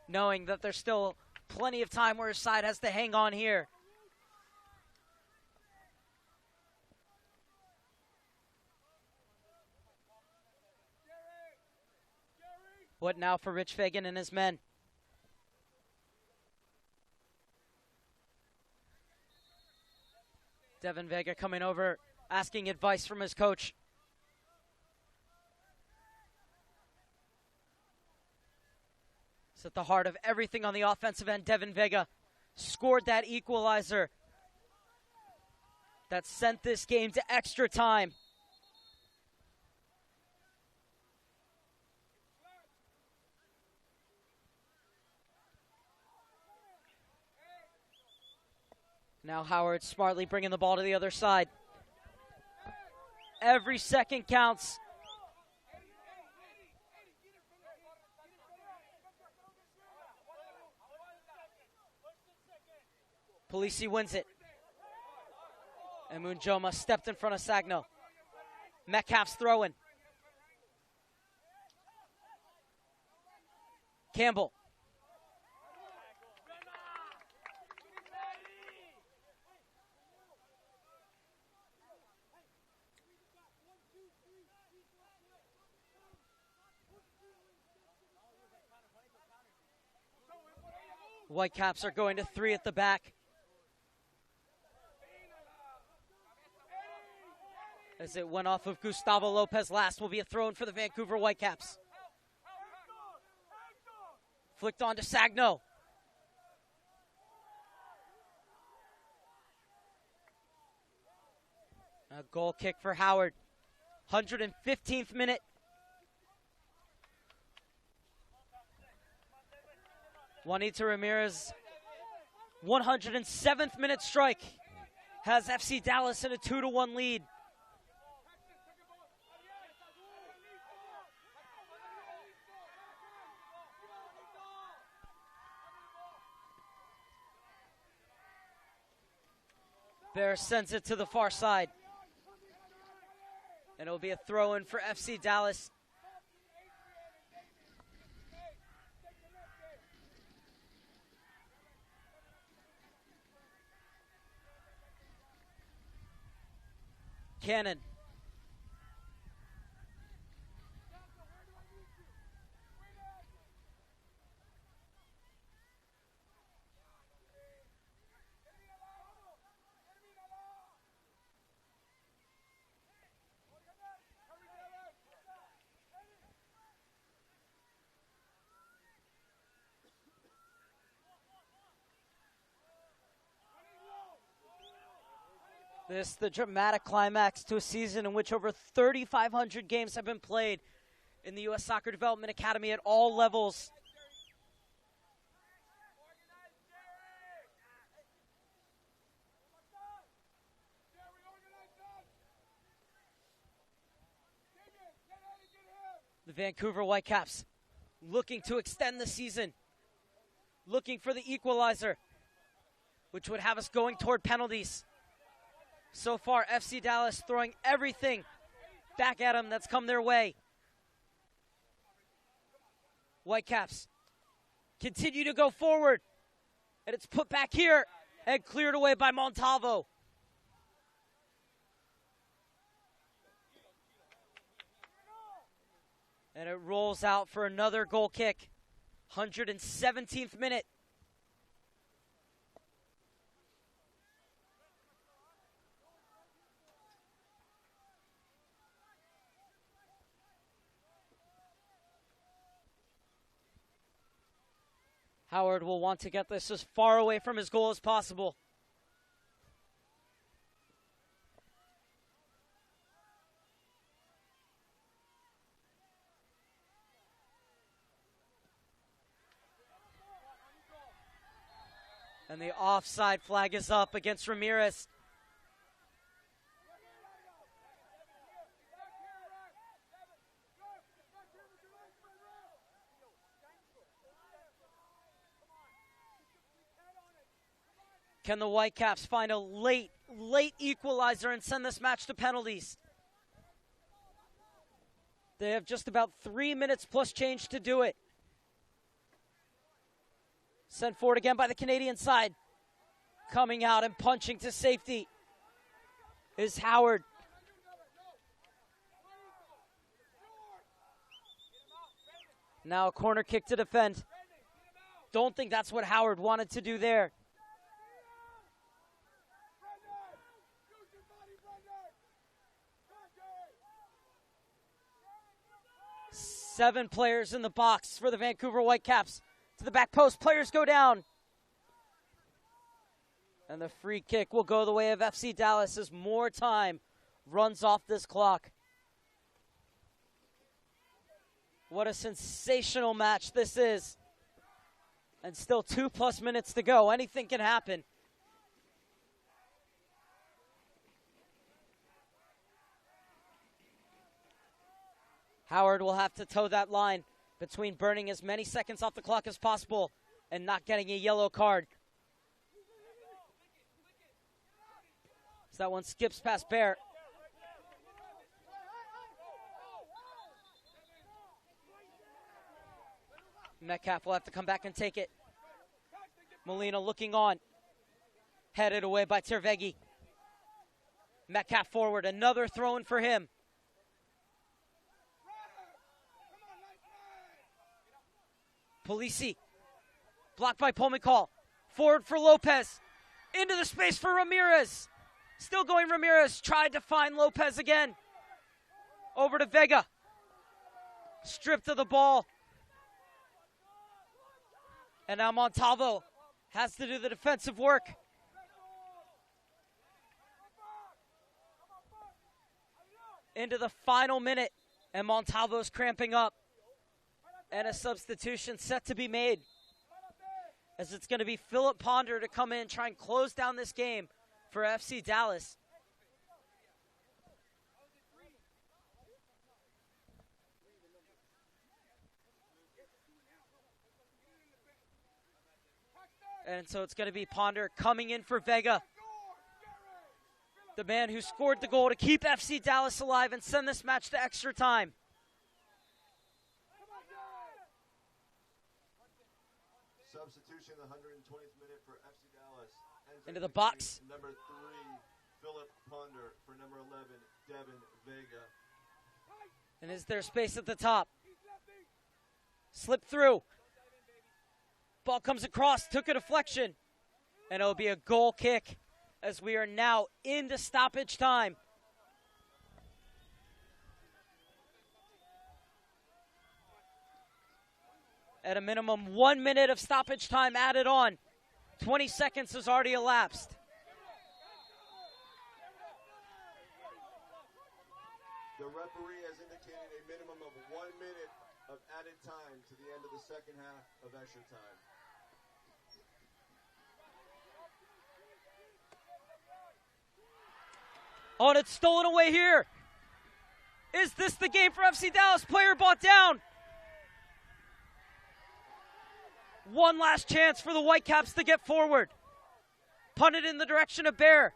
Knowing that there's still plenty of time where his side has to hang on here. What now for Rich Fagan and his men? Devin Vega coming over, asking advice from his coach. It's at the heart of everything on the offensive end. Devin Vega scored that equalizer that sent this game to extra time. Now Howard smartly bringing the ball to the other side. Every second counts. Polisi wins it. And Munjoma stepped in front of Sagno. Metcalf's throwing. Campbell. Whitecaps are going to 3 at the back. As it went off of Gustavo Lopez last, will be a throw-in for the Vancouver Whitecaps. Flicked on to Sagno. A goal kick for Howard. 115th minute. Juanito Ramirez, 107th minute strike, has FC Dallas in a 2-1 lead. Bear sends it to the far side. And it'll be a throw-in for FC Dallas. Cannon. This the dramatic climax to a season in which over 3,500 games have been played in the U.S. Soccer Development Academy at all levels. The Vancouver Whitecaps looking to extend the season, looking for the equalizer, which would have us going toward penalties. So far, FC Dallas throwing everything back at them that's come their way. Whitecaps continue to go forward, and it's put back here and cleared away by Montalvo. And it rolls out for another goal kick. 117th minute. Howard will want to get this as far away from his goal as possible. And the offside flag is up against Ramirez. Can the Whitecaps find a late equalizer and send this match to penalties? They have just about 3 minutes plus change to do it. Sent forward again by the Canadian side. Coming out and punching to safety is Howard. Now a corner kick to defend. Don't think that's what Howard wanted to do there. Seven players in the box for the Vancouver Whitecaps. To the back post, players go down. And the free kick will go the way of FC Dallas as more time runs off this clock. What a sensational match this is. And still 2+ minutes to go. Anything can happen. Howard will have to toe that line between burning as many seconds off the clock as possible and not getting a yellow card. So that one skips past Bear. Metcalf will have to come back and take it. Molina looking on. Headed away by Tervegi. Metcalf forward, another throw-in for him. Polisi, blocked by Pomicall. Forward for Lopez. Into the space for Ramirez. Still going Ramirez. Tried to find Lopez again. Over to Vega. Stripped of the ball. And now Montalvo has to do the defensive work. Into the final minute. And Montalvo's cramping up. And a substitution set to be made. As it's going to be Philip Ponder to come in and try and close down this game for FC Dallas. And so it's going to be Ponder coming in for Vega. The man who scored the goal to keep FC Dallas alive and send this match to extra time. Substitution in the 120th minute for FC Dallas. Into the box. Number 3, Philip Ponder. For number 11, Devin Vega. And is there space at the top? Slip through. Ball comes across, took a deflection. And it'll be a goal kick as we are now into stoppage time. At a minimum, 1 minute of stoppage time added on. 20 seconds has already elapsed. The referee has indicated a minimum of 1 minute of added time to the end of the second half of extra time. Oh, and it's stolen away here. Is this the game for FC Dallas? Player brought down. One last chance for the Whitecaps to get forward. Punted in the direction of Bear.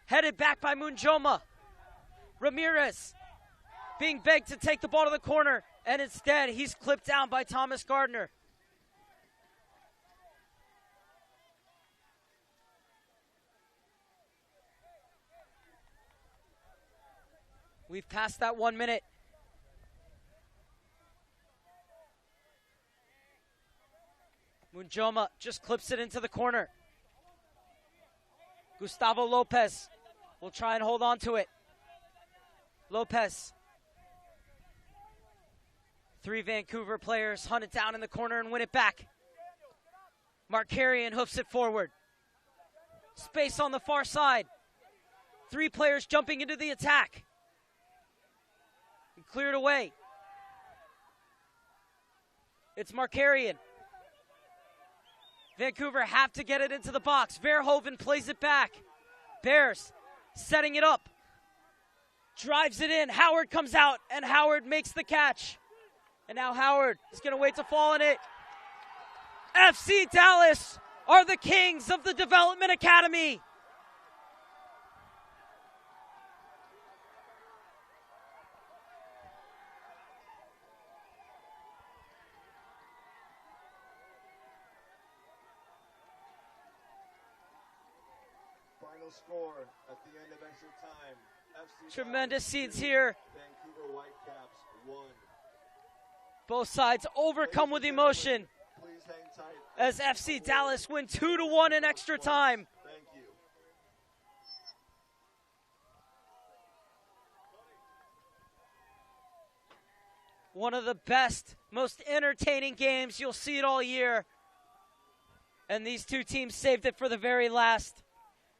Headed back by Munjoma. Ramirez being begged to take the ball to the corner, and instead he's clipped down by Thomas Gardner. We've passed that 1 minute. Munjoma just clips it into the corner. Gustavo Lopez will try and hold on to it. Lopez. 3 Vancouver players hunt it down in the corner and win it back. Markarian hoofs it forward. Space on the far side. 3 players jumping into the attack. And cleared away. It's Markarian. Vancouver have to get it into the box. Verhoeven plays it back. Bears setting it up. Drives it in. Howard comes out, and Howard makes the catch. And now Howard is going to wait to fall in it. FC Dallas are the kings of the Development Academy. Final score at the end of extra time. FC Tremendous Dallas scenes 2, here. Vancouver Whitecaps 1. Both sides overcome with emotion Please hang tight. as FC Dallas win 2-1 in extra time. Thank you. One of the best, most entertaining games. You'll see it all year. And these two teams saved it for the very last.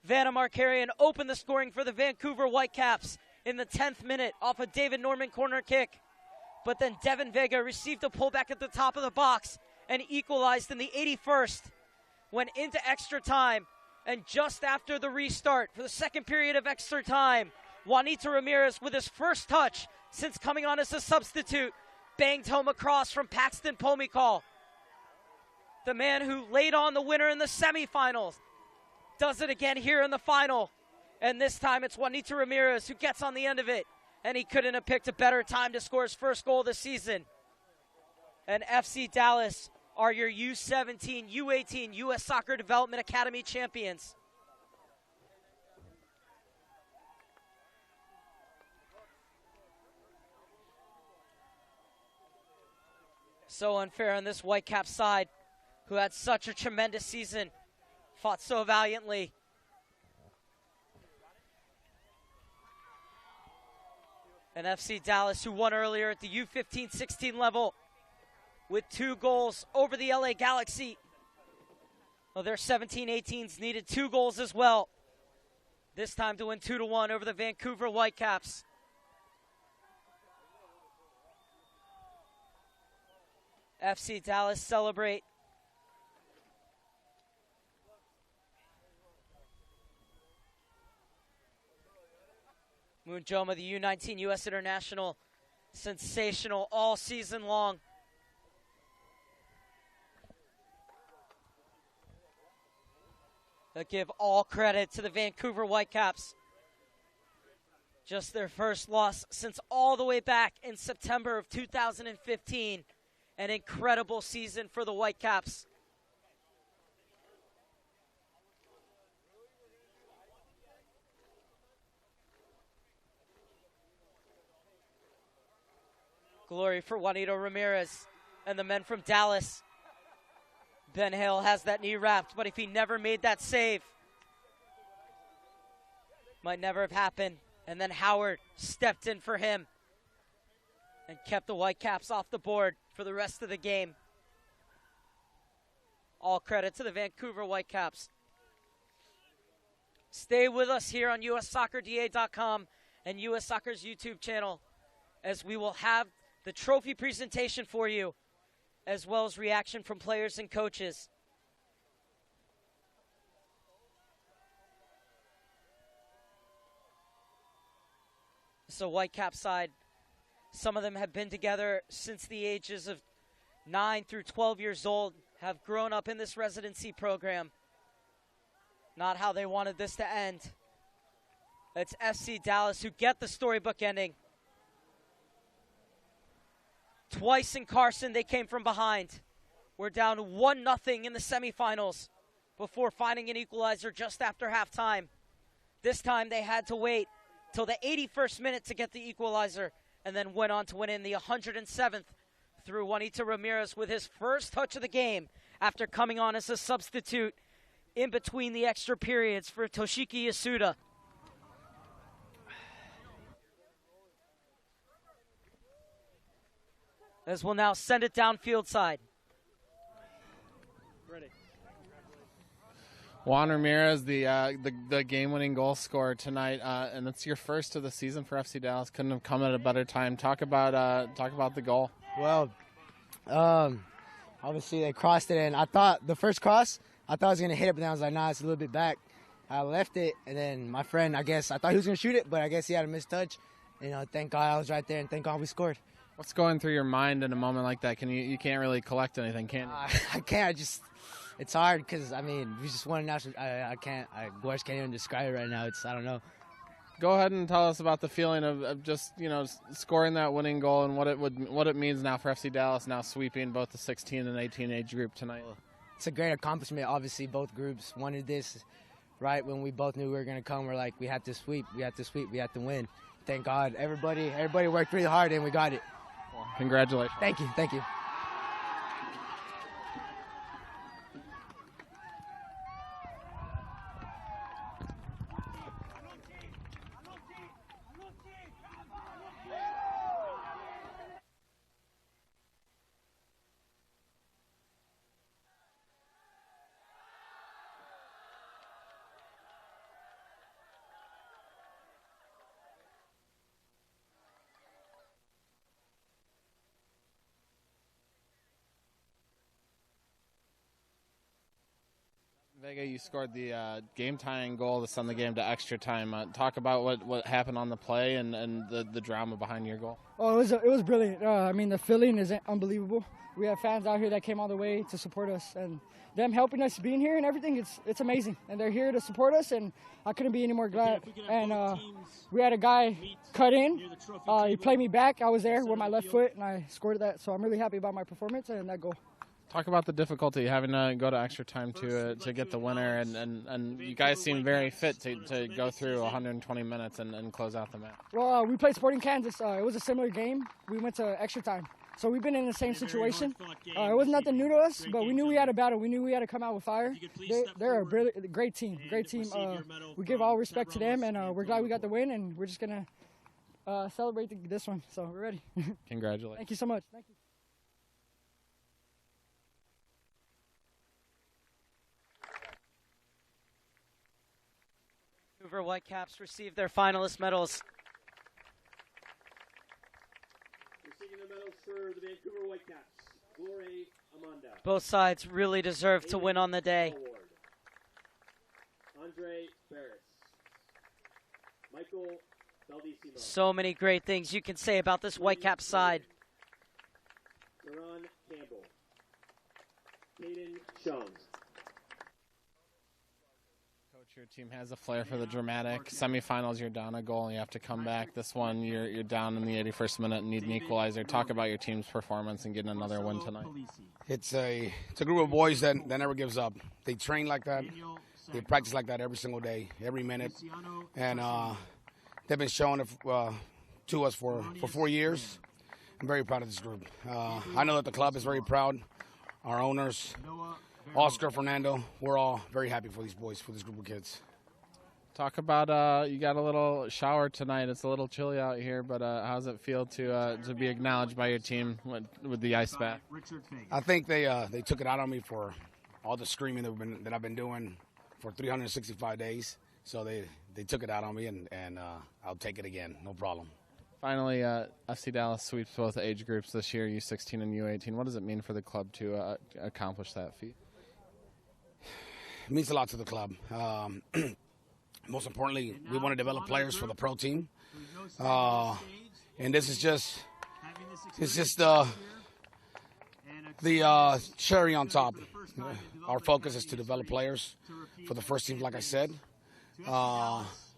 Vanna Markarian opened the scoring for the Vancouver Whitecaps in the 10th minute off a David Norman corner kick. But then Devin Vega received a pullback at the top of the box and equalized in the 81st. Went into extra time. And just after the restart for the second period of extra time, Juanito Ramirez, with his first touch since coming on as a substitute, banged home a cross from Paxton Pomykal. The man who laid on the winner in the semifinals does it again here in the final. And this time it's Juanito Ramirez who gets on the end of it. And he couldn't have picked a better time to score his first goal this season. And FC Dallas are your U-17, U-18 U.S. Soccer Development Academy champions. So unfair on this Whitecap side, who had such a tremendous season, fought so valiantly. And FC Dallas, who won earlier at the U-15-16 level with 2 goals over the LA Galaxy. Well, their 17-18s needed 2 goals as well. This time to win 2-1 over the Vancouver Whitecaps. FC Dallas celebrate. Munjoma, the U-19 U.S. International, sensational all season long. I give all credit to the Vancouver Whitecaps. Just their first loss since all the way back in September of 2015. An incredible season for the Whitecaps. Glory for Juanito Ramirez and the men from Dallas. Ben Hale has that knee wrapped, but if he never made that save, might never have happened. And then Howard stepped in for him and kept the Whitecaps off the board for the rest of the game. All credit to the Vancouver Whitecaps. Stay with us here on USSoccerDA.com and US Soccer's YouTube channel, as we will have the trophy presentation for you, as well as reaction from players and coaches. So Whitecap side, some of them have been together since the ages of 9 through 12 years old, have grown up in this residency program. Not how they wanted this to end. It's FC Dallas who get the storybook ending. Twice in Carson, they came from behind. We're down 1-0 in the semifinals before finding an equalizer just after halftime. This time they had to wait till the 81st minute to get the equalizer, and then went on to win in the 107th through Juanito Ramirez with his first touch of the game after coming on as a substitute in between the extra periods for Toshiki Yasuda. As we'll now send it downfield side. Ready. Juan Ramirez, the game-winning goal scorer tonight, and it's your first of the season for FC Dallas. Couldn't have come at a better time. Talk about the goal. Well, obviously they crossed it, and I thought the first cross, I thought I was gonna hit it, but then I was like, nah, it's a little bit back. I left it, and then my friend, I guess, I thought he was gonna shoot it, but I guess he had a missed touch. You know, thank God I was right there, and thank God we scored. What's going through your mind in a moment like that? You can't really collect anything, can you? I can't. It's hard because, I mean, we just won a national. I words can't even describe it right now. I don't know. Go ahead and tell us about the feeling of just, scoring that winning goal and what it means now for FC Dallas, now sweeping both the 16 and 18 age group tonight. It's a great accomplishment. Obviously, both groups wanted this, right? When we both knew we were going to come, we're like, we have to sweep, we have to win. Thank God, everybody worked really hard and we got it. Well, congratulations. Thank you. Vega, you scored the game-tying goal to send the game to extra time. Talk about what happened on the play and the drama behind your goal. Oh, it was brilliant. I mean, the feeling is unbelievable. We have fans out here that came all the way to support us, and them helping us being here and everything, it's amazing. And they're here to support us, and I couldn't be any more glad. And we had a guy cut in. He played me back. I was there with my left foot, and I scored that. So I'm really happy about my performance and that goal. Talk about the difficulty having to go to extra time to get the winner, and you guys seem very fit to go through 120 minutes and close out the match. Well, we played Sporting Kansas. It was a similar game. We went to extra time. So we've been in the same situation. It was nothing new to us, but we knew we had a battle. We knew we had to come out with fire. They're a great team. We give all respect to them, and we're glad we got the win, and we're just going to celebrate this one. So we're ready. Congratulations. Thank you so much. Thank you. Vancouver Whitecaps received their finalist medals. Receiving the medals for the Vancouver Whitecaps, Glory Amanda. Both sides really deserve to win on the day. Award. Andre Barris. Michael Baldissimo. So many great things you can say about this Whitecaps side. Ron Campbell. Caden Shums. Coach, your team has a flair for the dramatic. Semifinals, you're down a goal and you have to come back. This one, you're down in the 81st minute and need an equalizer. Talk about your team's performance and getting another win tonight. It's a group of boys that never gives up. They train like that. They practice like that every single day, every minute. And they've been showing it to us for 4 years. I'm very proud of this group. I know that the club is very proud. Our owners, Oscar, Fernando, we're all very happy for these boys, for this group of kids. Talk about you got a little shower tonight. It's a little chilly out here, but how does it feel to be acknowledged by your team with the ice bath? I think they took it out on me for all the screaming that I've been doing for 365 days. So they took it out on me, and I'll take it again, no problem. Finally, FC Dallas sweeps both age groups this year, U-16 and U-18. What does it mean for the club to accomplish that feat? It means a lot to the club. Most importantly, we want to develop players for the pro team. And this is just the cherry on top. Our focus is to develop players for the first team, like I said.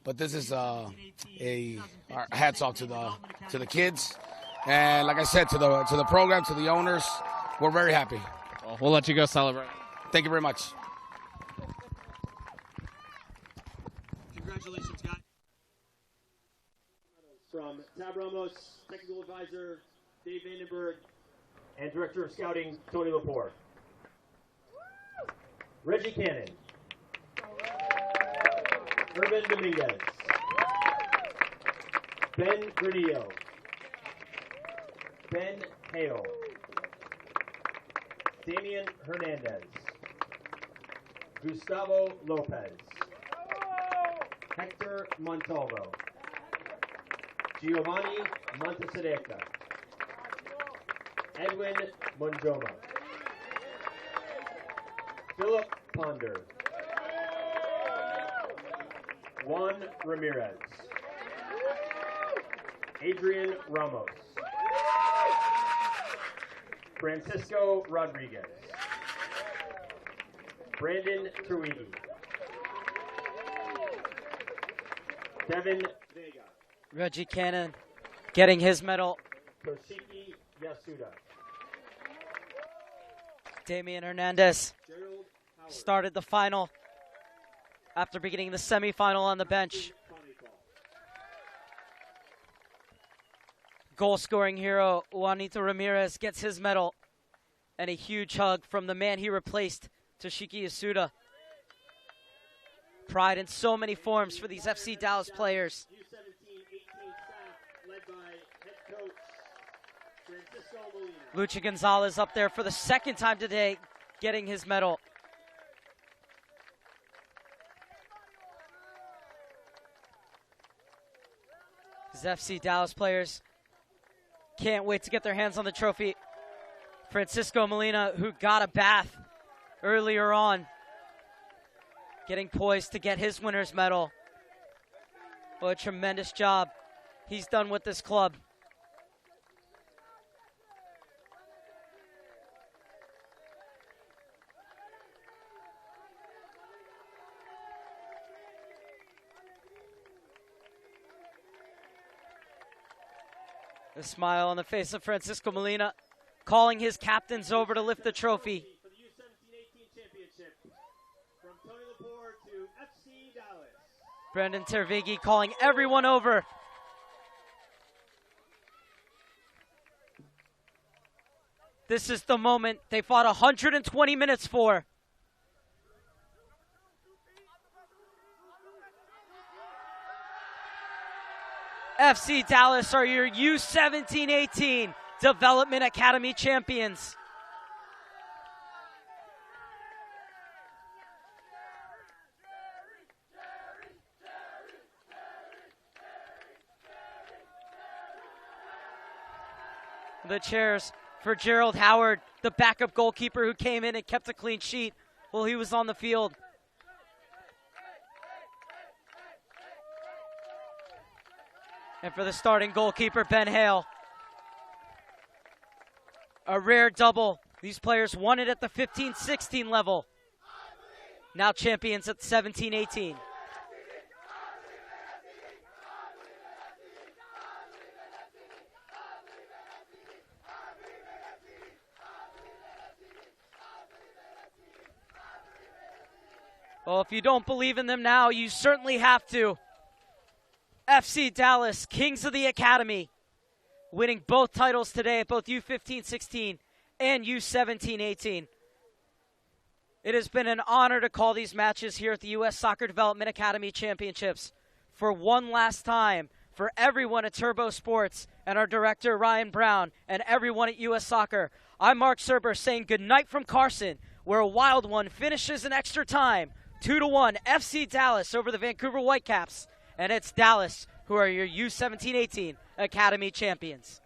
But this is our hats off to the kids, and like I said, to the program, to the owners. We're very happy. Well, we'll let you go celebrate. Thank you very much. Congratulations, guys. From Tab Ramos, Technical Advisor Dave Vandenberg, and Director of Scouting Tony Lepore. Reggie Cannon. Urban Dominguez. Ben Granillo. Ben Hale. Damian Hernandez. Gustavo Lopez. Hector Montalvo. Giovanni Montesedeca. Edwin Monjoma. Philip Ponder. Juan Ramirez. Adrian Ramos. Francisco Rodriguez. Brandon Truigi. Devin Vega. Reggie Cannon getting his medal. Toshiki Yasuda. Damian Hernandez started the final after beginning the semifinal on the bench. Goal-scoring hero Juanito Ramirez gets his medal and a huge hug from the man he replaced, Toshiki Yasuda. Pride in so many forms for these FC Dallas players. U-17, 18 staff led by head coach Francisco Molina. Lucha Gonzalez up there for the second time today getting his medal. These FC Dallas players can't wait to get their hands on the trophy. Francisco Molina, who got a bath earlier on, getting poised to get his winner's medal. What a tremendous job he's done with this club. The smile on the face of Francisco Molina, calling his captains over to lift the trophy. For the U-17-18 championship, from Tony Lepore to FC Dallas. Brendan Tervigi calling everyone over. This is the moment they fought 120 minutes for. FC Dallas are your U-17-18 Development Academy champions. The chairs for Gerald Howard, the backup goalkeeper who came in and kept a clean sheet while he was on the field. And for the starting goalkeeper, Ben Hale. A rare double. These players won it at the 15-16 level. now champions at 17-18. Well, if you don't believe in them now, you certainly have to. FC Dallas, Kings of the Academy, winning both titles today at both U-15-16 and U-17-18. It has been an honor to call these matches here at the U.S. Soccer Development Academy Championships for one last time. For everyone at Turbo Sports and our director, Ryan Brown, and everyone at U.S. Soccer, I'm Mark Serber saying goodnight from Carson, where a wild one finishes in extra time. 2-1 FC Dallas over the Vancouver Whitecaps, and it's Dallas who are your U-17-18 Academy champions.